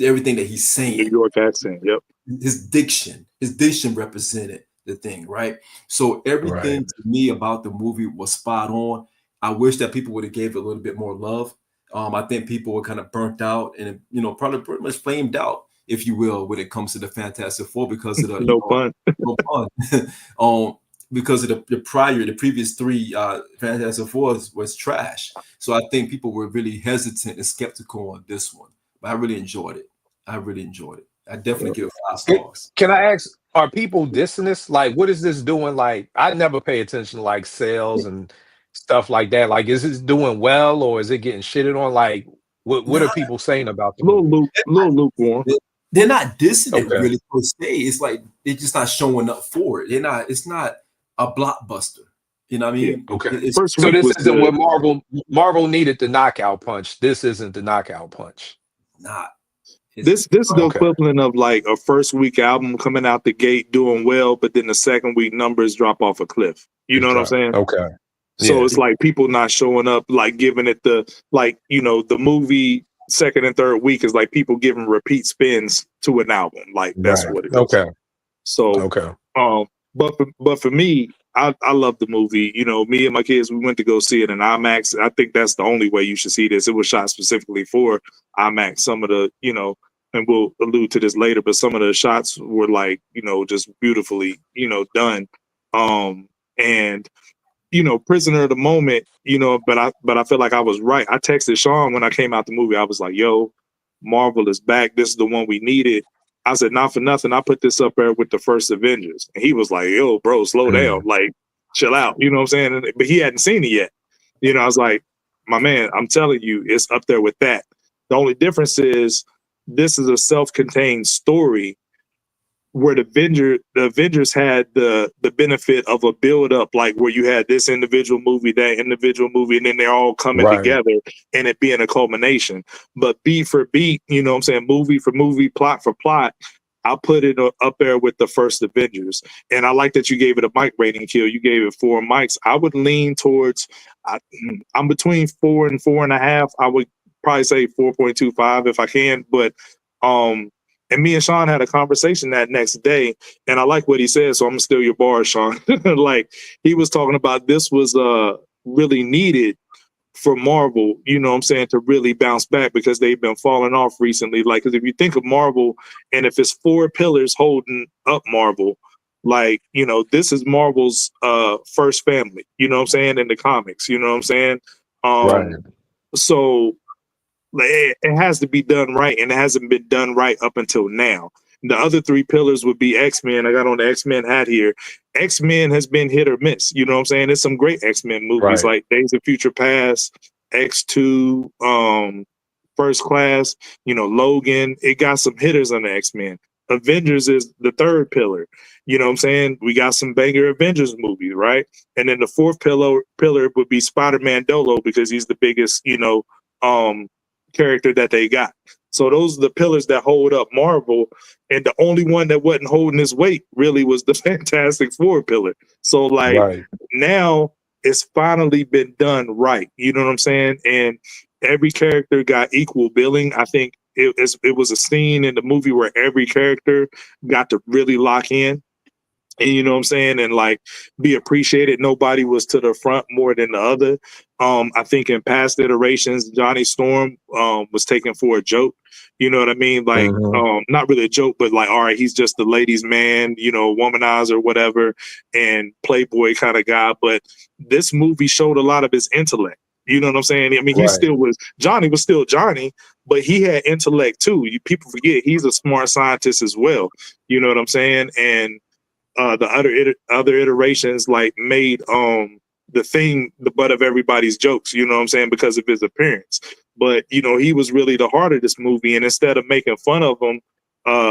everything that he's saying. New York accent, yep. His diction represented the Thing, right? So everything to me about the movie was spot on. I wish that people would have gave it a little bit more love. I think people were kind of burnt out and, probably pretty much flamed out, if you will, when it comes to the Fantastic Four, because of the no pun. Because of the previous three Fantastic Fours was trash. So I think people were really hesitant and skeptical on this one. But I really enjoyed it. I definitely give it 5 stars. Can I ask, are people dissing this? Like, what is this doing? Like, I never pay attention to like sales and stuff like that. Like, is this doing well, or is it getting shitted on? Like, what are people saying about the little lukewarm? They're not dissing it really per se. It's like they're just not showing up for it. It's not a blockbuster. You know what I mean? Yeah. Okay. So this isn't what Marvel needed the knockout punch. This isn't the knockout punch. Not. This is the equivalent of like a first week album coming out the gate doing well, but then the second week numbers drop off a cliff. You know what I'm saying? Okay. So it's like people not showing up, like giving it the the movie second and third week is like people giving repeat spins to an album. Like that's what it is. Okay. So but for me, I love the movie. Me and my kids, we went to go see it in IMAX. I think that's the only way you should see this. It was shot specifically for IMAX. Some of the, and we'll allude to this later, but some of the shots were like, just beautifully, done. And prisoner of the moment, but I feel like I was right. I texted Sean when I came out the movie. I was like, yo, Marvel is back. This is the one we needed. I said, not for nothing, I put this up there with the first Avengers. And he was like, yo, bro, slow down. Like, chill out. You know what I'm saying? But he hadn't seen it yet. I was like, my man, I'm telling you, it's up there with that. The only difference is this is a self-contained story where the Avengers had the benefit of a build-up, like where you had this individual movie, that individual movie, and then they're all coming together and it being a culmination. But beat for beat, movie for movie, plot for plot, I put it up there with the first Avengers. And I like that you gave it a mic rating, Kil. You gave it 4 mics. I would lean towards, I'm between 4 and 4.5. I would probably say 4.25 if I can, but and me and Sean had a conversation that next day, and I like what he said, so I'm gonna steal your bar, Sean. Like, he was talking about this was really needed for Marvel, to really bounce back, because they've been falling off recently. Like, because if you think of Marvel, and if it's 4 pillars holding up Marvel, like, this is Marvel's first family, in the comics, So it has to be done right, and it hasn't been done right up until now. The other 3 pillars would be X-Men. I got on the X-Men hat here. X-Men has been hit or miss. There's some great X-Men movies like Days of Future Past, X2, First Class, Logan. It got some hitters on the X-Men. Avengers is the third pillar. You know what I'm saying? We got some banger Avengers movies, right? And then the fourth pillar would be Spider-Man Dolo, because he's the biggest, character that they got. So those are the pillars that hold up Marvel. And the only one that wasn't holding his weight really was the Fantastic Four pillar. So like now it's finally been done right. You know what I'm saying? And every character got equal billing. I think it was a scene in the movie where every character got to really lock in. And you know what I'm saying? And like be appreciated. Nobody was to the front more than the other. I think in past iterations, Johnny Storm was taken for a joke. You know what I mean? Like, not really a joke, but like, all right, he's just the ladies' man, womanizer, whatever, and playboy kind of guy. But this movie showed a lot of his intellect. You know what I'm saying? I mean, Johnny was still Johnny, but he had intellect too. People forget he's a smart scientist as well. You know what I'm saying? And the other iterations like made the Thing the butt of everybody's jokes, you know what I'm saying, because of his appearance. But he was really the heart of this movie, and instead of making fun of him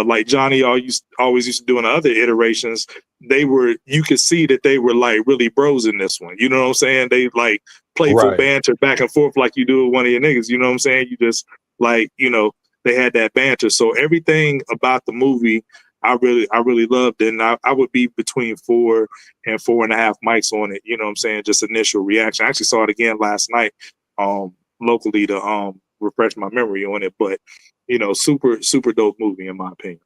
like Johnny always used to do in the other iterations, you could see that they were like really bros in this one. You know what I'm saying? They like playful banter back and forth like you do with one of your niggas. You know what I'm saying? You just like, they had that banter. So everything about the movie I really loved it. And I would be between 4 and 4.5 mics on it. You know what I'm saying? Just initial reaction. I actually saw it again last night locally to refresh my memory on it. But, super, super dope movie in my opinion.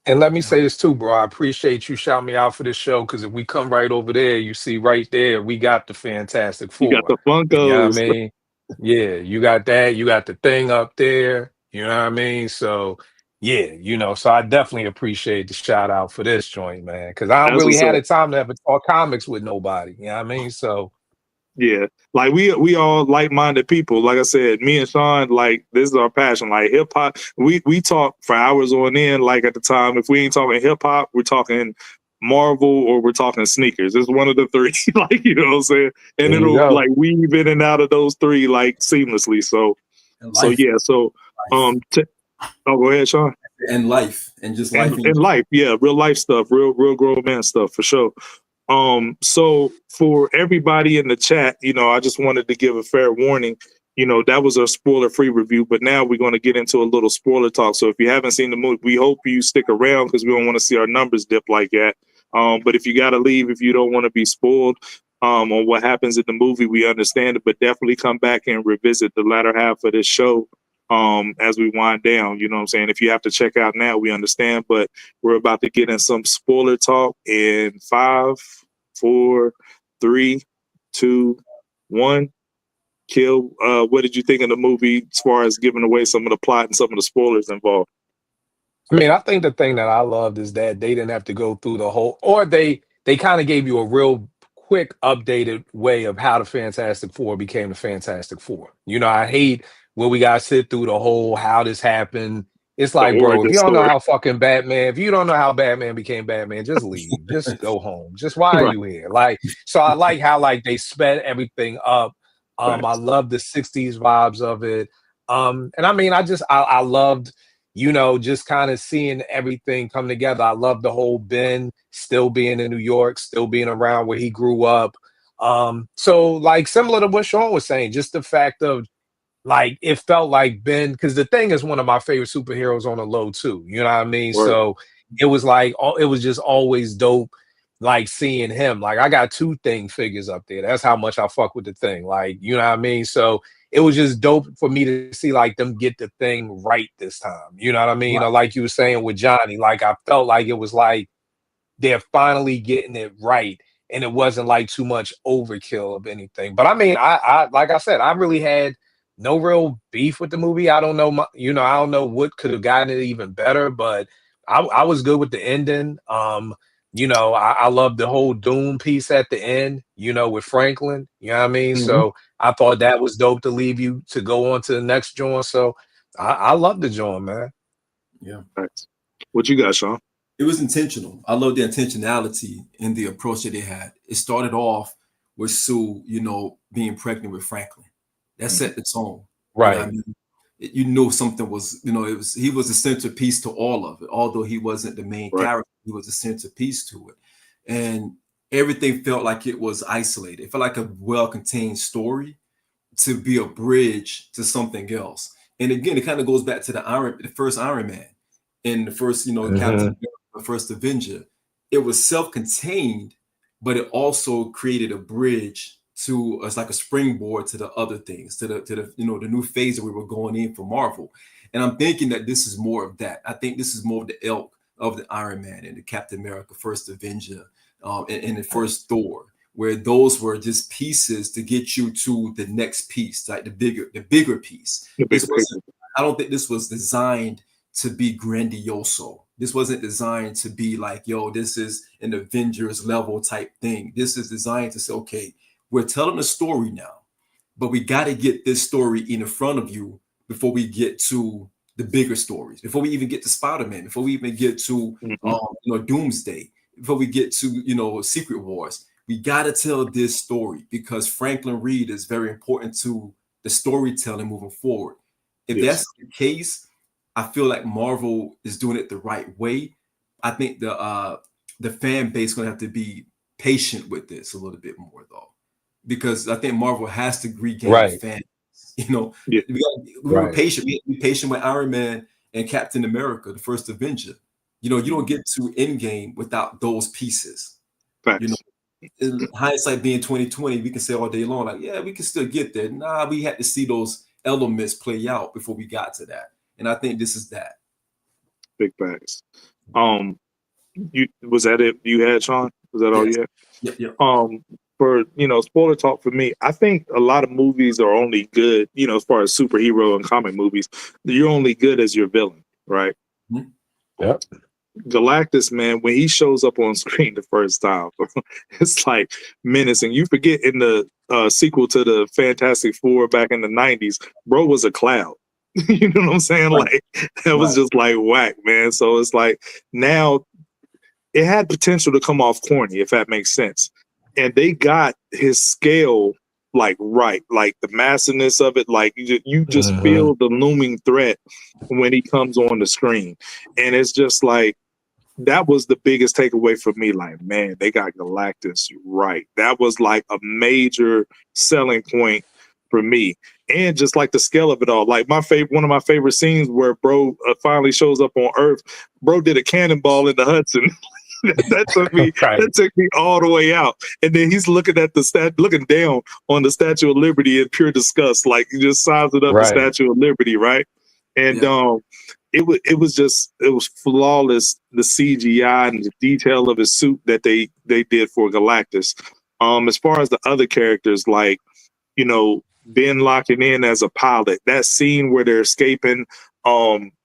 And let me say this too, bro. I appreciate you shouting me out for this show, because if we come right over there, you see right there, we got the Fantastic Four. You got the Funkos. You know what I mean? Yeah, you got that. You got the Thing up there. You know what I mean? So, yeah, so I definitely appreciate the shout out for this joint, man, because I don't really had the time to ever talk comics with nobody. You know what I mean? So, yeah, like we all like-minded people. Like I said, me and Sean, like this is our passion. Like hip hop, we talk for hours on end. Like at the time, if we ain't talking hip hop, we're talking Marvel or we're talking sneakers. It's one of the three. Like you know what I'm saying, and it'll like weave in and out of those three like seamlessly. So yeah. So go ahead, Sean. And life and just life and life, yeah, real life stuff, real grown man stuff for sure. So for everybody in the chat, I just wanted to give a fair warning. That was a spoiler-free review, but now we're going to get into a little spoiler talk. So if you haven't seen the movie, we hope you stick around because we don't want to see our numbers dip like that. But if you got to leave, if you don't want to be spoiled on what happens in the movie, we understand it, but definitely come back and revisit the latter half of this show as we wind down. You know what I'm saying? If you have to check out now, we understand, but we're about to get in some spoiler talk in 5, 4, 3, 2, 1. Kil, what did you think of the movie as far as giving away some of the plot and some of the spoilers involved? I mean, I think the thing that I loved is that they didn't have to go through the whole, or they kind of gave you a real quick updated way of how the Fantastic Four became the Fantastic Four. I hate where we got to sit through the whole how this happened. It's like, bro, if you don't know how fucking Batman, if you don't know how Batman became Batman, just leave. Just go home. Just why are you here? Like, so I like how like they sped everything up. I love the 60s vibes of it. And I mean, I loved, just kind of seeing everything come together. I love the whole Ben still being in New York, still being around where he grew up. So like similar to what Sean was saying, just the fact of like it felt like Ben, because the Thing is one of my favorite superheroes on the low too. You know what I mean? Right. So it was like it was just always dope, like seeing him. Like I got 2 Thing figures up there. That's how much I fuck with the Thing. Like, you know what I mean? So it was just dope for me to see like them get the Thing right this time. You know what I mean? Right. Like you were saying with Johnny, like I felt like it was like they're finally getting it right. And it wasn't like too much overkill of anything. But I mean, I like I said, I really had no real beef with the movie. I don't know, I don't know what could have gotten it even better, but I was good with the ending. I love the whole Doom piece at the end, with Franklin, you know what I mean? Mm-hmm. So I thought that was dope to leave you to go on to the next joint. So I love the joint, man. Yeah. Thanks. What you got, Sean? It was intentional. I love the intentionality in the approach that they had. It started off with Sue, being pregnant with Franklin. That set the tone. Right. You know what I mean? you know something was, you know, he was the centerpiece to all of it. Although he wasn't the main character, he was the centerpiece to it. And everything felt like it was isolated. It felt like a well-contained story to be a bridge to something else. And again, it kind of goes back to the first Iron Man and the first, you know, Captain America, the first Avenger. It was self-contained, but it also created a bridge to as like a springboard to the other things, to the you know, the new phase that we were going in for Marvel. And I'm thinking that this is more of that. I think this is more of the ilk of the Iron Man and the Captain America, first Avenger, and the first Thor, where those were just pieces to get you to the next piece, like the bigger piece. I don't think this was designed to be grandioso. This wasn't designed to be like, yo, this is an Avengers level type thing. This is designed to say, okay, we're telling a story now, but we got to get this story in front of you before we get to the bigger stories, before we even get to Spider-Man, before we even get to you know, Doomsday, before we get to, you know, Secret Wars. We got to tell this story because Franklin Reed is very important to the storytelling moving forward. If that's the case, I feel like Marvel is doing it the right way. I think the fan base is going to have to be patient with this a little bit more, though, because I think Marvel has to regain fans. You know, we were patient. We had to be patient with Iron Man and Captain America, the first Avenger. You know, you don't get to Endgame without those pieces. You know, in hindsight being 2020, we can say all day long, like, yeah, we can still get there. Nah, we had to see those elements play out before we got to that. And I think this is that. Big facts. Was that it you had, Sean? Was that all you had? Yeah. For, you know, spoiler talk for me, I think a lot of movies are only good, you know, as far as superhero and comic movies, you're only good as your villain, right? Yep. Galactus, man, when he shows up on screen the first time, it's like menacing. You forget in the sequel to the Fantastic Four back in the 90s, bro was a cloud. You know what I'm saying? Like, that was just like whack, man. So it's like now it had potential to come off corny, if that makes sense. And they got his scale like right, like the massiveness of it, like you just feel the looming threat when he comes on the screen. And it's just like, that was the biggest takeaway for me. Like, man, they got Galactus right. That was like a major selling point for me. And just like the scale of it all, like one of my favorite scenes where bro finally shows up on Earth. Bro did a cannonball in the Hudson. that took me all the way out. And then he's looking at looking down on the Statue of Liberty in pure disgust, like he just sizing up the Statue of Liberty, right? And it was flawless, the CGI and the detail of his suit that they did for Galactus. As far as the other characters, like, you know, Ben locking in as a pilot, that scene where they're escaping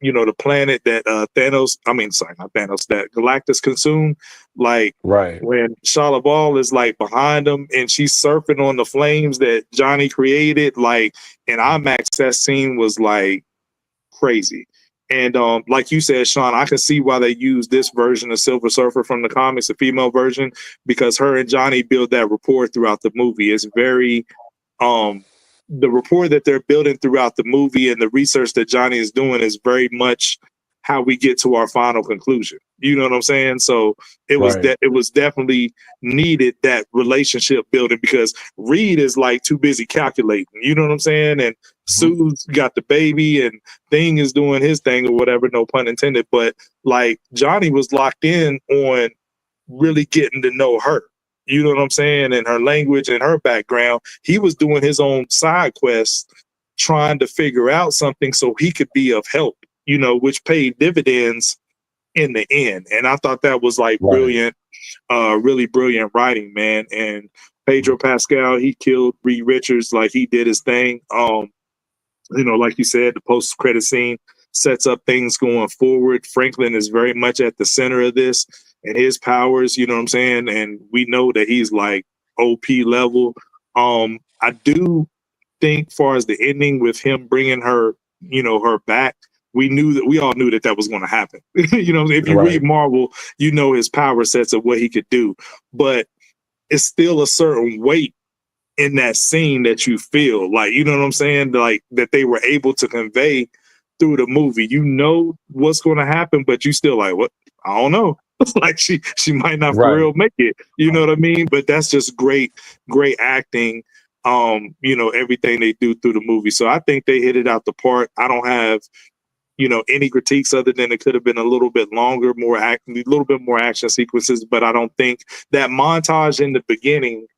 you know, the planet that not Thanos, that Galactus consumed, like when Shia LaBeouf is like behind him and she's surfing on the flames that Johnny created, like in IMAX, that scene was like crazy. And like you said, Sean, I can see why they use this version of Silver Surfer from the comics, the female version, because her and Johnny build that rapport throughout the movie. It's very the rapport that they're building throughout the movie and the research that Johnny is doing is very much how we get to our final conclusion. You know what I'm saying? So it was definitely needed, that relationship building, because Reed is like too busy calculating. You know what I'm saying? And Sue's got the baby and Thing is doing his thing or whatever, no pun intended. But like Johnny was locked in on really getting to know her. You know what I'm saying? And her language and her background. He was doing his own side quests, trying to figure out something so he could be of help, you know, which paid dividends in the end. And I thought that was like brilliant, really brilliant writing, man. And Pedro Pascal, he killed Reed Richards, like he did his thing. You know, like you said, the post-credit scene sets up things going forward. Franklin is very much at the center of this and his powers, you know what I'm saying? And we know that he's like OP level. I do think, far as the ending with him bringing her, you know, her back, we all knew that was going to happen. You know, if you read Marvel, you know his power sets of what he could do, but it's still a certain weight in that scene that you feel like, you know what I'm saying? Like that they were able to convey through the movie. You know what's going to happen, but you still like, what? I don't know. Like she might not for real make it. You know what I mean? But that's just great acting. You know, everything they do through the movie. So I think they hit it out the park. I don't have, you know, any critiques other than it could have been a little bit longer, a little bit more action sequences. But I don't think that montage in the beginning,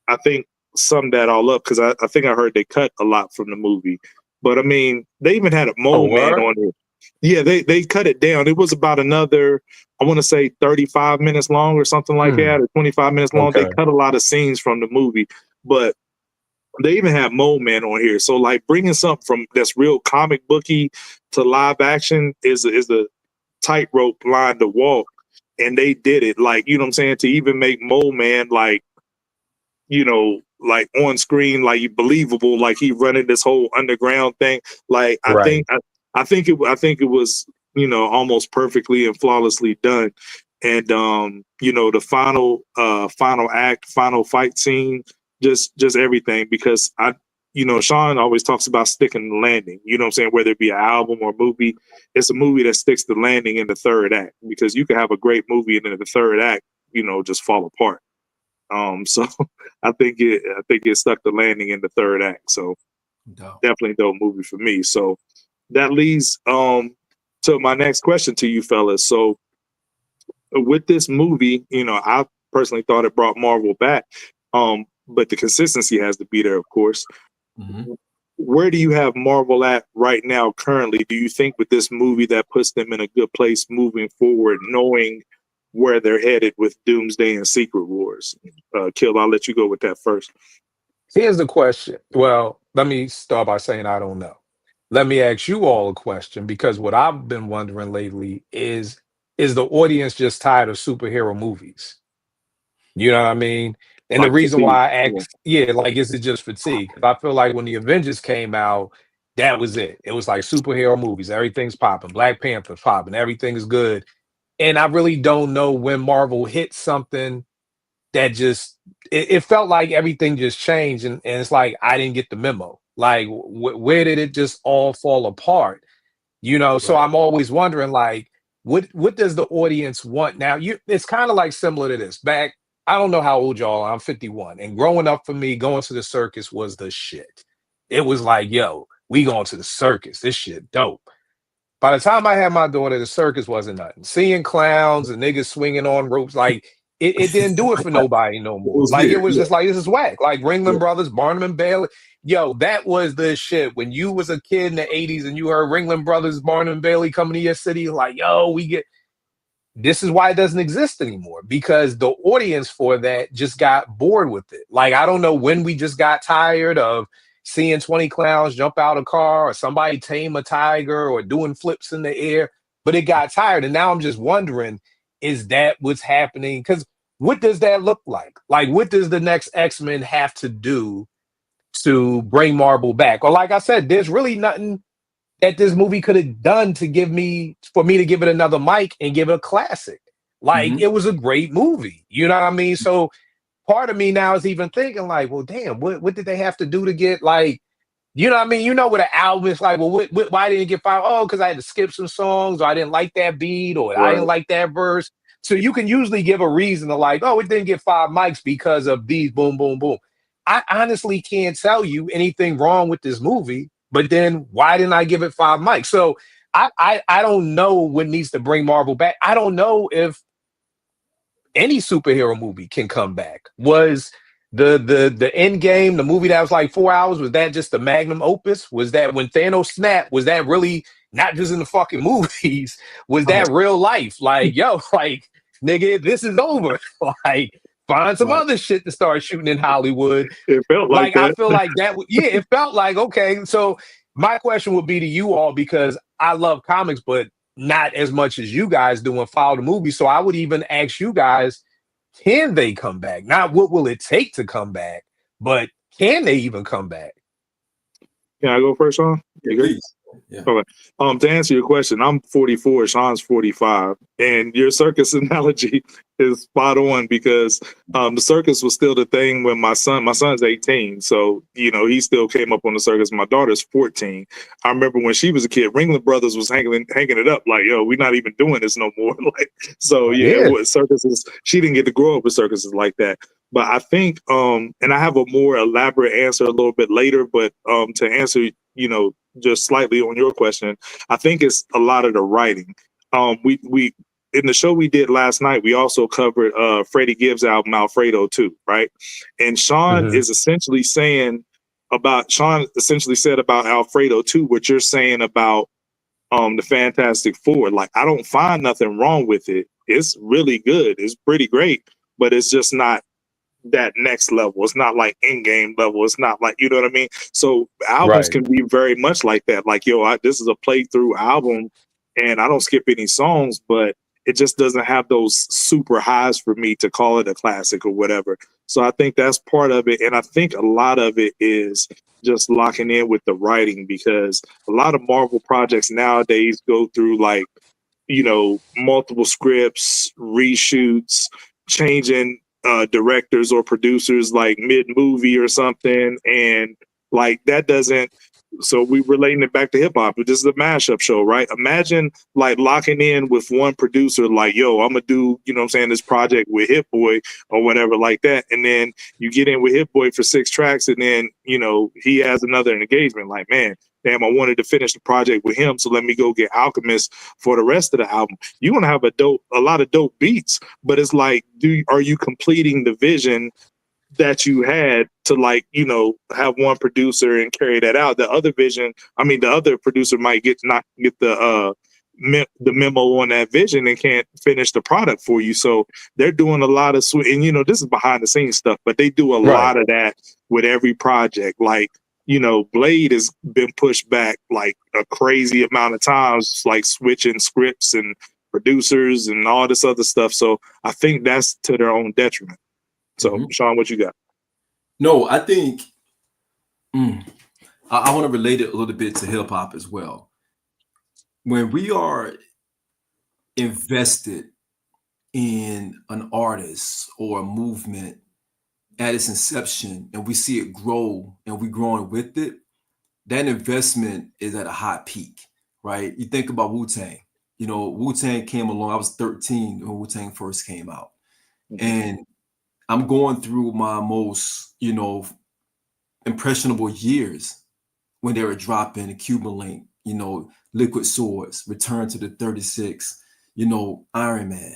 I think, summed that all up, because I think I heard they cut a lot from the movie. But I mean, they even had a mole man on it. Yeah, they cut it down. It was about another, I want to say 35 minutes long or something like that, or 25 minutes long. They cut a lot of scenes from the movie, but they even have Mole Man on here. So like bringing something from that's real comic booky to live action is a tightrope line to walk. And they did it. Like, you know what I'm saying? To even make Mole Man, like, you know, like on screen, like believable, like he running this whole underground thing. Like I think it was, you know, almost perfectly and flawlessly done. And you know, the final act, final fight scene, just everything, because you know, Sean always talks about sticking the landing, you know what I'm saying? Whether it be an album or a movie, it's a movie that sticks the landing in the third act, because you can have a great movie and then the third act, you know, just fall apart. So I think it stuck the landing in the third act. So definitely dope movie for me. So that leads to my next question to you fellas. So with this movie, you know, I personally thought it brought Marvel back. But the consistency has to be there, of course. Mm-hmm. Where do you have Marvel at right now currently? Do you think with this movie that puts them in a good place moving forward, knowing where they're headed with Doomsday and Secret Wars? Kil, I'll let you go with that first. Here's the question. Well, let me start by saying I don't know. Let me ask you all a question, because what I've been wondering lately is the audience just tired of superhero movies? You know what I mean? And Like the reason fatigue. why I asked, like, is it just fatigue? 'Cause I feel like when the Avengers came out, that was it. It was like superhero movies. Everything's popping. Black Panther popping. Everything is good. And I really don't know when Marvel hit something that just, it felt like everything just changed. And it's like, I didn't get the memo. Like, where did it just all fall apart? You know, so I'm always wondering, like, what does the audience want now? It's kind of like similar to this. Back, I don't know how old y'all are. I'm 51. And growing up for me, going to the circus was the shit. It was like, yo, we going to the circus. This shit dope. By the time I had my daughter, the circus wasn't nothing. Seeing clowns and niggas swinging on ropes, like, it didn't do it for nobody no more. It was just like, this is whack. Like Ringling Brothers, Barnum and Bailey. Yo, that was the shit. When you was a kid in the 80s and you heard Ringling Brothers, Barnum and Bailey coming to your city, like, yo, this is why it doesn't exist anymore, because the audience for that just got bored with it. Like, I don't know when we just got tired of seeing 20 clowns jump out of a car or somebody tame a tiger or doing flips in the air, but it got tired. And now I'm just wondering, is that what's happening? Because what does that look like? Like, what does the next X-Men have to do to bring Marvel back? Or like I said, there's really nothing that this movie could have done for me to give it another mic and give it a classic. Like, it was a great movie. You know what I mean? So part of me now is even thinking like, well, damn, what did they have to do to get, like, you know what I mean? You know, with an album, it's like, well, why didn't it get fired? Oh, because I had to skip some songs, or I didn't like that beat, or I didn't like that verse. So you can usually give a reason to like, oh, it didn't get 5 mics because of these boom, boom, boom. I honestly can't tell you anything wrong with this movie, but then why didn't I give it 5 mics? So I don't know what needs to bring Marvel back. I don't know if any superhero movie can come back. Was the end game, the movie that was like 4 hours, was that just the magnum opus? Was that when Thanos snapped, was that really not just in the fucking movies? Was that real life? Like, yo, like, nigga, this is over. Like, find some other shit to start shooting in Hollywood. It felt like that. I feel like that. It felt like, okay. So my question would be to you all, because I love comics, but not as much as you guys do and follow the movie. So I would even ask you guys, can they come back? Not what will it take to come back, but can they even come back? Can I go first, Sean? Please. Yeah. Okay. To answer your question, I'm 44, Sean's 45, and your circus analogy is spot on because the circus was still the thing when my son's 18, so he still came up on the circus. My daughter's 14. I remember when she was a kid, Ringling Brothers was hanging it up like, yo, we're not even doing this no more. Like, so yeah, it was circuses. She didn't get to grow up with circuses like that. But I think, and I have a more elaborate answer a little bit later, but to answer, just slightly on your question, I think it's a lot of the writing. We in the show we did last night, we also covered Freddie Gibbs' album Alfredo too, right? And Sean essentially said about Alfredo too what you're saying about the Fantastic Four. Like, I don't find nothing wrong with it. It's really good. It's pretty great, but it's just not that next level. It's not like in-game level. It's not like, you know what I mean? So albums can be very much like that. Like, this is a playthrough album and I don't skip any songs, but it just doesn't have those super highs for me to call it a classic or whatever. So I think that's part of it. And I think a lot of it is just locking in with the writing, because a lot of Marvel projects nowadays go through like, multiple scripts, reshoots, changing directors or producers like mid-movie or something, and like that doesn't. So we relating it back to hip hop. This is a mashup show, right? Imagine like locking in with one producer, like, yo, I'm gonna do, this project with Hit Boy or whatever like that, and then you get in with Hit Boy for 6 tracks, and then he has another engagement. Like, man, damn, I wanted to finish the project with him, so let me go get Alchemist for the rest of the album. You're gonna have a lot of dope beats, but it's like, are you completing the vision that you had to, like, have one producer and carry that out? The other the other producer might not get the memo on that vision and can't finish the product for you. So they're doing a lot of and this is behind the scenes stuff, but they do a lot of that with every project. Like, Blade has been pushed back like a crazy amount of times, like switching scripts and producers and all this other stuff. So I think that's to their own detriment. So, Sean, what you got? No, I think I want to relate it a little bit to hip hop as well. When we are invested in an artist or a movement at its inception, and we see it grow and we're growing with it, that investment is at a high peak, right? You think about Wu-Tang. Wu-Tang came along. I was 13 when Wu-Tang first came out. And I'm going through my most, impressionable years when they were dropping the Cuban Link, Liquid Swords, Return to the 36, Iron Man,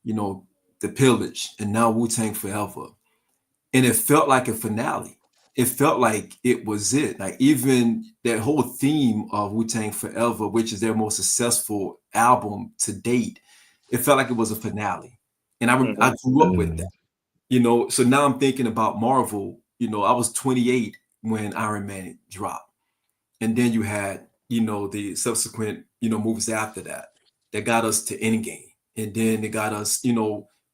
The Pillage, and now Wu-Tang Forever. And it felt like a finale. It felt like it was it. Like, even that whole theme of Wu-Tang Forever, which is their most successful album to date, it felt like it was a finale. And I grew up with that. So now I'm thinking about Marvel. I was 28 when Iron Man dropped. And then you had, the subsequent, movies after that got us to Endgame. And then they got us,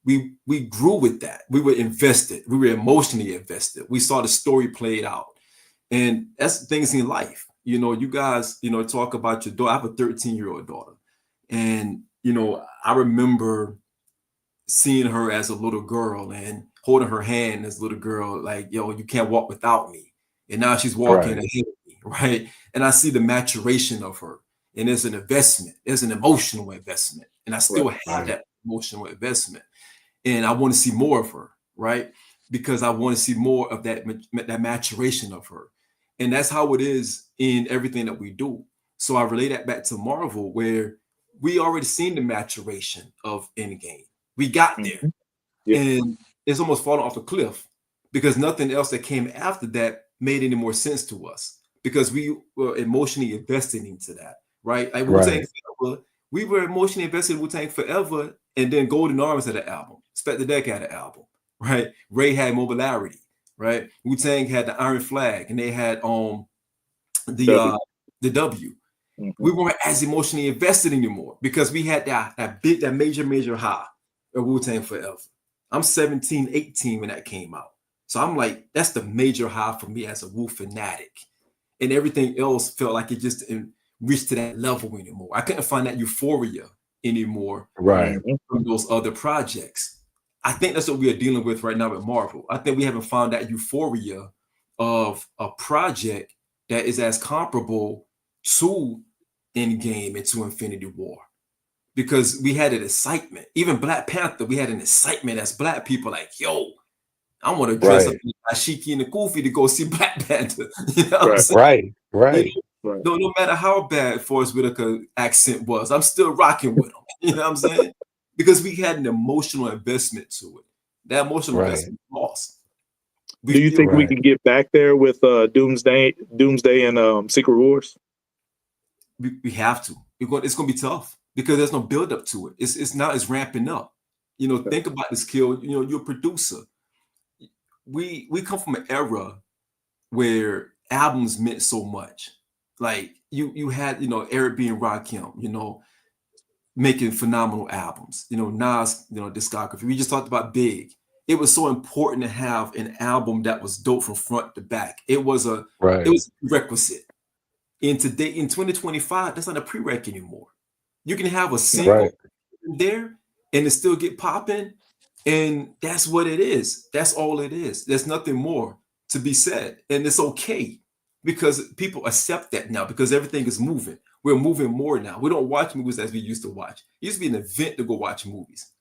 we grew with that. We were invested. We were emotionally invested. We saw the story played out. And that's things in life. You guys, talk about your daughter. I have a 13-year-old daughter. And, I remember seeing her as a little girl and holding her hand as a little girl, like, yo, you can't walk without me. And now she's walking ahead of me, right? And I see the maturation of her. And there's an investment. There's an emotional investment. And I still have that emotional investment. And I want to see more of her, right? Because I want to see more of that maturation of her. And that's how it is in everything that we do. So I relate that back to Marvel, where we already seen the maturation of Endgame. We got there, and it's almost falling off a cliff because nothing else that came after that made any more sense to us because we were emotionally invested into that, right? Like Wu-Tang Forever, we were emotionally invested in Wu-Tang Forever, and then Golden Arms had an album, Spectre Deck had an album, right? Ray had Mobilarity, right? Wu-Tang had the Iron Flag, and they had the W. We weren't as emotionally invested anymore because we had that major high of Wu-Tang Forever. I'm 17, 18 when that came out. So I'm like, that's the major high for me as a Wu fanatic. And everything else felt like it just reach to that level anymore. I couldn't find that euphoria anymore Right. from those other projects. I think that's what we are dealing with right now with Marvel. I think we haven't found that euphoria of a project that is as comparable to Endgame and to Infinity War. Because we had an excitement. Even Black Panther, we had an excitement as Black people, like, yo, I want to dress up in Ashiki and the Goofy to go see Black Panther. You know what I'm saying? Right. No matter how bad Forrest Whitaker accent was, I'm still rocking with him. You know what I'm saying? Because we had an emotional investment to it. That emotional investment lost. Do you think we can get back there with Doomsday and Secret Wars? We have to. It's going to be tough because there's no build up to it. It's now it's ramping up. You know, think about this, Kil. You know, you're a producer. We come from an era where albums meant so much. Like you had, you know, Eric B. and Rakim, you know, making phenomenal albums. You know, Nas, you know, discography. We just talked about Big. It was so important to have an album that was dope from front to back. It was a prerequisite. In 2025, that's not a prereq anymore. You can have a single there and it still get popping, and that's what it is. That's all it is. There's nothing more to be said, and it's okay because people accept that now because everything is moving. We're moving more now. We don't watch movies as we used to watch. It used to be an event to go watch movies.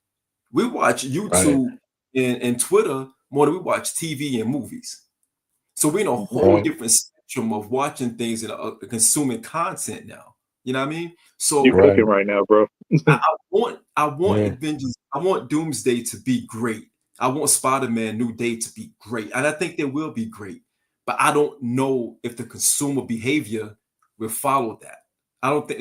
We watch YouTube and Twitter more than we watch TV and movies. So we're in a whole different spectrum of watching things and consuming content now. You know what I mean? So you're cooking right now, bro. I want Avengers. I want Doomsday to be great. I want Spider-Man New Day to be great, and I think they will be great. But I don't know if the consumer behavior will follow that. I don't think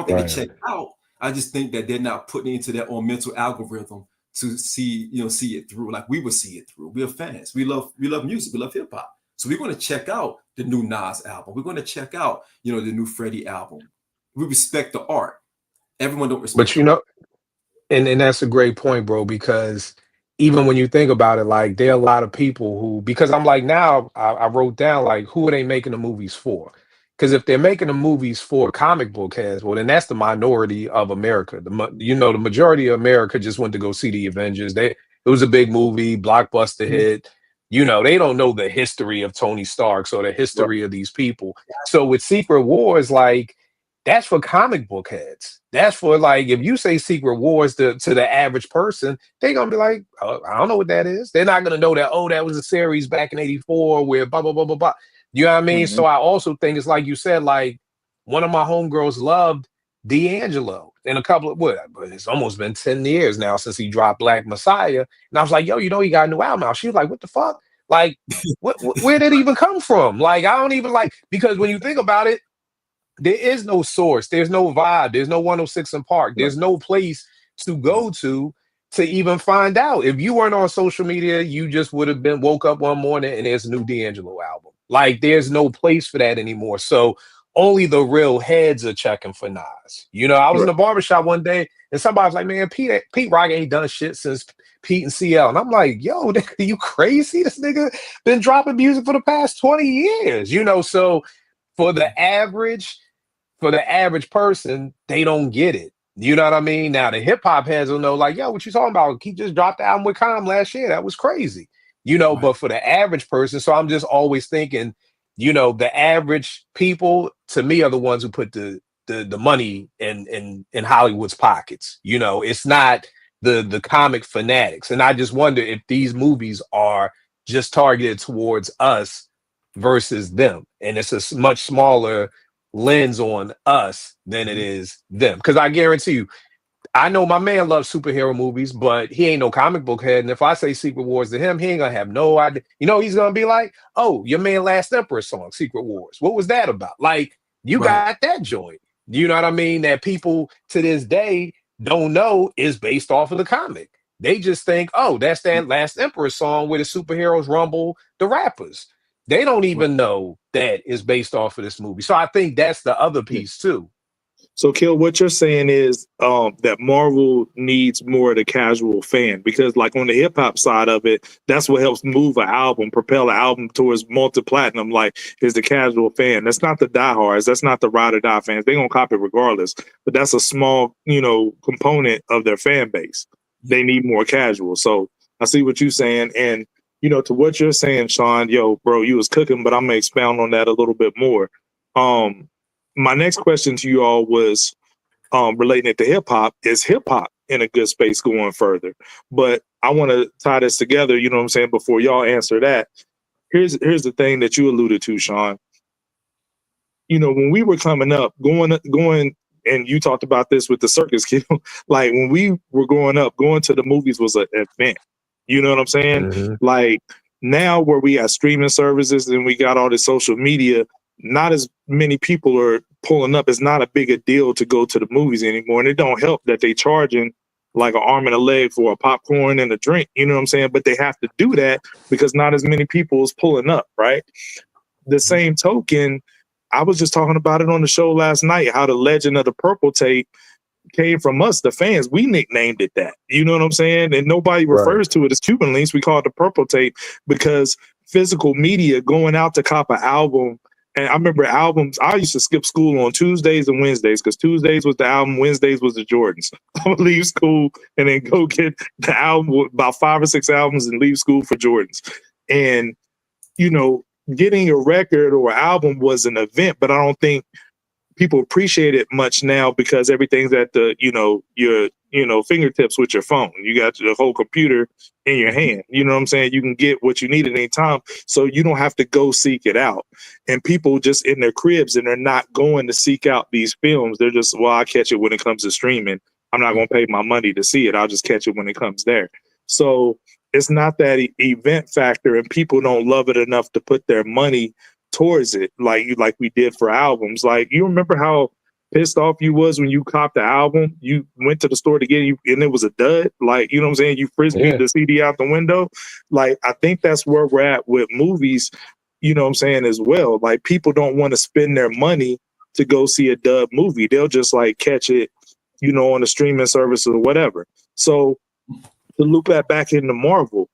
they check out. I just think that they're not putting it into their own mental algorithm to see it through like we would see it through. We're fans. We love music. We love hip hop. So we're going to check out the new Nas album. We're going to check out, the new Freddie album. We respect the art. Everyone don't respect. But and that's a great point, bro, because even when you think about it, like there are a lot of people who, because I'm like, now I wrote down like, who are they making the movies for? Because if they're making the movies for comic book heads, well, then that's the minority of America. The majority of America just went to go see the Avengers. It was a big movie, blockbuster hit. They don't know the history of Tony Stark or the history of these people. So with Secret Wars, like, that's for comic book heads. That's for, like, if you say Secret Wars to the average person, they're going to be like, oh, I don't know what that is. They're not going to know that, that was a series back in 84 where blah, blah, blah, blah, blah. You know what I mean? So I also think it's like you said, like, one of my homegirls loved D'Angelo in a couple of, it's almost been 10 years now since he dropped Black Messiah. And I was like, yo, he got a new album out. She was like, what the fuck? Like, where did it even come from? Like, I don't even because when you think about it, there is no source. There's no vibe. There's no 106 in Park. There's no place to go to even find out. If you weren't on social media, you just would have woke up one morning and there's a new D'Angelo album. Like, there's no place for that anymore. So only the real heads are checking for Nas. I was in a barbershop one day and somebody was like, man, Pete Rock ain't done shit since Pete and CL. And I'm like, yo, are you crazy? This nigga been dropping music for the past 20 years, So for the average person, they don't get it. You know what I mean? Now the hip hop heads will know, like, yo, what you talking about? He just dropped the album with Com last year. That was crazy. But for the average person, so I'm just always thinking, the average people to me are the ones who put the money in Hollywood's pockets. It's not the comic fanatics. And I just wonder if these movies are just targeted towards us versus them. And it's a much smaller lens on us than it is them. Because I guarantee you, I know my man loves superhero movies, but he ain't no comic book head. And if I say Secret Wars to him, he ain't gonna have no idea. He's gonna be like, oh, your man Last Emperor song, Secret Wars. What was that about? Like, you got that joint. You know what I mean? That people to this day don't know is based off of the comic. They just think, oh, that's that Last Emperor song where the superheroes rumble the rappers. They don't even know that is based off of this movie. So I think that's the other piece too. So, Kil, what you're saying is that Marvel needs more of the casual fan, because, like, on the hip hop side of it, that's what helps move an album, propel an album towards multi-platinum. Like, is the casual fan. That's not the diehards. That's not the ride or die fans. They're gonna copy regardless. But that's a small, component of their fan base. They need more casual. So I see what you're saying, and to what you're saying, Sean. Yo, bro, you was cooking, but I'm gonna expound on that a little bit more. My next question to you all was relating it to hip hop. Is hip hop in a good space going further? But I want to tie this together, you know what I'm saying, before y'all answer that. Here's the thing that you alluded to, Sean. When we were coming up, going, and you talked about this with the circus kid, like when we were growing up, going to the movies was an event. You know what I'm saying? Mm-hmm. Like now where we got streaming services and we got all this social media, not as many people are pulling up. It's not a big a deal to go to the movies anymore. And it don't help that they charging like an arm and a leg for a popcorn and a drink. You know what I'm saying? But they have to do that because not as many people is pulling up, right? The same token, I was just talking about it on the show last night, how the legend of the purple tape came from us, the fans. We nicknamed it that. You know what I'm saying? And nobody refers to it as Cuban links. We call it the purple tape because physical media, going out to cop an album. And I remember albums, I used to skip school on Tuesdays and Wednesdays because Tuesdays was the album, Wednesdays was the Jordans. I would leave school and then go get the album, about 5 or 6 albums, and leave school for Jordans. And, getting a record or album was an event, but I don't think people appreciate it much now because everything's at the, your fingertips with your phone. You got the whole computer in your hand. You know what I'm saying? You can get what you need at any time. So you don't have to go seek it out. And people just in their cribs and they're not going to seek out these films. They're just, well, I catch it when it comes to streaming. I'm not going to pay my money to see it. I'll just catch it when it comes there. So it's not that event factor, and people don't love it enough to put their money towards it like we did for albums. Like, you remember how pissed off you was when you copped the album, you went to the store to get it and it was a dud? Like, you know what I'm saying? You frisbeed the CD out the window. Like, I think that's where we're at with movies, you know what I'm saying, as well. Like, people don't want to spend their money to go see a dub movie. They'll just like catch it, on the streaming service or whatever. So to loop that back into Marvel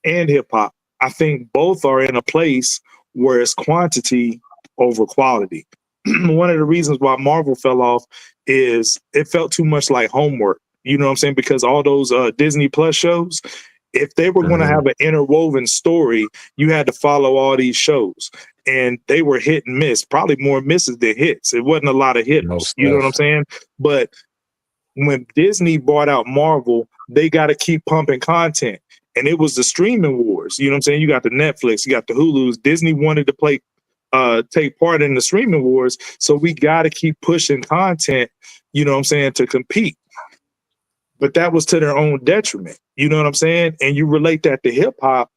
and hip hop, I think both are in a place where it's quantity over quality. One of the reasons why Marvel fell off is it felt too much like homework. You know what I'm saying? Because all those Disney Plus shows, if they were going to have an interwoven story, you had to follow all these shows. And they were hit and miss, probably more misses than hits. It wasn't a lot of hits. You know what I'm saying? But when Disney bought out Marvel, they got to keep pumping content. And it was the streaming wars. You know what I'm saying? You got the Netflix, you got the Hulus. Disney wanted to take part in the streaming wars. So we got to keep pushing content, you know what I'm saying, to compete. But that was to their own detriment. You know what I'm saying? And you relate that to hip hop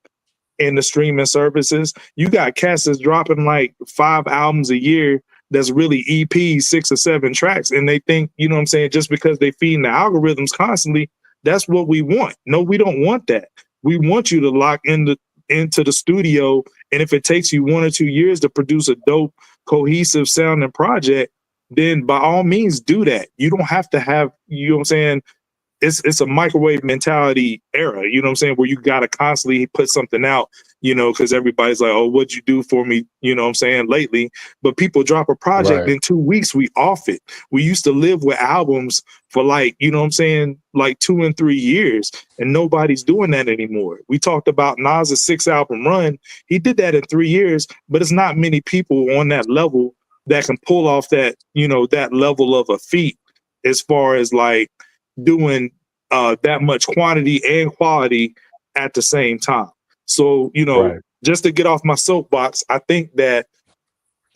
and the streaming services. You got cats that's dropping like 5 albums a year that's really EPs, 6 or 7 tracks. And they think, you know what I'm saying, just because they feed the algorithms constantly, that's what we want. No, we don't want that. We want you to lock into the studio. And if it takes you 1 or 2 years to produce a dope, cohesive sounding project, then by all means do that. You don't have to have, you know what I'm saying, it's a microwave mentality era, you know what I'm saying, where you got to constantly put something out, because everybody's like, oh, what'd you do for me, you know what I'm saying, lately? But people drop a project in 2 weeks, we off it. We used to live with albums for like, you know what I'm saying, like 2 and 3 years, and nobody's doing that anymore. We talked about Nas' 6 album run. He did that in 3 years, but it's not many people on that level that can pull off that, that level of a feat as far as like doing that much quantity and quality at the same time. So, just to get off my soapbox, I think that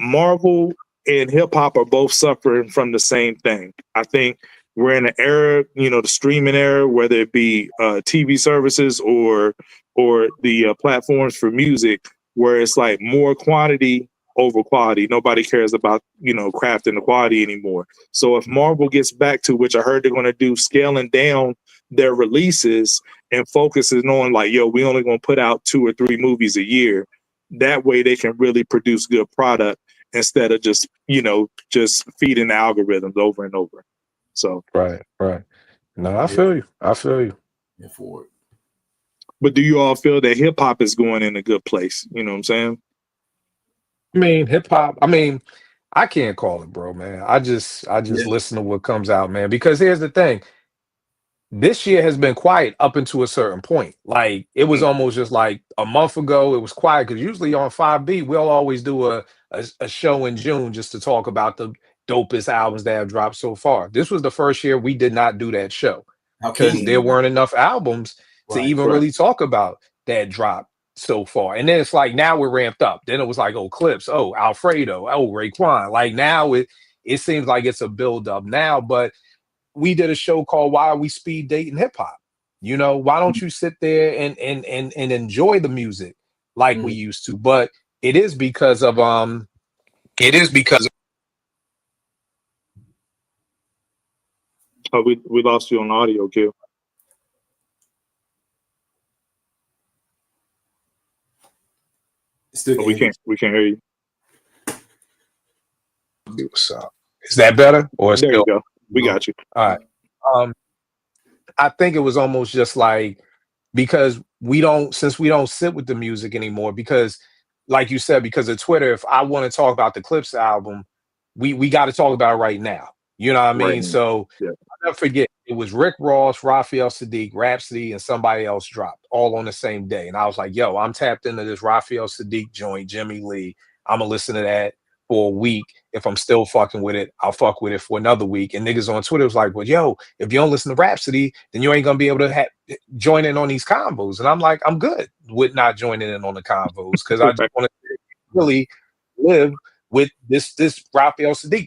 Marvel and hip hop are both suffering from the same thing. I think we're in an era, the streaming era, whether it be TV services or the platforms for music, where it's like more quantity over quality. Nobody cares about, crafting the quality anymore. So if Marvel gets back to, which I heard they're going to do, scaling down their releases and focusing on like, we only going to put out 2 or 3 movies a year. That way they can really produce good product instead of just, you know, just feeding the algorithms over and over. So right. No, I feel you. Yeah, for it. but do you all feel that hip hop is going in a good place? You know what I'm saying? I mean, hip hop. I mean, I can't call it, bro, man. I just listen to what comes out, man. Because here's the thing. This year has been quiet up until a certain point. Like it was almost just like a month ago, it was quiet because usually on 5B, we'll always do a show in June just to talk about the dopest albums that have dropped so far. This was the first year we did not do that show because there weren't enough albums to even really talk about that drop so far. And then it's like now we're ramped up. Then it was like, oh, Clips, oh, Alfredo, oh, Raekwon. Like now it seems like it's a build up now, but we did a show called Why Are We Speed Dating Hip Hop? You know, why don't you sit there and enjoy the music like we used to? But it is because of oh, we lost you on audio, Kil. Still we can't hear you. What's up? Is that better? Or there you go. We got you. All right. I think it was almost just like because since we don't sit with the music anymore, because like you said, because of Twitter, if I want to talk about the Clips album, we got to talk about it right now. You know what I mean? Right. So I'll never forget, it was Rick Ross, Raphael Sadiq, Rhapsody, and somebody else dropped all on the same day. And I was like, yo, I'm tapped into this Raphael Sadiq joint, Jimmy Lee. I'm gonna listen to that for a week. If I'm still fucking with it, I'll fuck with it for another week. And niggas on Twitter was like, well, yo, if you don't listen to Rhapsody, then you ain't gonna be able to join in on these combos. And I'm like, I'm good with not joining in on the combos because I just want to really live with this Raphael Sadiq.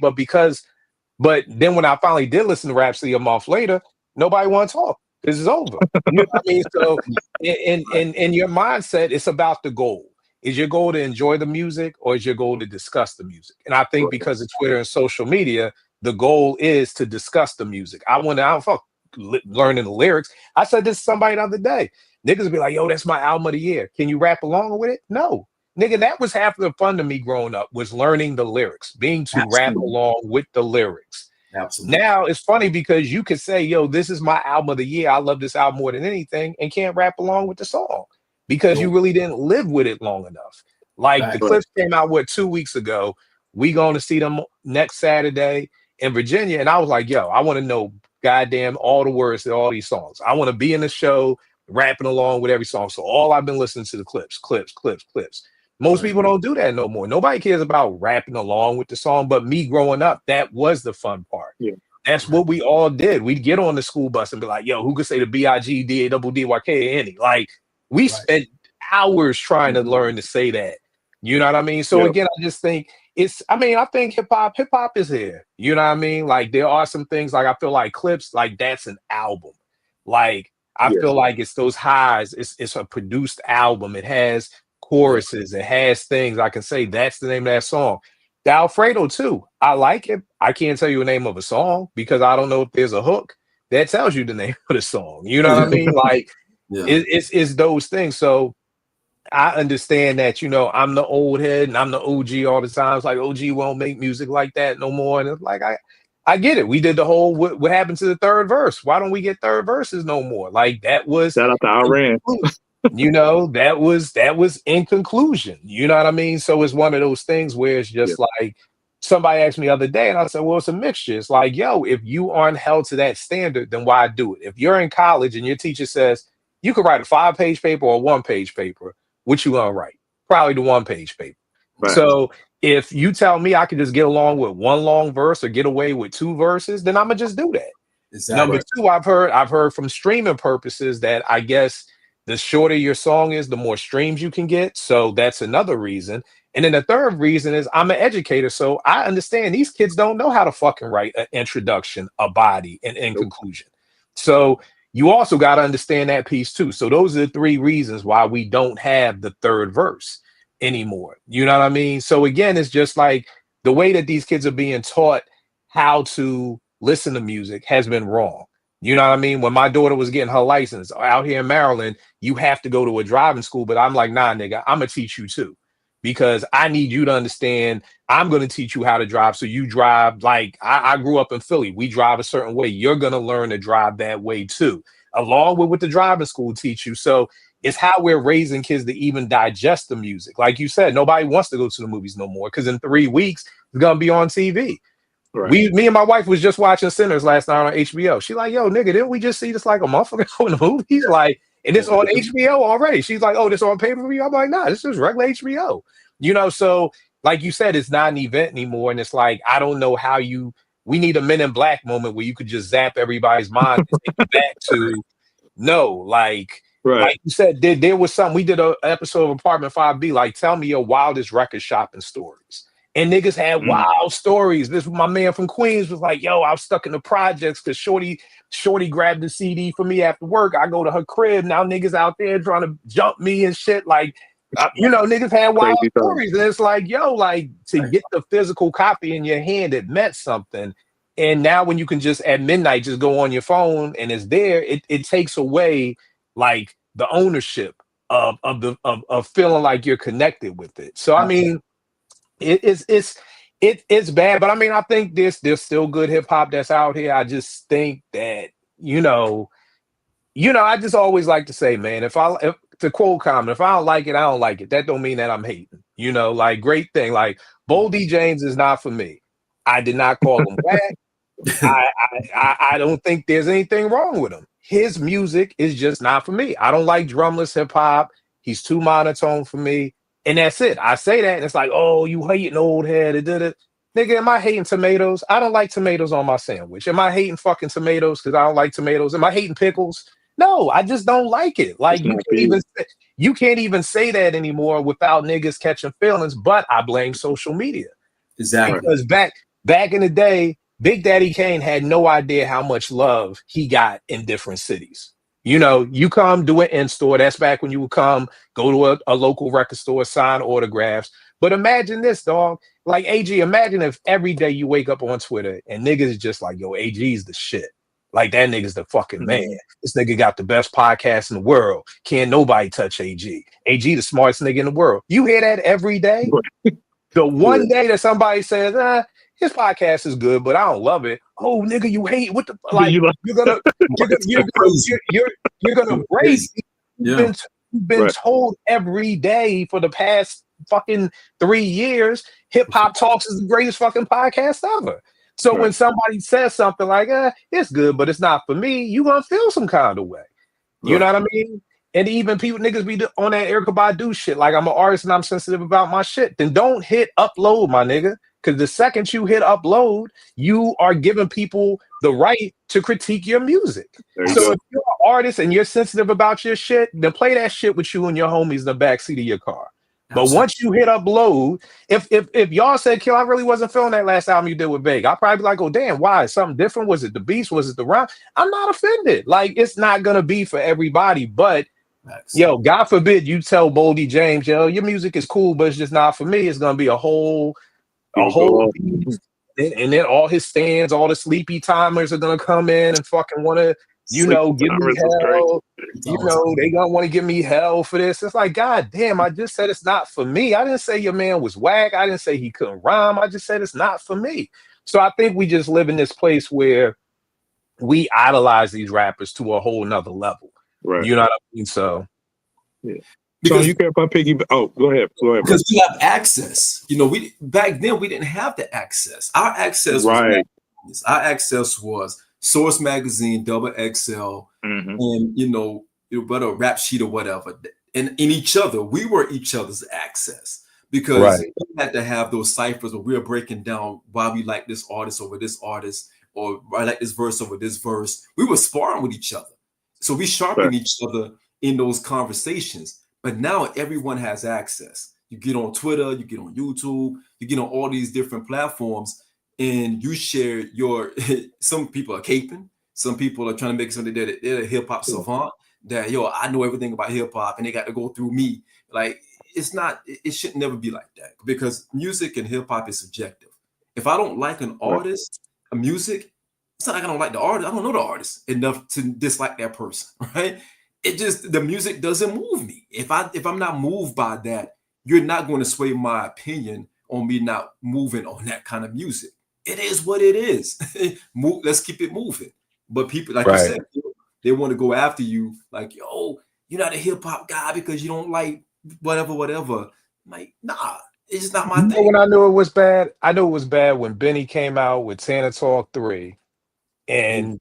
But then when I finally did listen to Rhapsody a month later, nobody want to talk because it's over. You know what I mean? So in your mindset, it's about the goal. Is your goal to enjoy the music or is your goal to discuss the music? And I think because of Twitter and social media, the goal is to discuss the music. I don't fuck learning the lyrics. I said this to somebody the other day. Niggas be like, yo, that's my album of the year. Can you rap along with it? No. Nigga, that was half of the fun to me growing up, was learning the lyrics, being to rap along with the lyrics. Absolutely. Now it's funny because you could say, yo, this is my album of the year. I love this album more than anything, and can't rap along with the song because you really didn't live with it long enough. Like the Clips came out 2 weeks ago. We going to see them next Saturday in Virginia. And I was like, yo, I want to know goddamn all the words to all these songs. I want to be in the show rapping along with every song. So all I've been listening to the clips. Most people don't do that no more. Nobody cares about rapping along with the song, but me growing up, that was the fun part. Yeah. That's what we all did. We'd get on the school bus and be like, yo, who could say the B-I-G, D-A-D-D-Y-K, any? Like, we spent hours trying to learn to say that. You know what I mean? So again, I just think I think hip hop is here. You know what I mean? Like, there are some things, like, I feel like Clips, like, that's an album. Like, I feel like it's those highs. It's a produced album. It has choruses. It has things I can say. That's the name of that song. The Alfredo too. I like it. I can't tell you the name of a song because I don't know if there's a hook that tells you the name of the song. You know what I mean? Like it's those things. So I understand that, you know, I'm the old head and I'm the OG all the time. It's like OG won't make music like that no more. And it's like I get it. We did the whole what happened to the third verse? Why don't we get third verses no more? Like that was shout out to Iran. You know, that was in conclusion. You know what I mean? So it's one of those things where it's just like somebody asked me the other day, and I said, well, it's a mixture. It's like, yo, if you aren't held to that standard, then why do it? If you're in college and your teacher says you could write a 5-page paper or a 1-page paper, what you gonna write? Probably the 1-page paper. Right. So if you tell me I could just get along with one long verse or get away with 2 verses, then I'm gonna just do that. Exactly. Number 2, I've heard from streaming purposes that I guess the shorter your song is, the more streams you can get. So that's another reason. And then the third reason is I'm an educator. So I understand these kids don't know how to fucking write an introduction, a body, and in conclusion. So you also got to understand that piece too. So those are the 3 reasons why we don't have the third verse anymore. You know what I mean? So again, it's just like the way that these kids are being taught how to listen to music has been wrong. You know what I mean? When my daughter was getting her license out here in Maryland, you have to go to a driving school. But I'm like, nah, nigga, I'm going to teach you too. because I need you to understand I'm going to teach you how to drive. So you drive like I grew up in Philly. We drive a certain way. You're going to learn to drive that way too, along with what the driving school teach you. So it's how we're raising kids to even digest the music. Like you said, nobody wants to go to the movies no more because in 3 weeks it's going to be on TV. Right. Me and my wife was just watching Sinners last night on HBO. She like, yo, nigga, didn't we just see this like a month ago in the movies? Like, and it's on HBO already. She's like, oh, this on pay-per-view? I'm like, nah, this is regular HBO. You know, so like you said, it's not an event anymore. And it's like, I don't know how we need a Men in Black moment where you could just zap everybody's mind and take it back to no, like you said, there was something. We did an episode of Apartment 5B, like, tell me your wildest record shopping stories. And niggas had wild stories. This my man from Queens was like, yo, I was stuck in the projects because Shorty grabbed the CD for me after work. I go to her crib. Now niggas out there trying to jump me and shit. Like, you know, niggas had wild stories. And it's like, yo, like to get the physical copy in your hand, it meant something. And now when you can just at midnight just go on your phone and it's there, it takes away like the ownership of feeling like you're connected with it. So I mean, it's bad, but I mean, I think there's still good hip hop that's out here. I just think that you know, I just always like to say, man, if to quote Common, if I don't like it, I don't like it. That don't mean that I'm hating. You know, like great thing, like Boldy James is not for me. I did not call him whack. I don't think there's anything wrong with him. His music is just not for me. I don't like drumless hip hop. He's too monotone for me. And that's it. I say that, and it's like, oh, you hating old head. Nigga, am I hating tomatoes? I don't like tomatoes on my sandwich. Am I hating fucking tomatoes because I don't like tomatoes? Am I hating pickles? No, I just don't like it. Like you can't even say that anymore without niggas catching feelings. But I blame social media. Exactly. Because back in the day, Big Daddy Kane had no idea how much love he got in different cities. You know, you come do an in-store. That's back when you would come, go to a local record store, sign autographs. But imagine this, dog. Like, AG, imagine if every day you wake up on Twitter and niggas is just like, yo, AG's the shit. Like, that nigga's the fucking man. This nigga got the best podcast in the world. Can't nobody touch AG. AG the smartest nigga in the world. You hear that every day? The one day that somebody says, his podcast is good, but I don't love it. Oh, nigga, you hate what the like? You're gonna brace. You've been told every day for the past fucking 3 years, Hip Hop Talks is the greatest fucking podcast ever. So when somebody says something like, it's good, but it's not for me, you gonna feel some kind of way. You know what I mean? And even people niggas be on that Erykah Badu shit. Like, I'm an artist and I'm sensitive about my shit. Then don't hit upload, my nigga. Because the second you hit upload, you are giving people the right to critique your music. So if you're an artist and you're sensitive about your shit, then play that shit with you and your homies in the backseat of your car. But once you hit upload, if y'all said, Kill, I really wasn't feeling that last album you did with Big, I'll probably be like, oh, damn, why? Something different? Was it the beats? Was it the rhyme? I'm not offended. Like, it's not going to be for everybody. But, yo, God forbid you tell Boldy James, yo, your music is cool, but it's just not for me. It's going to be a whole and then all his stands, all the sleepy timers are gonna come in and fucking want to, give me hell. You know, they gonna want to give me hell for this. It's like, God damn, I just said it's not for me. I didn't say your man was whack. I didn't say he couldn't rhyme. I just said it's not for me. So I think we just live in this place where we idolize these rappers to a whole nother level. Right. You know what I mean? So Because, so you care if I piggyback? Oh, go ahead. Because we have access. You know, back then we didn't have the access. Our access was Source Magazine, Double XL, and whether a rap sheet or whatever, and in each other. We were each other's access because we had to have those ciphers where we were breaking down why we like this artist over this artist, or I like this verse over this verse. We were sparring with each other, so we sharpened each other in those conversations. But now everyone has access. You get on Twitter, you get on YouTube, you get on all these different platforms, and you share your. Some people are caping, some people are trying to make something that they're a hip hop savant. That I know everything about hip hop, and they got to go through me. Like, it's not. It should never be like that, because music and hip hop is subjective. If I don't like an artist, a music, it's not like I don't like the artist. I don't know the artist enough to dislike that person, right? It just, the music doesn't move me. If I'm not moved by that, you're not going to sway my opinion on me not moving on that kind of music. It is what it is. Let's keep it moving. But people, like you said, they want to go after you, like, yo, you're not a hip hop guy because you don't like whatever. I'm like, nah, it's just not my thing. When I knew it was bad, I knew it was bad when Benny came out with Santa Talk 3. And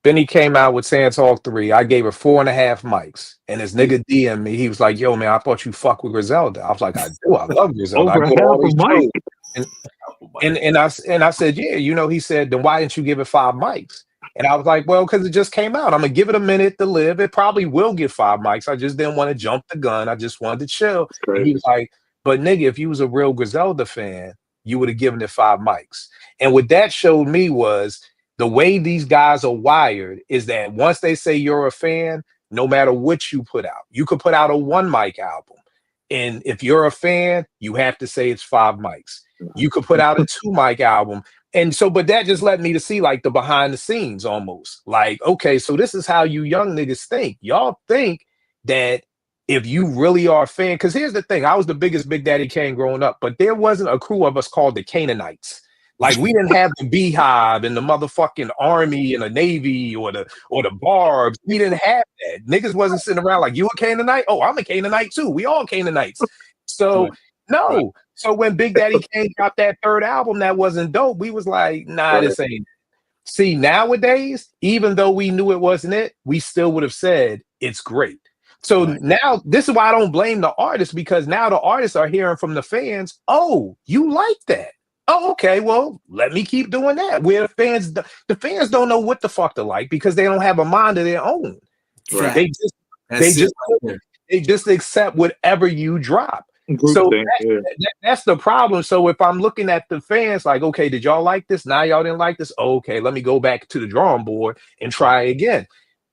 Benny came out with Santa Talk 3. I gave her 4.5 mics. And this nigga DM me, he was like, yo, man, I thought you fuck with Griselda. I was like, I do. I love Griselda. I go to all these shows. And I said, yeah, you know, he said, then why didn't you give it 5 mics? And I was like, well, because it just came out. I'm gonna give it a minute to live. It probably will get 5 mics. I just didn't want to jump the gun. I just wanted to chill. And he was like, but nigga, if you was a real Griselda fan, you would have given it 5 mics. And what that showed me was the way these guys are wired is that once they say you're a fan, no matter what you put out, you could put out a 1 mic album. And if you're a fan, you have to say it's 5 mics. You could put out a 2 mic album. And so, but that just led me to see like the behind the scenes almost. Like, okay, so this is how you young niggas think. Y'all think that if you really are a fan, because here's the thing, I was the biggest Big Daddy Kane growing up, but there wasn't a crew of us called the Canaanites. Like we didn't have the Beehive and the motherfucking Army and the Navy or the Barbs. We didn't have that. Niggas wasn't sitting around like, you a Canaanite? Oh, I'm a Canaanite too. We all Canaanites. So no. So when Big Daddy Kane got that 3rd album that wasn't dope, we was like, nah, this ain't it. See, nowadays, even though we knew it wasn't it, we still would have said it's great. So now this is why I don't blame the artists, because now the artists are hearing from the fans, oh, you like that. Oh, okay, well, let me keep doing that. Where the fans don't know what the fuck to like because they don't have a mind of their own. Right. They just accept whatever you drop. So that's the problem. So if I'm looking at the fans like, okay, did y'all like this? Now y'all didn't like this. Okay, let me go back to the drawing board and try again.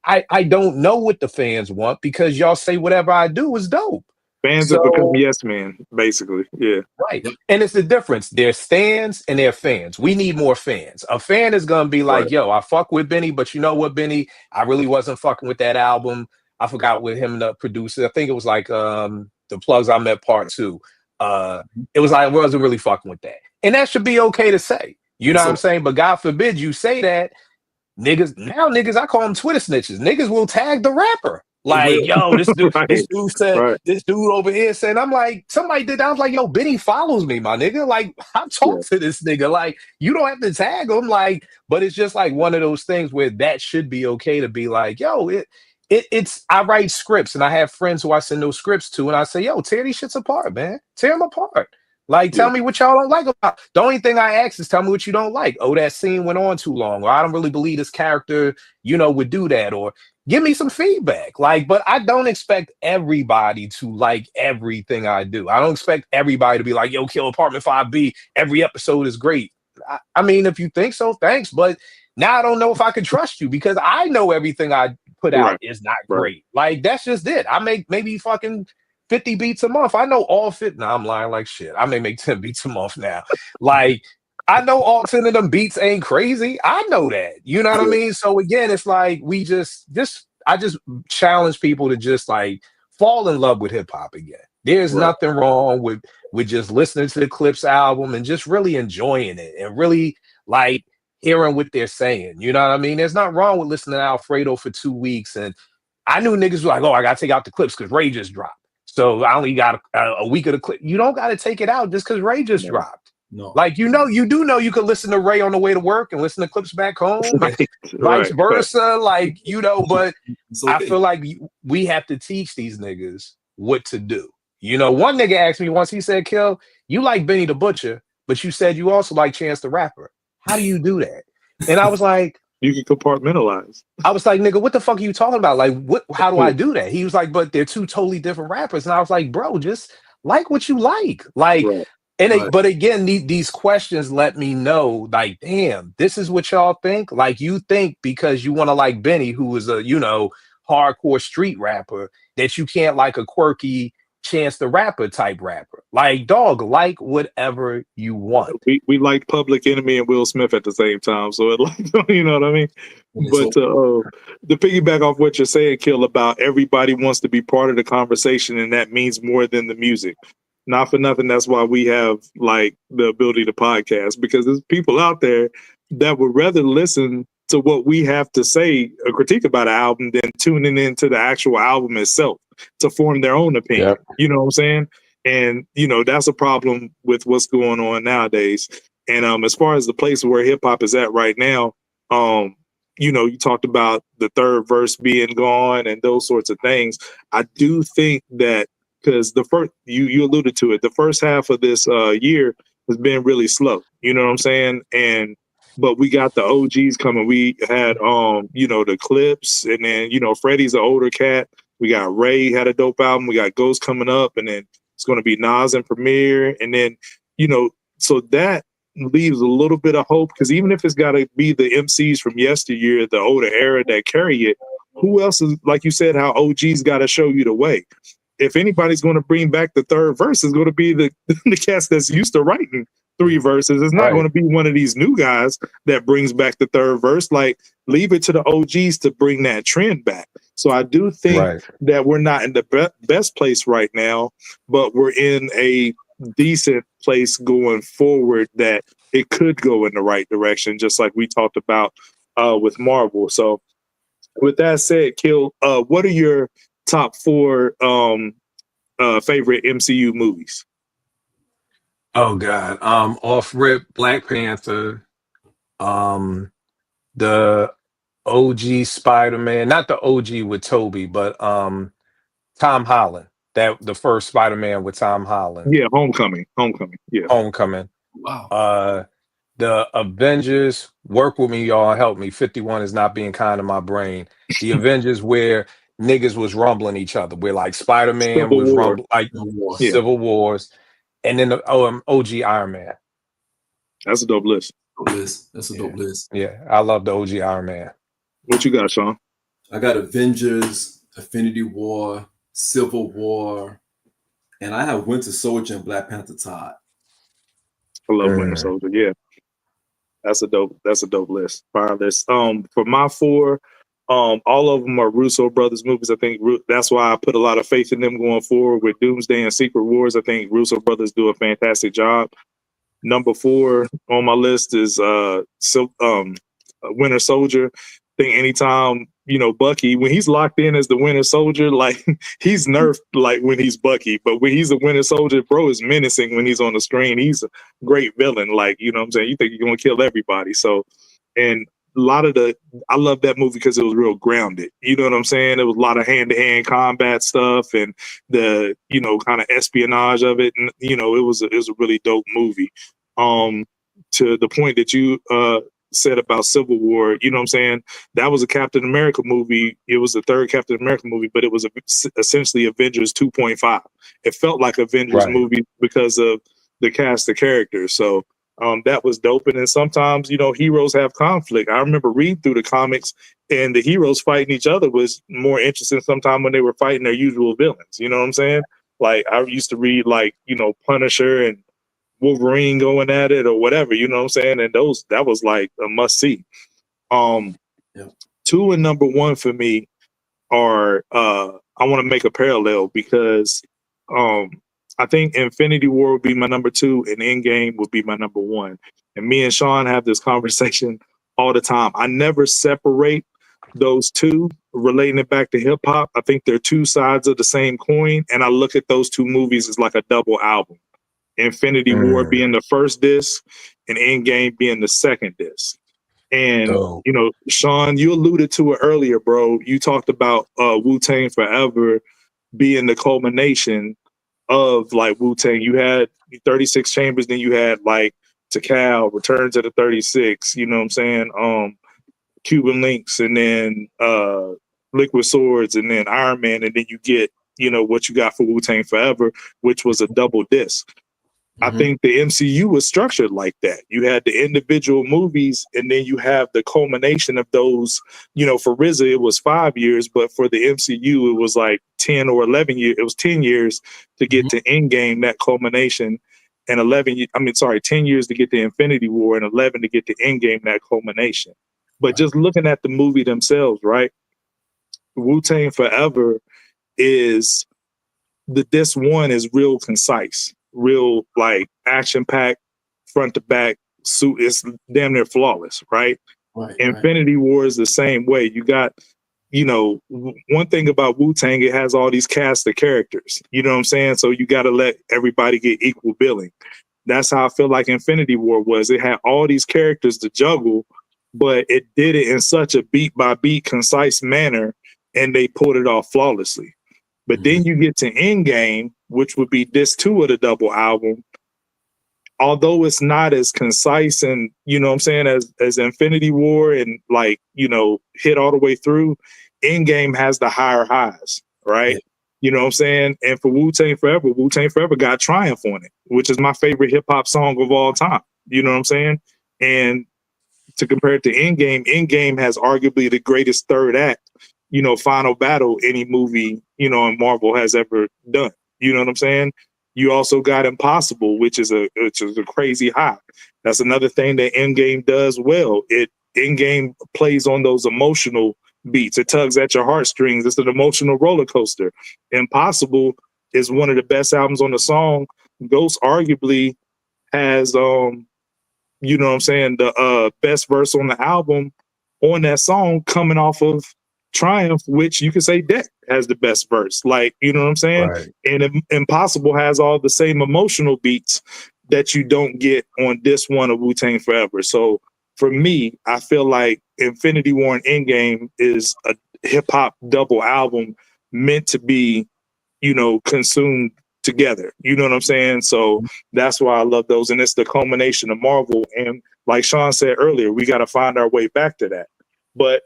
I don't know what the fans want because y'all say whatever I do is dope. Fans have become yes man, basically. Yeah. Right. And it's the difference. There's stands and they're fans. We need more fans. A fan is gonna be like, yo, I fuck with Benny, but you know what, Benny? I really wasn't fucking with that album. I forgot with him the producer. I think it was like The Plugs I Met Part 2. It was like I wasn't really fucking with that. And that should be okay to say. You know what I'm saying? But God forbid you say that. Niggas, I call them Twitter snitches. Niggas will tag the rapper. Like, yo, this dude said, this dude over here said, I'm like, somebody did that. I was like, yo, Benny follows me, my nigga. Like, I talk to this nigga. Like, you don't have to tag him. Like, but it's just like one of those things where that should be okay to be like, yo, it's I write scripts and I have friends who I send those scripts to, and I say, yo, tear these shits apart, man. Tear them apart. Like, tell me what y'all don't like about. The only thing I ask is tell me what you don't like. Oh, that scene went on too long, or I don't really believe this character, would do that, or give me some feedback. Like, but I don't expect everybody to like everything I do. I don't expect everybody to be like, yo, Kill Apartment 5B, every episode is great. I mean, if you think so, thanks. But now I don't know if I can trust you because I know everything I put out is not great. Like, that's just it. I make maybe fucking 50 beats a month. I know all 50. No, I'm lying like shit. I may make 10 beats a month now. Like, I know all 10 of them beats ain't crazy. I know that. You know what I mean? So again, it's like I just challenge people to just like fall in love with hip hop again. There's nothing wrong with just listening to the Clips album and just really enjoying it and really like hearing what they're saying. You know what I mean? There's not wrong with listening to Alfredo for 2 weeks. And I knew niggas were like, oh, I got to take out the clips because Ray just dropped. So I only got a week of the clip. You don't got to take it out just because Ray just dropped. No. Like, you do know you can listen to Ray on the way to work and listen to Clips back home and vice versa. Like, but I feel like we have to teach these niggas what to do. One nigga asked me once, he said, Kill, you like Benny the Butcher, but you said you also like Chance the Rapper. How do you do that? And I was like, you can compartmentalize. I was like, nigga, what the fuck are you talking about? Like, how do I do that? He was like, but they're two totally different rappers. And I was like, bro, just like what you like. Like, but again, these questions let me know, like, damn, this is what y'all think. Like, you think because you want to like Benny, who is a, hardcore street rapper, that you can't like a quirky Chance the Rapper type rapper. Like, dog, like whatever you want. We like Public Enemy and Will Smith at the same time, so it like, you know what I mean. But to piggyback off what you're saying, Kill, about everybody wants to be part of the conversation, and that means more than the music. Not for nothing, that's why we have like the ability to podcast, because there's people out there that would rather listen to what we have to say, a critique about an album, than tuning into the actual album itself to form their own opinion. Yep. You know what I'm saying? And, you know, that's a problem with what's going on nowadays. And as far as the place where hip hop is at right now, you know, you talked about the third verse being gone and those sorts of things. I do think that, because the first, you alluded to it, the first half of this year has been really slow. You know what I'm saying? But we got the OGs coming. We had you know, the Clips, and then, you know, Freddie's an older cat. We got Ray had a dope album. We got Ghost coming up, and then it's going to be Nas and Premier, and then, you know, so that leaves a little bit of hope, because even if it's got to be the MCs from yesteryear, the older era that carry it, who else is, like you said, how OGs got to show you the way. If anybody's going to bring back the third verse, it's going to be the cats that's used to writing 3 verses. It's not going to be one of these new guys that brings back the third verse. Like, leave it to the OGs to bring that trend back. So I do think that we're not in the best place right now, but we're in a decent place going forward, that it could go in the right direction, just like we talked about with Marvel. So with that said, Kil, what are your top 4 favorite MCU movies? Oh God. Off rip, Black Panther, the OG Spider-Man, not the OG with Toby, but Tom Holland. That the first Spider-Man with Tom Holland. Yeah, Homecoming. Yeah. Homecoming. Wow. The Avengers, work with me, y'all, help me. 51 is not being kind to my brain. The Avengers where niggas was rumbling each other, where like Spider-Man was rumbling, like Civil Wars, and then the OG Iron Man. That's a dope list. That's a dope list. Yeah, I love the OG Iron Man. What you got, Sean? I got Avengers, Infinity War, Civil War, and I have Winter Soldier and Black Panther tied. I love Winter Soldier. Yeah, that's a dope list. Fire list. For my 4, all of them are Russo brothers movies. I think that's why I put a lot of faith in them going forward with Doomsday and Secret Wars. I think Russo brothers do a fantastic job. Number 4 on my list is Winter Soldier. I think anytime, you know, Bucky, when he's locked in as the Winter Soldier, like, he's nerfed like when he's Bucky, but when he's a Winter Soldier, bro is menacing when he's on the screen. He's a great villain. Like, you know what I'm saying? You think you're going to kill everybody. So, and I love that movie because it was real grounded. You know what I'm saying? There was a lot of hand-to-hand combat stuff and the, you know, kind of espionage of it. And, you know, it was a really dope movie. To the point that you said about Civil War, you know what I'm saying? That was a Captain America movie. It was the third Captain America movie, but it was essentially Avengers 2.5. It felt like Avengers movie because of the cast of characters. So that was dope. And then sometimes, you know, heroes have conflict. I remember reading through the comics, and the heroes fighting each other was more interesting sometimes when they were fighting their usual villains. You know what I'm saying? Like, I used to read, like, you know, Punisher and Wolverine going at it or whatever, you know what I'm saying? And that was like a must see. 2 and number 1 for me are I want to make a parallel, because I think Infinity War would be my number 2 and Endgame would be my number 1. And me and Sean have this conversation all the time. I never separate those two, relating it back to hip hop. I think they're 2 sides of the same coin, and I look at those 2 movies as like a double album. Infinity War being the first disc and Endgame being the second disc. And, you know, Sean, you alluded to it earlier, bro. You talked about Wu-Tang Forever being the culmination of like Wu-Tang. You had 36 Chambers, then you had like Tikal, Return to the 36, you know what I'm saying? Cuban Links, and then Liquid Swords, and then Iron Man, and then you get, you know, what you got for Wu-Tang Forever, which was a double disc. I think the MCU was structured like that. You had the individual movies, and then you have the culmination of those. You know, for RZA, it was 5 years, but for the MCU, it was like 10 or 11 years. It was 10 years to get to Endgame, that culmination, and 10 years to get to Infinity War, and 11 to get to Endgame, that culmination. But just looking at the movie themselves, right? Wu-Tang Forever is, the disc 1 is real concise. real like action packed front to back suit. It's damn near flawless, right? Infinity War is the same way. You got, you know, one thing about Wu-Tang, it has all these cast of characters. You know what I'm saying? So you got to let everybody get equal billing. That's how I feel like Infinity War was. It had all these characters to juggle, but it did it in such a beat by beat, concise manner, and they pulled it off flawlessly. But then you get to Endgame, which would be disc 2 of the double album. Although it's not as concise and, you know what I'm saying, as Infinity War and like, you know, hit all the way through, Endgame has the higher highs, right? Yeah. You know what I'm saying? And for Wu-Tang Forever got Triumph on it, which is my favorite hip hop song of all time. You know what I'm saying? And to compare it to Endgame has arguably the greatest third act, you know, final battle any movie, you know, in Marvel has ever done. You know what I'm saying? You also got Impossible, which is a crazy high. That's another thing that Endgame does well. Endgame plays on those emotional beats. It tugs at your heartstrings. It's an emotional roller coaster. Impossible is one of the best albums on the song. Ghost arguably has you know what I'm saying, the best verse on the album on that song coming off of Triumph, which you could say Deck has the best verse. Like, you know what I'm saying? Right. And Impossible has all the same emotional beats that you don't get on this one of Wu-Tang Forever. So for me, I feel like Infinity War and Endgame is a hip-hop double album meant to be, you know, consumed together. You know what I'm saying? So that's why I love those. And it's the culmination of Marvel. And like Sean said earlier, we got to find our way back to that. But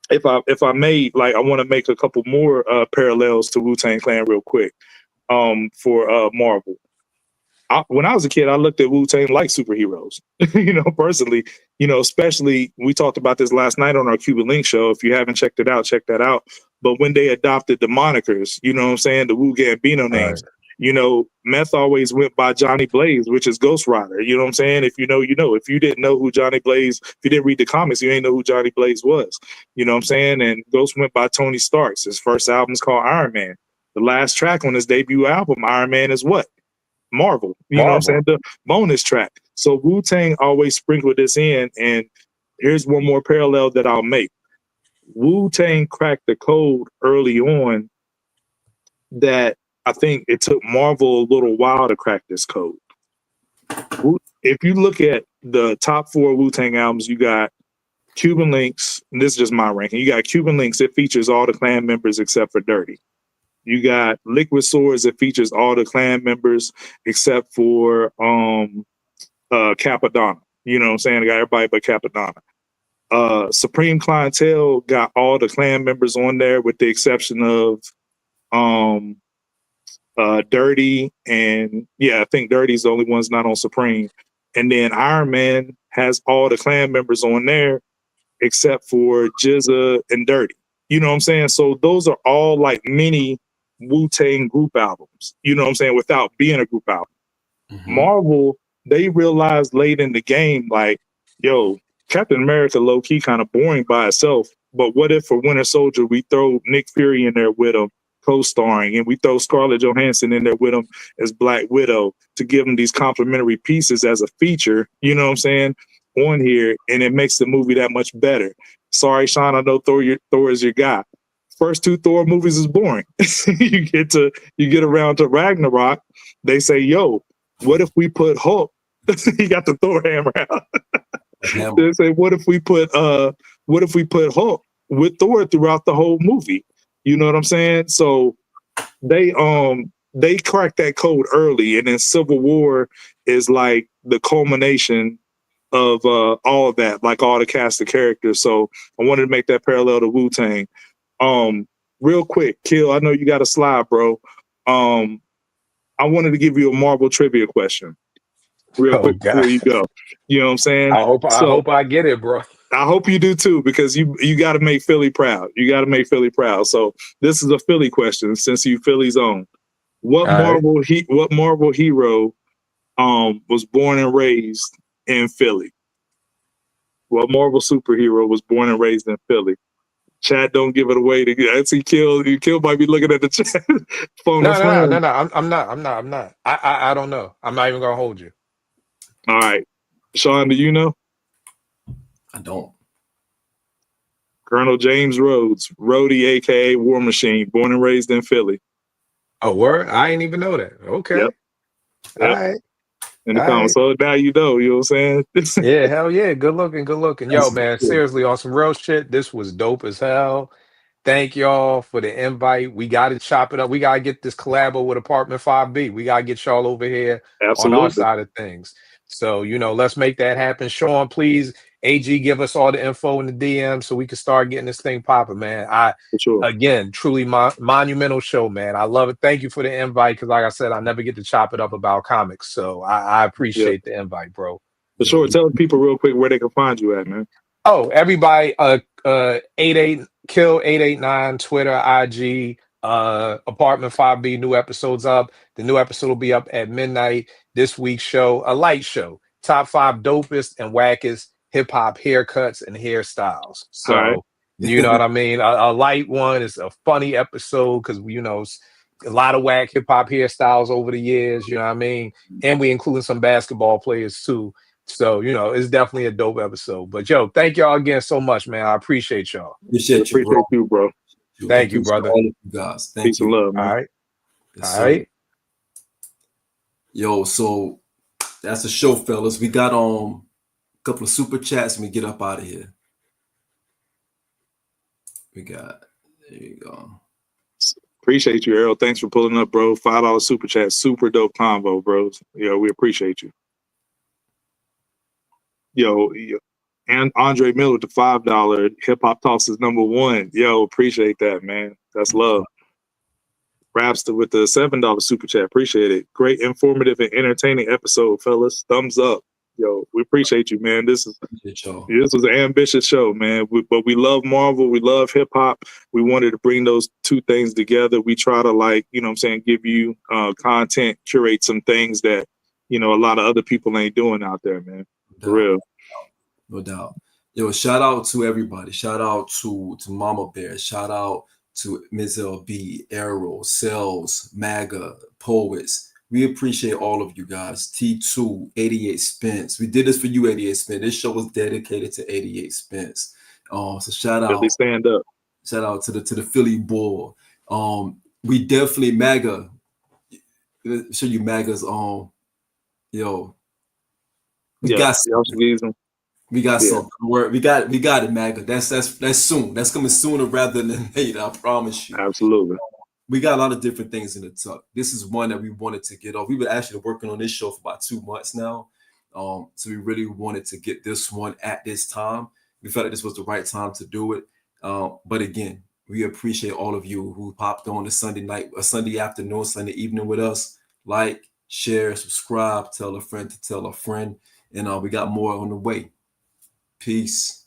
if I may, like, I want to make a couple more parallels to Wu-Tang Clan real quick for Marvel. When I was a kid, I looked at Wu-Tang like superheroes, you know, personally, you know, especially we talked about this last night on our Cuban Link show. If you haven't checked it out, check that out. But when they adopted the monikers, you know what I'm saying, the Wu Gambino names, you know, Meth always went by Johnny Blaze, which is Ghost Rider. You know what I'm saying? If you know, you know. If you didn't know who Johnny Blaze, if you didn't read the comics, you ain't know who Johnny Blaze was. You know what I'm saying? And Ghost went by Tony Starks. His first album is called Iron Man. The last track on his debut album, Iron Man, is what? Marvel. You know what I'm saying? The bonus track. So Wu-Tang always sprinkled this in. And here's one more parallel that I'll make. Wu-Tang cracked the code early on that I think it took Marvel a little while to crack this code. If you look at the top 4 Wu-Tang albums, you got Cuban Links, and this is just my ranking. You got Cuban Links, it features all the Clan members except for Dirty. You got Liquid Swords, it features all the Clan members except for Capadonna. You know what I'm saying? It got everybody but Capadonna. Supreme Clientele got all the Clan members on there with the exception of Dirty, and yeah, I think Dirty's the only one's not on Supreme. And then Iron Man has all the Clan members on there except for Jizza and Dirty. You know what I'm saying? So those are all like mini Wu-Tang group albums, you know what I'm saying, without being a group album. Marvel, they realized late in the game, like, yo, Captain America low-key kind of boring by itself, but what if for Winter Soldier we throw Nick Fury in there with him co-starring, and we throw Scarlett Johansson in there with him as Black Widow to give them these complementary pieces as a feature, you know what I'm saying, on here, and it makes the movie that much better. Sorry, Sean, I know Thor is your guy. First 2 Thor movies is boring. you get around to Ragnarok, they say, yo, what if we put Hulk? He got the Thor hammer out. They say, what if we put Hulk with Thor throughout the whole movie? You know what I'm saying? So they cracked that code early, and then Civil War is like the culmination of all of that, like all the cast of characters. So I wanted to make that parallel to Wu-Tang. Real quick, Kil, I know you got a slide, bro. I wanted to give you a Marvel trivia question real quick before you go. You know what I'm saying? I hope I get it, bro. I hope you do too, because you got to make Philly proud. You got to make Philly proud. So this is a Philly question, since you Philly's own. What Marvel hero was born and raised in Philly? What Marvel superhero was born and raised in Philly? Chat don't give it away. I see Kil might be looking at the chat. Phone No. I'm not. I don't know. I'm not even gonna hold you. All right. Sean, do you know? I don't. Colonel James Rhodes, Rhodey, aka War Machine, born and raised in Philly. Oh, word? I ain't even know that. Okay. Yep. All right. In the All comments. right. So now you know what I'm saying? Yeah, hell yeah. Good looking. Yo, man, seriously, on some real shit, this was dope as hell. Thank y'all for the invite. We got to chop it up. We got to get this collabo with Apartment 5B. We got to get y'all over here on our Absolutely. side of things. So, let's make that happen. Sean, please, AG, give us all the info in the DM so we can start getting this thing popping, man. For sure. Again, truly monumental show, man. I love it. Thank you for the invite because, like I said, I never get to chop it up about comics. So I appreciate the invite, bro. For sure. Tell people real quick where they can find you at, man. Oh, everybody, 88 Kil89, Twitter, IG, Apartment 5B, new episodes up. The new episode will be up at midnight. This week's show, a light show, top 5 dopest and wackest hip hop haircuts and hairstyles. So, right. You know what I mean? A light one is a funny episode because, a lot of whack hip hop hairstyles over the years, you know what I mean? And we including some basketball players too. So, it's definitely a dope episode. But yo, thank y'all again so much, man. I appreciate y'all. Appreciate you, bro. Thank you, brother. All of you guys. Thank Peace you. and love, man. All right. Yes, All right. Yo, so that's the show, fellas. We got a couple of super chats and we get up out of here. There you go. Appreciate you, Errol. Thanks for pulling up, bro. $5 super chat. Super dope convo, bros. Yo, we appreciate you. Yo, and Andre Miller with the $5 Hip Hop Talks is #1. Yo, appreciate that, man. That's love. Rapster with the $7 super chat. Appreciate it. Great, informative, and entertaining episode, fellas. Thumbs up. Yo, we appreciate you, man. This was an ambitious show, man. But we love Marvel. We love hip hop. We wanted to bring those two things together. We try to give you content, curate some things that, a lot of other people ain't doing out there, man. For real. No doubt. Yo, shout out to everybody. Shout out to Mama Bear. Shout out to Ms. LB, Arrow, Cells, MAGA, Poets. We appreciate all of you guys. T2, 88 Spence. We did this for you, 88 Spence. This show was dedicated to 88 Spence. So shout out. Really stand up. Shout out to the Philly Bull. We definitely MAGA. Show you MAGA's yo. We got something. We got something. We got it, MAGA. That's soon. That's coming sooner rather than later. I promise you. Absolutely. We got a lot of different things in the tuck. This is one that we wanted to get off. We've been actually working on this show for about 2 months now. So we really wanted to get this one at this time. We felt like this was the right time to do it. But again, we appreciate all of you who popped on a Sunday night, a Sunday afternoon, Sunday evening with us. Like, share, subscribe, tell a friend to tell a friend. And we got more on the way. Peace.